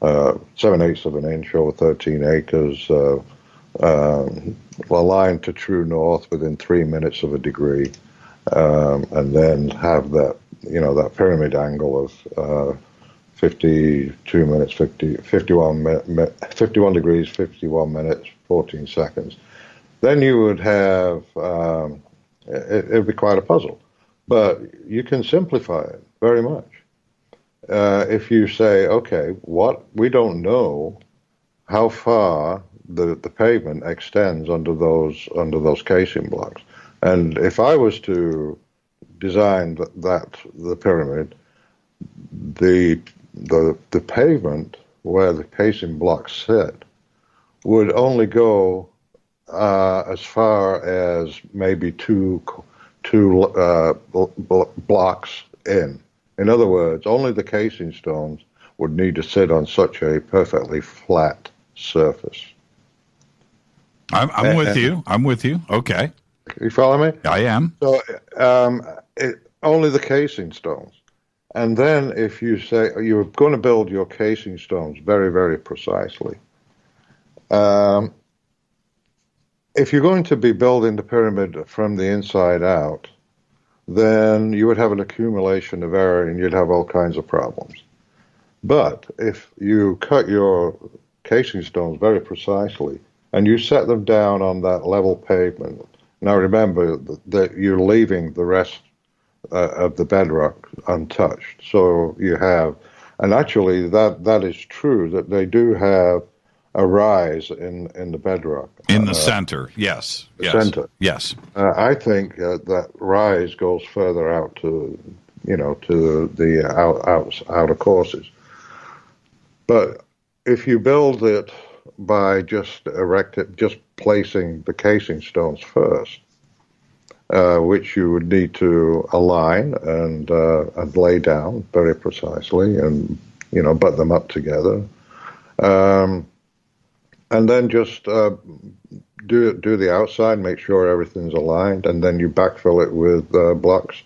7/8 of an inch over 13 acres, aligned to true north within 3 minutes of a degree, and then have that, that pyramid angle of 52 minutes, 51 degrees, 51 minutes, 14 seconds. Then you would have, it would be quite a puzzle. But you can simplify it very much. If you say, okay, we don't know how far the pavement extends under those casing blocks. And if I was to design the pyramid, the pavement where the casing blocks sit would only go as far as maybe two blocks in. In other words, only the casing stones would need to sit on such a perfectly flat surface. I'm with you. I'm with you. Okay. You follow me? I am. So only the casing stones. And then if you say you're going to build your casing stones very, very precisely, if you're going to be building the pyramid from the inside out, then you would have an accumulation of error and you'd have all kinds of problems. But if you cut your casing stones very precisely and you set them down on that level pavement, now remember that you're leaving the rest of the bedrock untouched. So you have, and actually that is true, that they do have a rise in the bedrock. In the center, yes. Center. Yes. I think that rise goes further out to the outer courses. But if you build it by just placing the casing stones first, which you would need to align and lay down very precisely, and butt them up together, and then just do the outside, make sure everything's aligned, and then you backfill it with blocks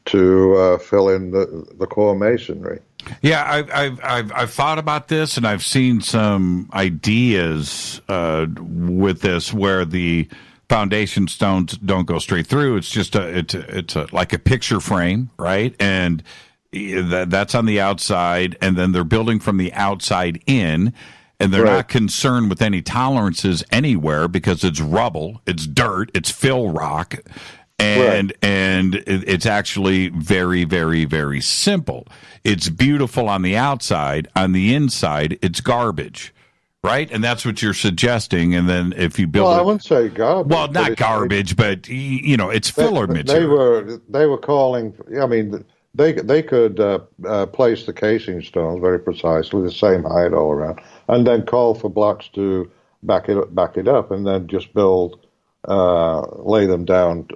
to fill in the core masonry. Yeah, I've thought about this, and I've seen some ideas with this where the foundation stones don't go straight through. It's just it's like a picture frame, right? And That's on the outside, and then they're building from the outside in, and they're not concerned with any tolerances anywhere because it's rubble, it's dirt, it's fill rock, and it's actually very, very, very simple. It's beautiful on the outside. On the inside, it's garbage. Right, and that's what you're suggesting. And then if you build, I wouldn't say garbage. Well, not garbage, but it's filler material. They were calling. I mean, they could place the casing stones very precisely, the same height all around, and then call for blocks to back it up, and then just lay them down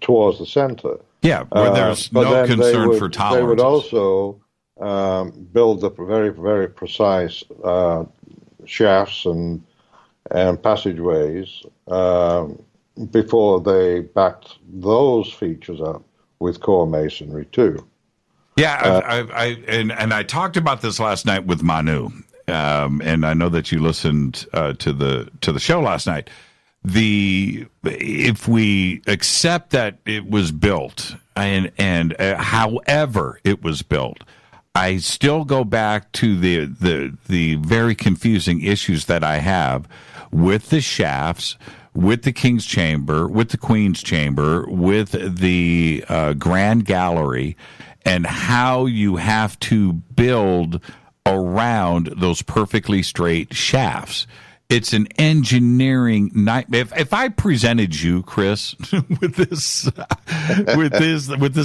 towards the center. Yeah, where there's no concern for tolerances. They would also build up very, very precise shafts and passageways before they backed those features up with core masonry too. Yeah, I talked about this last night with Manu, and I know that you listened to the show last night. If we accept that it was built and however it was built, I still go back to the very confusing issues that I have with the shafts, with the King's Chamber, with the Queen's Chamber, with the Grand Gallery, and how you have to build around those perfectly straight shafts. It's an engineering nightmare. If I presented you, Chris, with this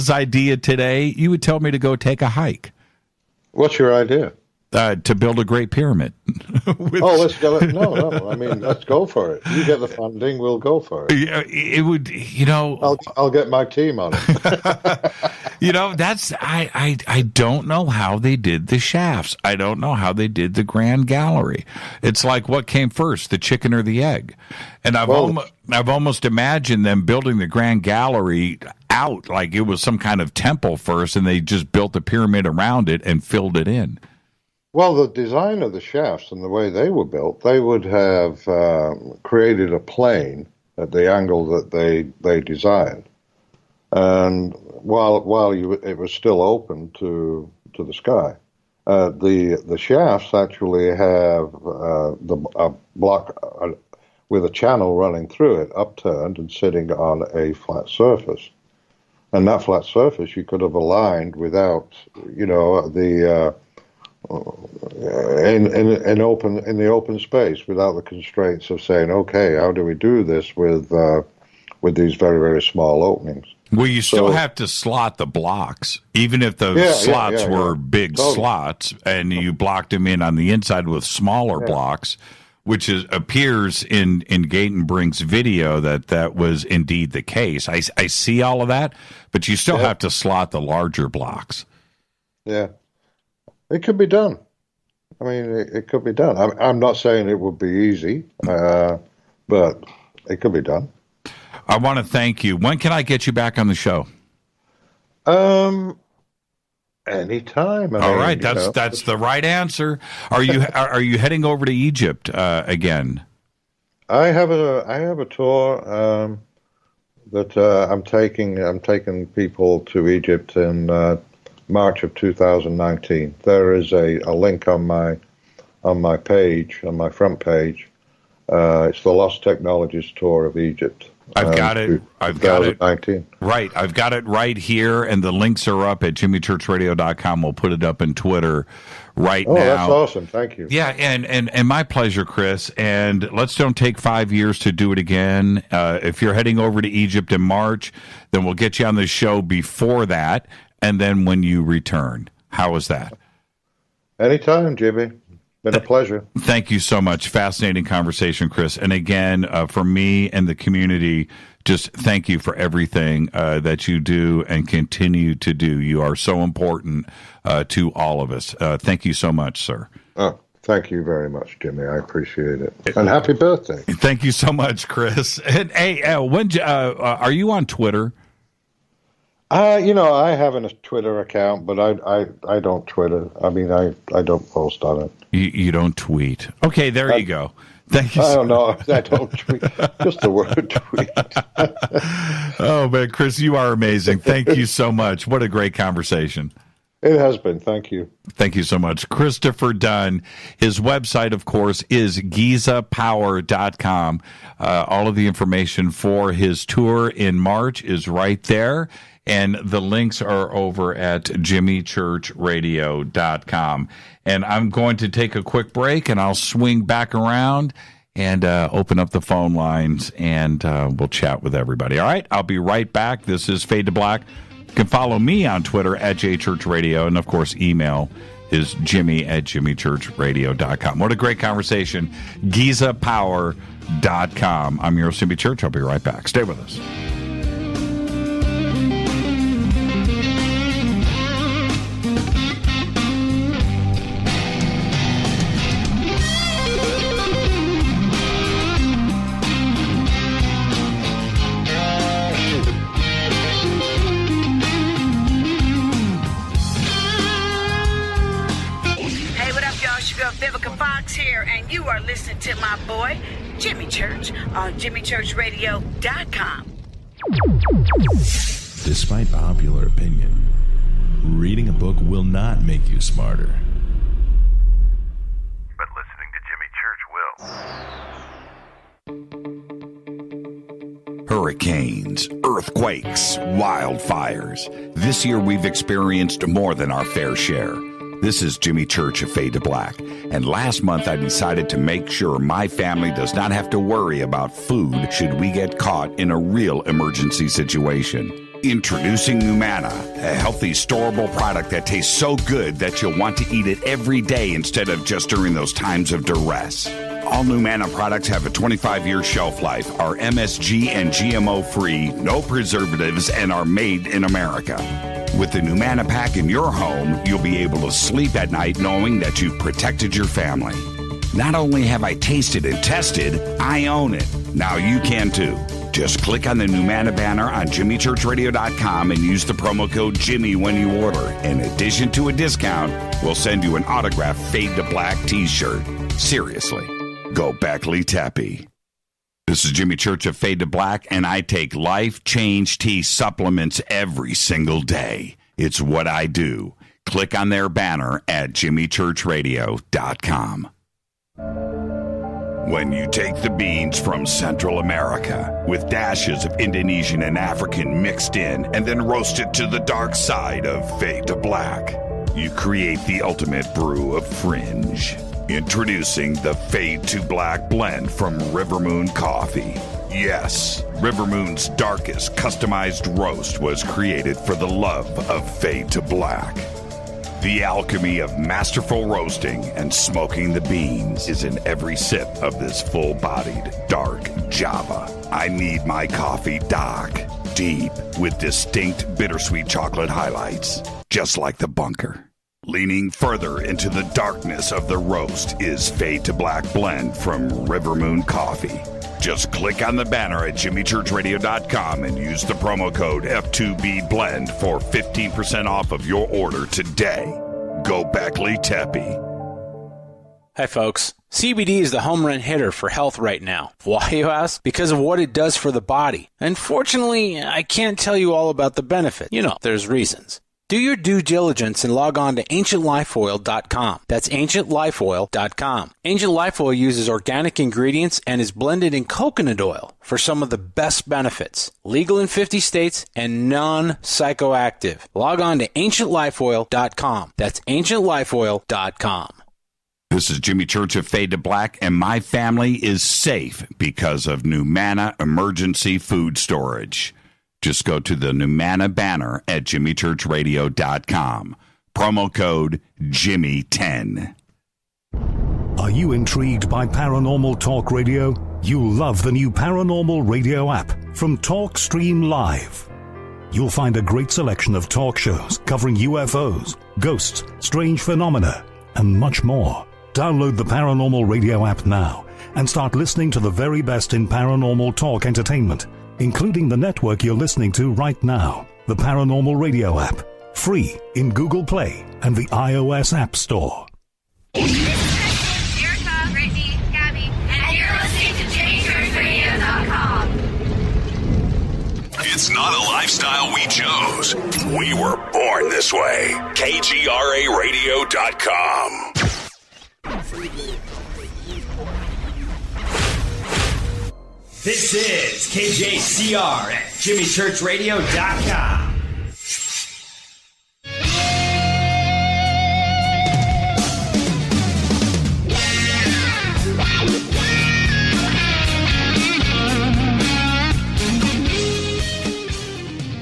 idea today, you would tell me to go take a hike. What's your idea? To build a Great Pyramid. Let's go. No. I mean, let's go for it. You get the funding, we'll go for it. It would, I'll get my team on it. That's I don't know how they did the shafts. I don't know how they did the Grand Gallery. It's like what came first, the chicken or the egg? And I've almost imagined them building the Grand Gallery out like it was some kind of temple first, and they just built a pyramid around it and filled it in. Well, the design of the shafts and the way they were built, they would have created a plane at the angle that they desired, and while it was still open to the sky, the shafts actually have a block with a channel running through it, upturned and sitting on a flat surface, and that flat surface you could have aligned without, the in the open space, without the constraints of saying, okay, how do we do this with these very, very small openings? Well, you still have to slot the blocks, even if the slots were big slots, and you blocked them in on the inside with smaller blocks, which appears in Canton-Brink's video that was indeed the case. I see all of that, but you still have to slot the larger blocks. Yeah. It could be done. I mean, it could be done. I'm not saying it would be easy, but it could be done. I want to thank you. When can I get you back on the show? Anytime. All right, that's the right answer. Are you heading over to Egypt again? I have a tour that I'm taking. I'm taking people to Egypt in March of 2019. There is a link on my page, on my front page. It's the Lost Technologies Tour of Egypt. I've got it. Right. I've got it right here, and the links are up at jimmychurchradio.com. We'll put it up in Twitter now. Oh, that's awesome. Thank you. Yeah, and my pleasure, Chris. And let's don't take 5 years to do it again. If you're heading over to Egypt in March, then we'll get you on the show before that, and then when you return. How is that? Anytime, Jimmy. Been a pleasure. Thank you so much. Fascinating conversation, Chris. And again, for me and the community, just thank you for everything that you do and continue to do. You are so important to all of us. Thank you so much, sir. Oh, thank you very much, Jimmy. I appreciate it. And happy birthday. Thank you so much, Chris. And hey, are you on Twitter? I have a Twitter account, but I don't Twitter. I mean, I don't post on it. You don't tweet. Okay, there you go. Thank you. I don't know. I don't tweet. Just the word tweet. Oh, man, Chris, you are amazing. Thank you so much. What a great conversation. It has been. Thank you. Thank you so much. Christopher Dunn. His website, of course, is gizapower.com. All of the information for his tour in March is right there. And the links are over at jimmychurchradio.com. And I'm going to take a quick break, and I'll swing back around and open up the phone lines, and we'll chat with everybody. All right? I'll be right back. This is Fade to Black. You can follow me on Twitter at jchurchradio, and, of course, email is jimmy@jimmychurchradio.com. What a great conversation. gizapower.com. I'm your host, Jimmy Church. I'll be right back. Stay with us. Here, and you are listening to my boy Jimmy Church on jimmychurchradio.com. Despite popular opinion, reading a book will not make you smarter, but listening to Jimmy Church will. Hurricanes, earthquakes, wildfires. This year we've experienced more than our fair share. This is Jimmy Church of Fade to Black, and last month I decided to make sure my family does not have to worry about food should we get caught in a real emergency situation. Introducing Numana, a healthy, storable product that tastes so good that you'll want to eat it every day instead of just during those times of duress. All Numana products have a 25-year shelf life, are MSG and GMO-free, no preservatives, and are made in America. With the Numana pack in your home, you'll be able to sleep at night knowing that you've protected your family. Not only have I tasted and tested, I own it. Now you can too. Just click on the Numana banner on jimmychurchradio.com and use the promo code Jimmy when you order. In addition to a discount, we'll send you an autographed Fade to Black t-shirt. Seriously, go Beckley Tappy. This is Jimmy Church of Fade to Black, and I take Life Change Tea supplements every single day. It's what I do. Click on their banner at jimmychurchradio.com. When you take the beans from Central America with dashes of Indonesian and African mixed in and then roast it to the dark side of Fade to Black, you create the ultimate brew of fringe. Introducing the Fade to Black blend from Rivermoon Coffee. Yes, Rivermoon's darkest customized roast was created for the love of Fade to Black. The alchemy of masterful roasting and smoking the beans is in every sip of this full-bodied, dark Java. I need my coffee dark, deep, with distinct bittersweet chocolate highlights, just like the bunker. Leaning further into the darkness of the roast is Fade to Black blend from Rivermoon Coffee. Just click on the banner at jimmychurchradio.com and use the promo code F2BBLEND for 15% off of your order today. Go Beckley Teppy. Hi, folks. CBD is the home run hitter for health right now. Why, you ask? Because of what it does for the body. Unfortunately, I can't tell you all about the benefit. You know, there's reasons. Do your due diligence and log on to ancientlifeoil.com. That's ancientlifeoil.com. Ancient Life Oil uses organic ingredients and is blended in coconut oil for some of the best benefits. Legal in 50 states and non-psychoactive. Log on to ancientlifeoil.com. That's ancientlifeoil.com. This is Jimmy Church of Fade to Black, and my family is safe because of Numana Emergency Food Storage. Just go to the Numana banner at jimmychurchradio.com. Promo code Jimmy10. Are you intrigued by Paranormal Talk Radio? You'll love the new Paranormal Radio app from TalkStream Live. You'll find a great selection of talk shows covering UFOs, ghosts, strange phenomena, and much more. Download the Paranormal Radio app now and start listening to the very best in paranormal talk entertainment, including the network you're listening to right now, the Paranormal Radio app, free in Google Play and the iOS App Store. Erica, Brittany, Gabby, and you're It's not a lifestyle we chose. We were born this way. KGRARadio.com. This is KJCR at JimmyChurchRadio.com.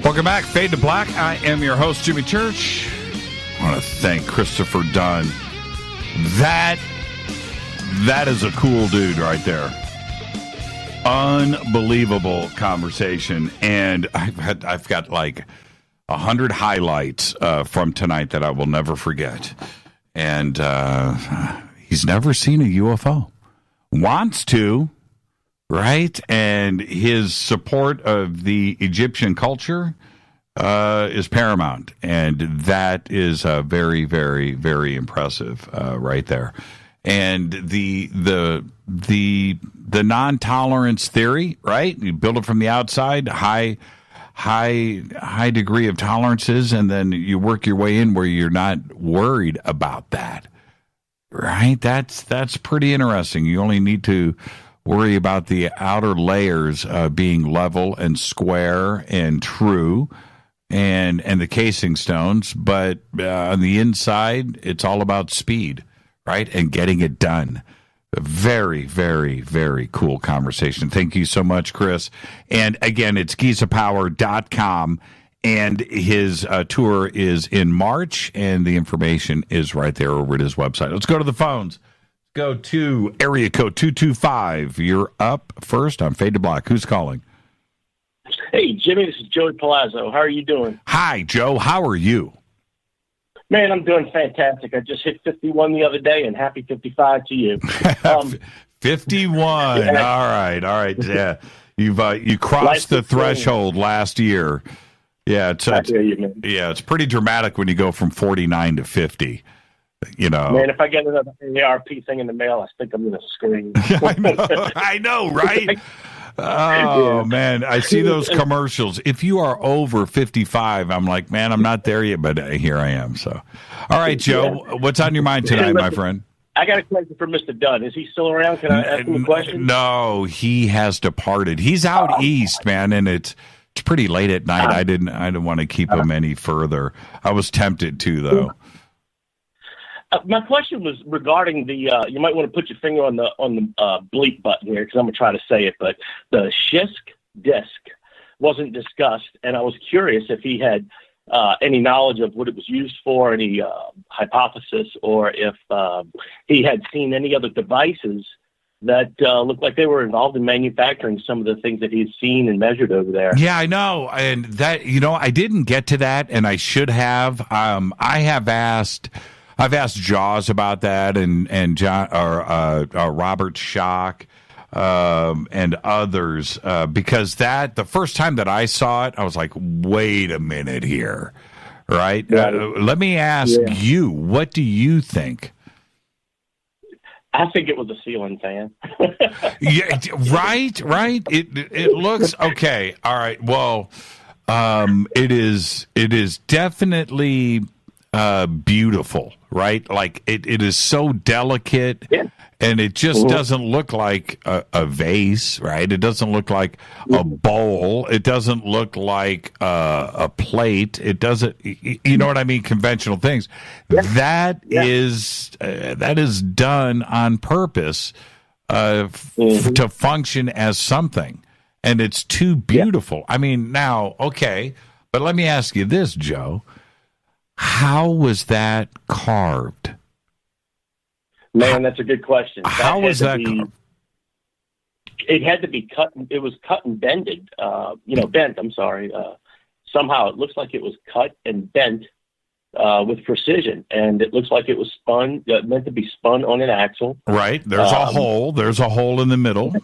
Welcome back, Fade to Black. I am your host, Jimmy Church. I want to thank Christopher Dunn. That is a cool dude right there. Unbelievable conversation, and I've got like 100 highlights from tonight that I will never forget. And he's never seen a UFO. Wants to. Right? And his support of the Egyptian culture is paramount. And that is very, very, very impressive right there. And the non-tolerance theory, right? You build it from the outside, high degree of tolerances, and then you work your way in where you're not worried about that. Right? That's pretty interesting. You only need to worry about the outer layers being level and square and true, and the casing stones. But on the inside, it's all about speed, right? And getting it done. A very, very, very cool conversation. Thank you so much, Chris. And again, it's GizaPower.com, and his tour is in March, and the information is right there over at his website. Let's go to the phones. Go to area code 225. You're up first on Fade to Black. Who's calling? Hey, Jimmy, this is Joey Palazzo. How are you doing? Hi, Joe. How are you? Man, I'm doing fantastic. I just hit 51 the other day, and happy 55 to you. 51. Yeah. All right. Yeah, you crossed the threshold last year. Yeah, it's pretty dramatic when you go from 49 to 50. You know, man, if I get another ARP thing in the mail, I think I'm going to scream. I know, right? Oh, man, I see those commercials. If you are over 55, I'm like, man, I'm not there yet, but here I am. So, all right, Joe, what's on your mind tonight, my friend? I got a question for Mr. Dunn. Is he still around? Can I ask him a question? No, he has departed. He's out east, man, and it's pretty late at night. I didn't want to keep him any further. I was tempted to, though. My question was regarding the. You might want to put your finger on the bleep button here because I'm gonna try to say it. But the Shisk disc wasn't discussed, and I was curious if he had any knowledge of what it was used for, any hypothesis, or if he had seen any other devices that looked like they were involved in manufacturing some of the things that he'd seen and measured over there. Yeah, I know, and that I didn't get to that, and I should have. I've asked Jaws about that, and John or Robert Schock and others because the first time that I saw it, I was like, wait a minute here, right? Let me ask you, what do you think? I think it was a ceiling fan. Yeah, right. It looks okay. All right. Well, it is definitely beautiful, right? Like it is so delicate, and it just doesn't look like a vase, right? It doesn't look like a bowl. It doesn't look like a plate. It doesn't, you know what I mean? Conventional things. That is done on purpose to function as something, and it's too beautiful. I mean, now, okay, but let me ask you this, Joe. How was that carved? Man, that's a good question. How was that carved? It had to be cut. It was cut and bended. Bent. I'm sorry. Somehow it looks like it was cut and bent with precision, and it looks like it was spun. Meant to be spun on an axle. Right. There's a hole. There's a hole in the middle.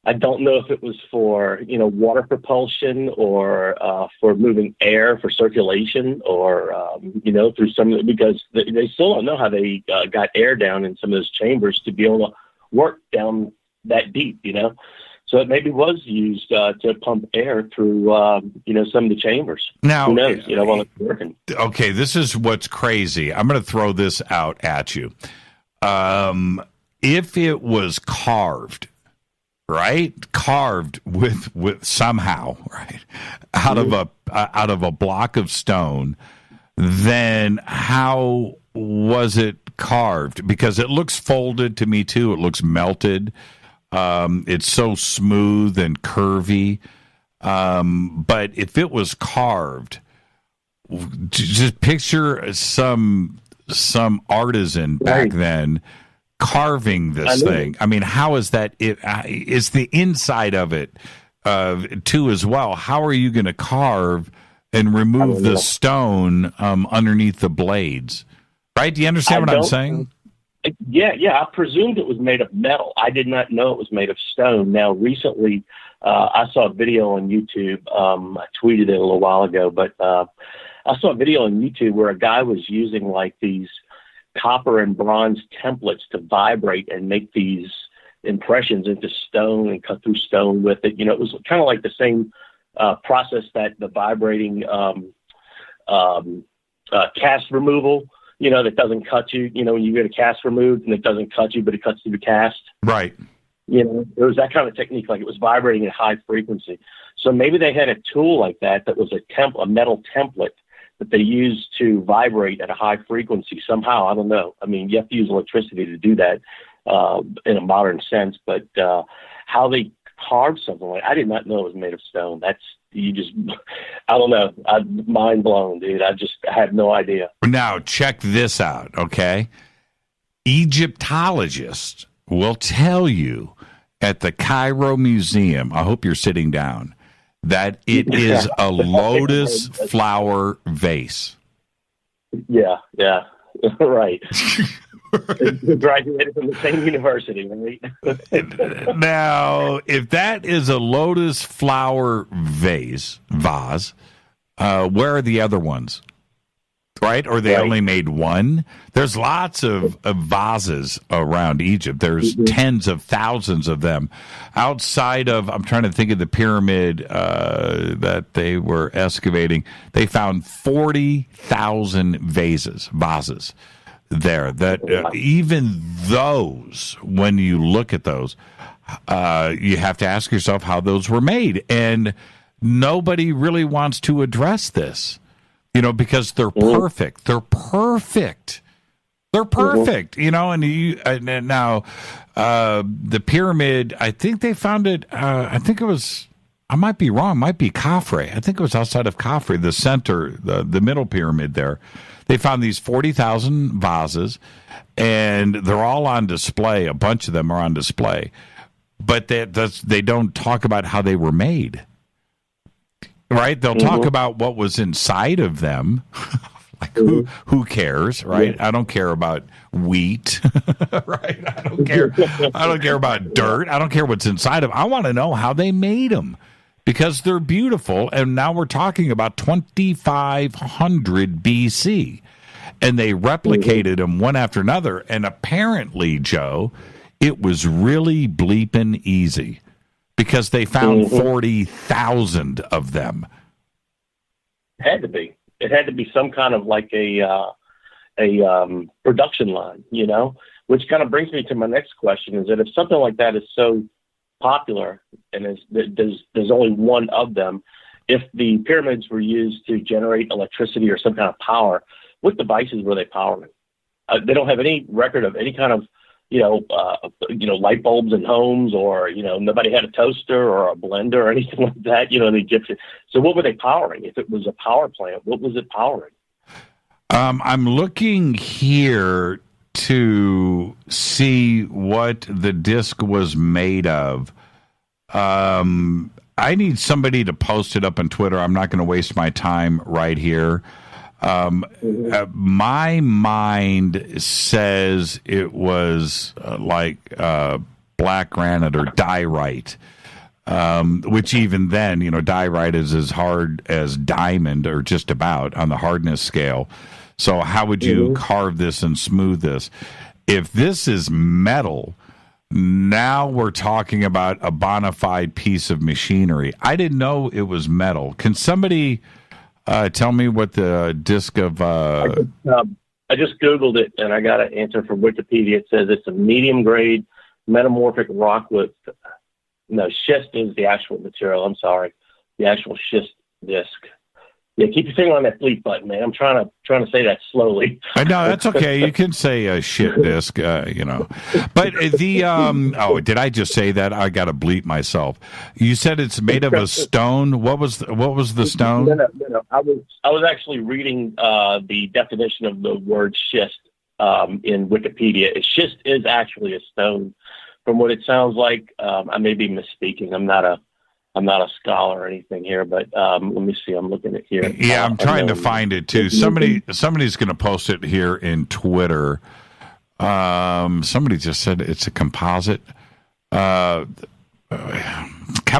I don't know if it was for, water propulsion or for moving air for circulation or, through some of it, because they still don't know how they got air down in some of those chambers to be able to work down that deep, So it maybe was used to pump air through, some of the chambers. Now, who knows? While it's working. Okay, this is what's crazy. I'm going to throw this out at you. If it was carved, right? Carved with somehow, right, out of a block of stone, then how was it carved? Because it looks folded to me too. It looks melted. It's so smooth and curvy. But if it was carved, just picture some artisan back then carving this thing. I mean, how is that? It's the inside of it too as well. How are you going to carve and remove the stone underneath the blades? Right? Do you understand what I'm saying? Yeah. I presumed it was made of metal. I did not know it was made of stone. Now, recently, I saw a video on YouTube. I tweeted it a little while ago, but I saw a video on YouTube where a guy was using like these copper and bronze templates to vibrate and make these impressions into stone and cut through stone with it. It was kind of like the same process that the vibrating cast removal, that doesn't cut you, when you get a cast removed and it doesn't cut you, but it cuts through the cast. Right. There was that kind of technique, like it was vibrating at high frequency. So maybe they had a tool like that was a metal template that they used to vibrate at a high frequency somehow. I don't know. I mean, you have to use electricity to do that in a modern sense, but how they carved something like I did not know it was made of stone. I don't know. I'm mind blown, dude. I had no idea. Now, check this out, okay? Egyptologists will tell you at the Cairo Museum, I hope you're sitting down, that it is a lotus flower vase. Yeah, right. Graduated from the same university, right? Now, if that is a lotus flower vase, where are the other ones? Right? Or they only made one? There's lots of vases around Egypt. There's tens of thousands of them. Outside of, I'm trying to think of the pyramid that they were excavating, they found 40,000 vases there. That even those, when you look at those, you have to ask yourself how those were made. And nobody really wants to address this. Because they're perfect. They're perfect. And now the pyramid, I think they found it, I might be wrong, might be Khafre. I think it was outside of Khafre, the center, the middle pyramid there. They found these 40,000 vases, and they're all on display. A bunch of them are on display. But they don't talk about how they were made. Right? They'll talk about what was inside of them. Like who cares, right? Yeah. I don't care about wheat, right? I don't care about dirt. I don't care what's inside of them. I want to know how they made them because they're beautiful. And now we're talking about 2500 BC. And they replicated them one after another. And apparently, Joe, it was really bleeping easy. Because they found 40,000 of them. It had to be. It had to be some kind of like a production line, Which kind of brings me to my next question: is that if something like that is so popular and there's only one of them, if the pyramids were used to generate electricity or some kind of power, what devices were they powering? They don't have any record of any kind of light bulbs in homes, or nobody had a toaster or a blender or anything like that. The Egyptian. So what were they powering? If it was a power plant, what was it powering? I'm looking here to see what the disc was made of. I need somebody to post it up on Twitter. I'm not going to waste my time right here. My mind says it was like black granite or diorite, which even then, diorite is as hard as diamond or just about on the hardness scale. So how would you carve this and smooth this? If this is metal, Now we're talking about a bona fide piece of machinery. I didn't know it was metal. Can somebody tell me what the disc of... I just Googled it, and I got an answer from Wikipedia. It says it's a medium-grade metamorphic rock with... No, schist is the actual material. I'm sorry. The actual schist disc. Yeah, keep your finger on that bleep button, man. I'm trying to say that slowly. No, that's okay. You can say a shit disc, But the did I just say that? I got to bleep myself. You said it's made of a stone. What was the stone? No. I was actually reading the definition of the word schist in Wikipedia. Schist is actually a stone, from what it sounds like. I may be misspeaking. I'm not a scholar or anything here, but let me see. I'm looking at here. Yeah, I'm trying to find it too. Somebody's going to post it here in Twitter. Somebody just said it's a composite. Come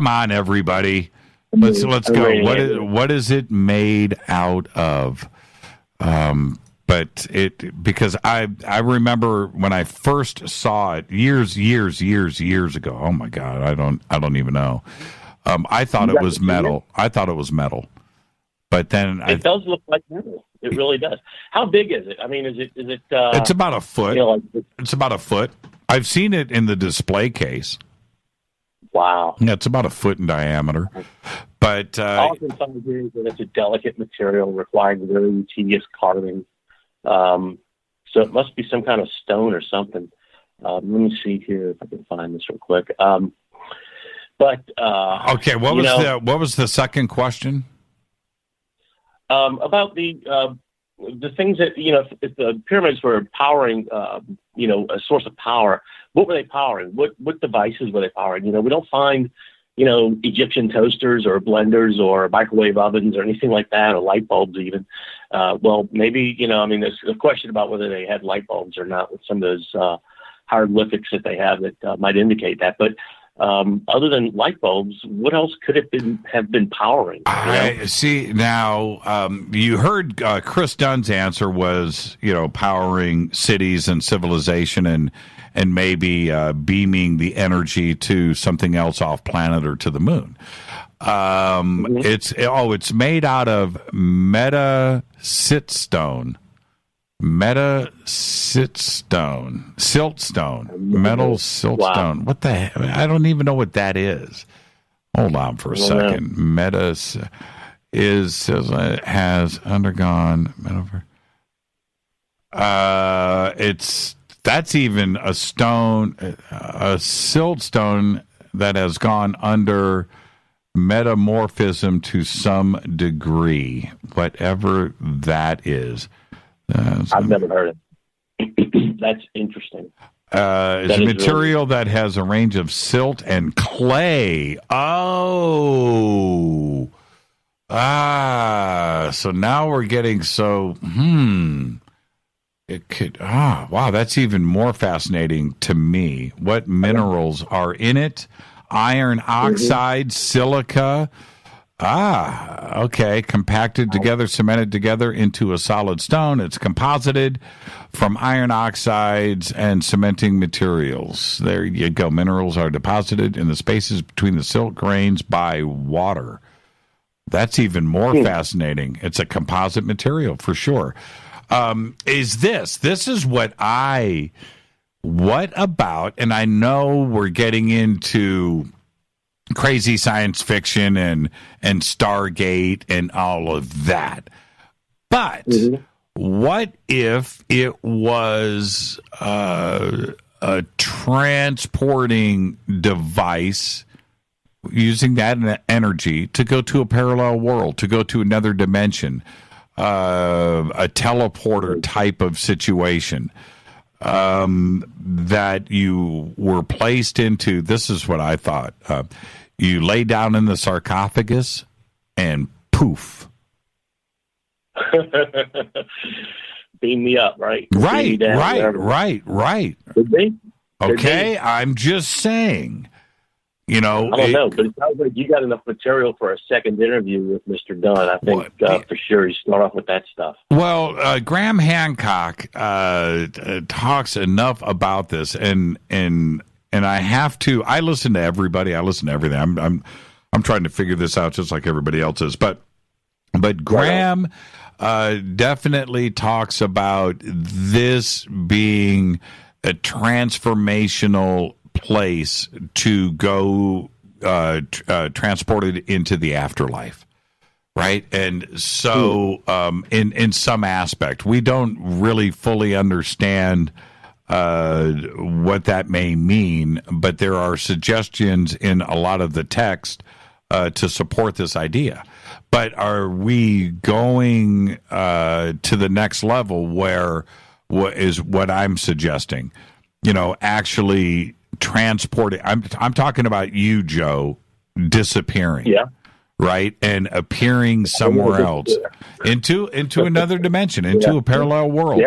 on, everybody. Let's go. What is it made out of? But because I remember when I first saw it years ago. Oh my God, I don't even know. I thought it was metal. But then it does look like metal. It really does. How big is it? I mean, is it? It's about a foot. It's about a foot. I've seen it in the display case. Wow. Yeah, it's about a foot in diameter. But all I can find here is that it's a delicate material requiring very tedious carving. So it must be some kind of stone or something. Let me see here if I can find this real quick. Okay, what was the second question? About the things that if the pyramids were powering, a source of power. What were they powering? What devices were they powering? We don't find, Egyptian toasters or blenders or microwave ovens or anything like that, or light bulbs even. Well, maybe there's a question about whether they had light bulbs or not with some of those hieroglyphics that they have that might indicate that, but. Other than light bulbs, what else could it have been powering? I see. Now, you heard Chris Dunn's answer was, powering cities and civilization and maybe beaming the energy to something else off planet or to the moon. It's made out of siltstone. Metal siltstone. Wow. What the heck? I don't even know what that is. Hold on for a second. Has undergone that's even a stone, a siltstone that has gone under metamorphism to some degree, whatever that is. I've never heard it. That's interesting. It's a material that has a range of silt and clay. So now we're getting it could, wow, that's even more fascinating to me. What minerals are in it? Iron oxide, silica. Okay. Compacted together, cemented together into a solid stone. It's composited from iron oxides and cementing materials. There you go. Minerals are deposited in the spaces between the silt grains by water. That's even more fascinating. It's a composite material for sure. This is what about, and I know we're getting into crazy science fiction and Stargate and all of that. But what if it was a transporting device using that energy to go to a parallel world, to go to another dimension, a teleporter type of situation? That you were placed into. This is what I thought. You lay down in the sarcophagus and poof. Beam me up, right? Right. Did they? Okay, I'm just saying. I don't know, but it sounds like you got enough material for a second interview with Mr. Dunn. I think for sure you start off with that stuff. Well, Graham Hancock talks enough about this, and I have to. I listen to everybody. I listen to everything. I'm trying to figure this out just like everybody else is. But Graham definitely talks about this being a transformational place to go transported into the afterlife. Right. And so in some aspect, we don't really fully understand what that may mean, but there are suggestions in a lot of the text to support this idea. But are we going to the next level where what I'm suggesting, actually transporting? I'm talking about you, Joe, disappearing. Yeah. Right, and appearing somewhere else, into another dimension, into a parallel world,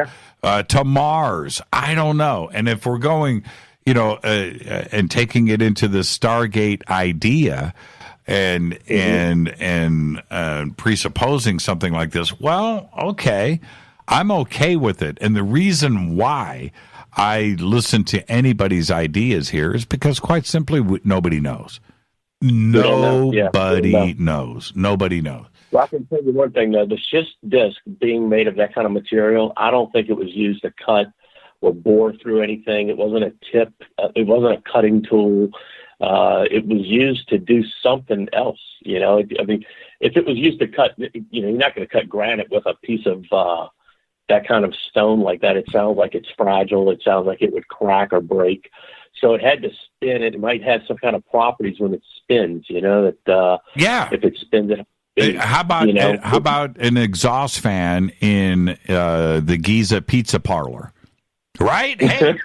to Mars. I don't know. And if we're going, and taking it into the Stargate idea, and presupposing something like this, well, okay, I'm okay with it. And the reason why I listen to anybody's ideas here is because, quite simply, nobody knows. Nobody knows. Nobody knows. Well, I can tell you one thing, though. The schist disc being made of that kind of material, I don't think it was used to cut or bore through anything. It wasn't a tip. It wasn't a cutting tool. It was used to do something else. I mean, if it was used to cut, you're not going to cut granite with a piece of that kind of stone like that. It sounds like it's fragile. It sounds like it would crack or break. So it had to spin. It might have some kind of properties when it spins, if it spins it. How about an exhaust fan in the Giza pizza parlor? Right? Hey.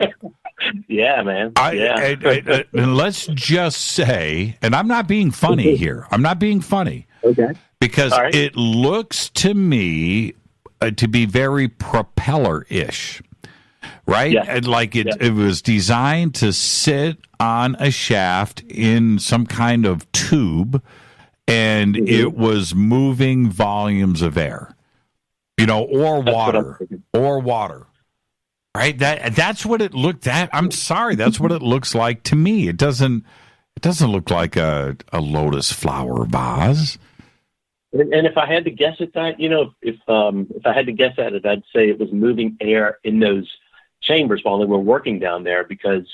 Yeah, man. And let's just say, and I'm not being funny here. I'm not being funny. Okay. Because it looks to me to be very propeller-ish. Right? Yeah. And it was designed to sit on a shaft in some kind of tube, and it was moving volumes of air, or water. Right? That's what it looked at. I'm sorry, that's what it looks like to me. It doesn't look like a lotus flower vase. And if I had to guess at that, if I had to guess at it, I'd say it was moving air in those chambers while they were working down there, because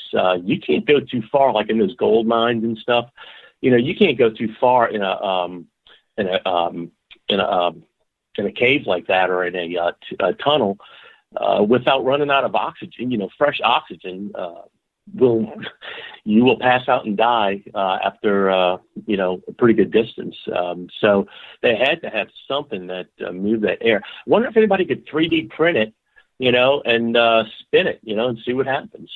you can't go too far, like in those gold mines and stuff. You can't go too far in a cave like that, or in a tunnel without running out of oxygen. Fresh oxygen you will pass out and die after a pretty good distance. So they had to have something that moved that air. I wonder if anybody could 3D print it, and spin it, and see what happens.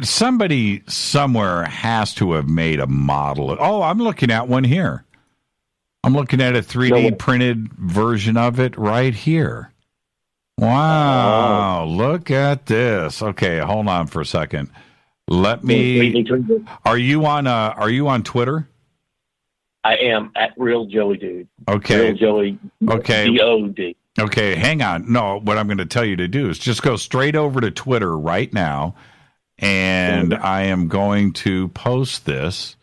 Somebody somewhere has to have made a model. I'm looking at one here. I'm looking at a 3D printed version of it right here. Wow, look at this. Okay, hold on for a second. Let me. Are you on Twitter? I am at Real Joey Dude. Okay. Real Joey. Okay. DOD. Okay, hang on. No, what I'm going to tell you to do is just go straight over to Twitter right now, and I am going to post this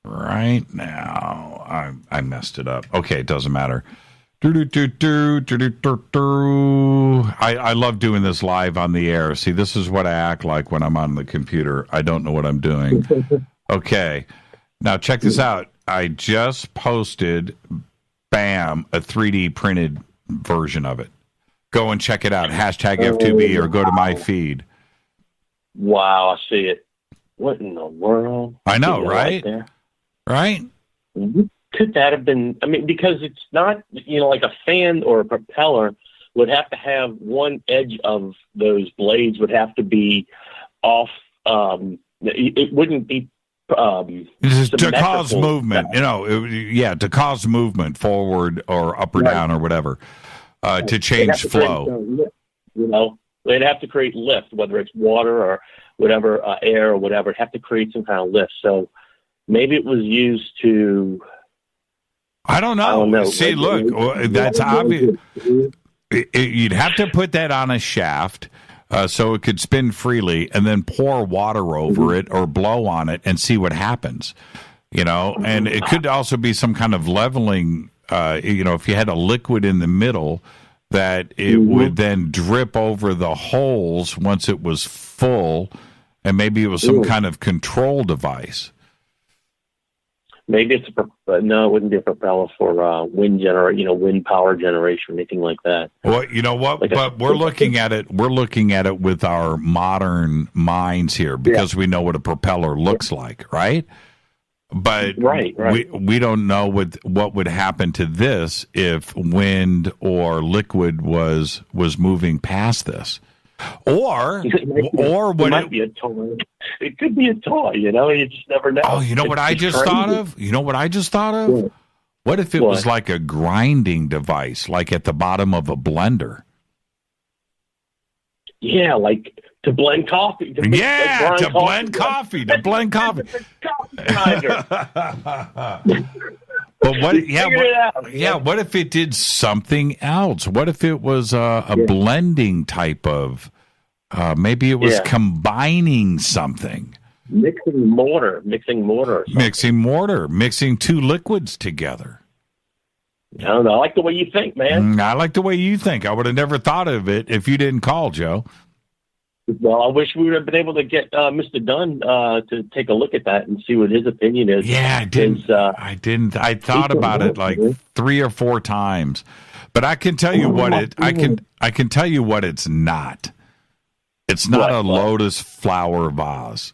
right now. I messed it up. Okay, it doesn't matter. I love doing this live on the air. See, this is what I act like when I'm on the computer. I don't know what I'm doing. Okay, now check this out. I just posted, bam, a 3D printed version of it. Go and check it out. Hashtag F2B or go to my feed. Wow, I see it. What in the world? I know, right? Right? Could that have been, because it's not, like a fan or a propeller would have to have one edge of those blades would have to be off. It wouldn't be to cause movement, to cause movement forward or up or down or whatever, to change flow. They'd have to create lift, whether it's water or whatever, air or whatever. It'd have to create some kind of lift. So maybe it was used to. I don't know. See, look, that's obvious. You'd have to put that on a shaft. so it could spin freely, and then pour water over it or blow on it and see what happens. And it could also be some kind of leveling. If you had a liquid in the middle, that it would then drip over the holes once it was full, and maybe it was some kind of control device. Maybe it's no, it wouldn't be a propeller for wind power generation, or anything like that. Well, you know what? But we're looking at it. We're looking at it with our modern minds here because we know what a propeller looks like, right? But we don't know what would happen to this if wind or liquid was moving past this, or what might be a toy. It could be a toy. You just never know. Oh, you know what I just thought of? Yeah. What if it was like a grinding device, like at the bottom of a blender? Yeah, like to blend coffee. To blend coffee. But what if it did something else? What if it was a blending type of? Maybe it was combining something. Mixing mortar. Mixing two liquids together. I don't know. I like the way you think, man. I like the way you think. I would have never thought of it if you didn't call, Joe. Well, I wish we would have been able to get Mr. Dunn to take a look at that and see what his opinion is. Yeah, I didn't. I thought about it like 3 or 4 times, but I can tell you I can tell you what it's not. It's not a lotus flower vase.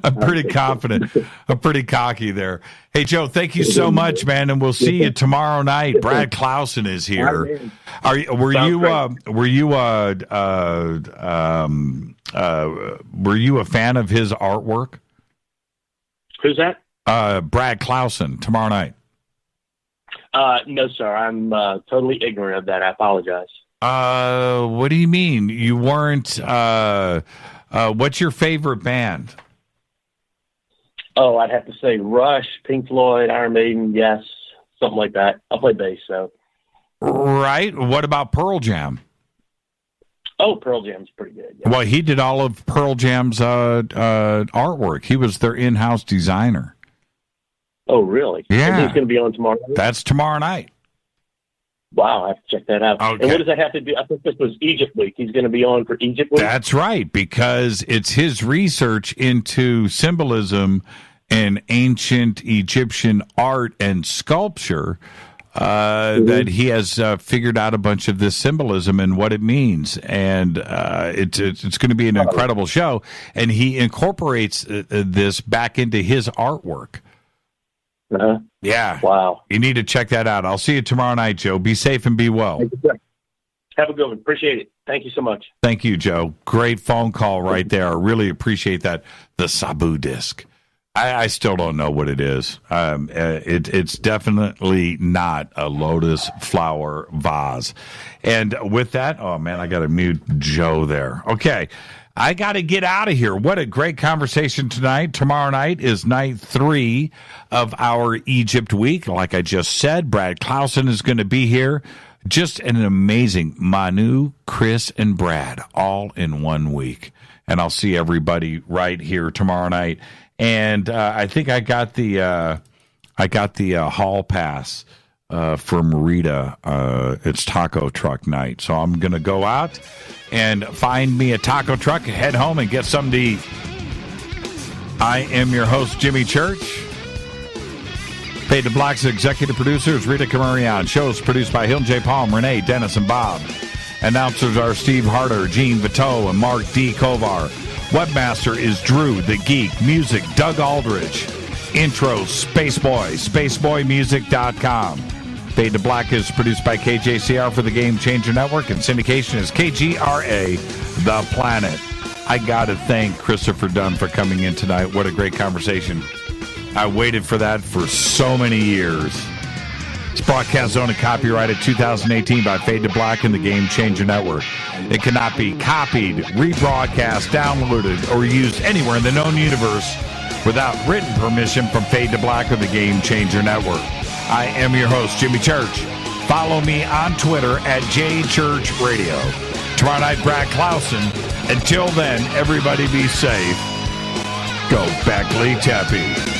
I'm pretty confident. I'm pretty cocky there. Hey, Joe, thank you so much, man, and we'll see you tomorrow night. Brad Clausen is here. Were you a fan of his artwork? Who's that? Brad Clausen, tomorrow night. No, sir. I'm totally ignorant of that. I apologize. What do you mean? You weren't... what's your favorite band? Oh, I'd have to say Rush, Pink Floyd, Iron Maiden, yes, something like that. I play bass, so. Right. What about Pearl Jam? Oh, Pearl Jam's pretty good. Yeah. Well, he did all of Pearl Jam's artwork. He was their in-house designer. Oh, really? Yeah. And he's going to be on tomorrow night? That's tomorrow night. Wow, I have to check that out. Okay. And what does that have to do? I think this was Egypt Week. He's going to be on for Egypt Week? That's right, because it's his research into symbolism in ancient Egyptian art and sculpture that he has figured out a bunch of this symbolism and what it means. And it's going to be an incredible show. And he incorporates this back into his artwork. Uh-huh. Yeah. Wow. You need to check that out. I'll see you tomorrow night, Joe. Be safe and be well. Have a good one. Appreciate it. Thank you so much. Thank you, Joe. Great phone call right there. I really appreciate that. The Sabu disc. I still don't know what it is. It's definitely not a lotus flower vase. And with that, oh, man, I got to mute Joe there. Okay. I got to get out of here. What a great conversation tonight. Tomorrow night is night 3 of our Egypt week. Like I just said, Brad Clausen is going to be here. Just an amazing Manu, Chris, and Brad all in one week. And I'll see everybody right here tomorrow night. And I think I got the hall pass for Merida. It's taco truck night. So I'm going to go out and find me a taco truck, head home, and get something to eat. I am your host, Jimmy Church. Fade to Black's executive producer is Rita Camarion. Shows produced by Hilton J. Palm, Renee, Dennis, and Bob. Announcers are Steve Harder, Gene Vito, and Mark D. Kovar. Webmaster is Drew the Geek. Music, Doug Aldrich. Intro, Spaceboy, spaceboymusic.com. Fade to Black is produced by KJCR for the Game Changer Network, and syndication is KGRA, The Planet. I got to thank Christopher Dunn for coming in tonight. What a great conversation. I waited for that for so many years. It's broadcast owned and copyrighted 2018 by Fade to Black and the Game Changer Network. It cannot be copied, rebroadcast, downloaded, or used anywhere in the known universe without written permission from Fade to Black or the Game Changer Network. I am your host, Jimmy Church. Follow me on Twitter at JChurchRadio. Tomorrow night, Brad Clausen. Until then, everybody be safe. Go Beckley Tepe.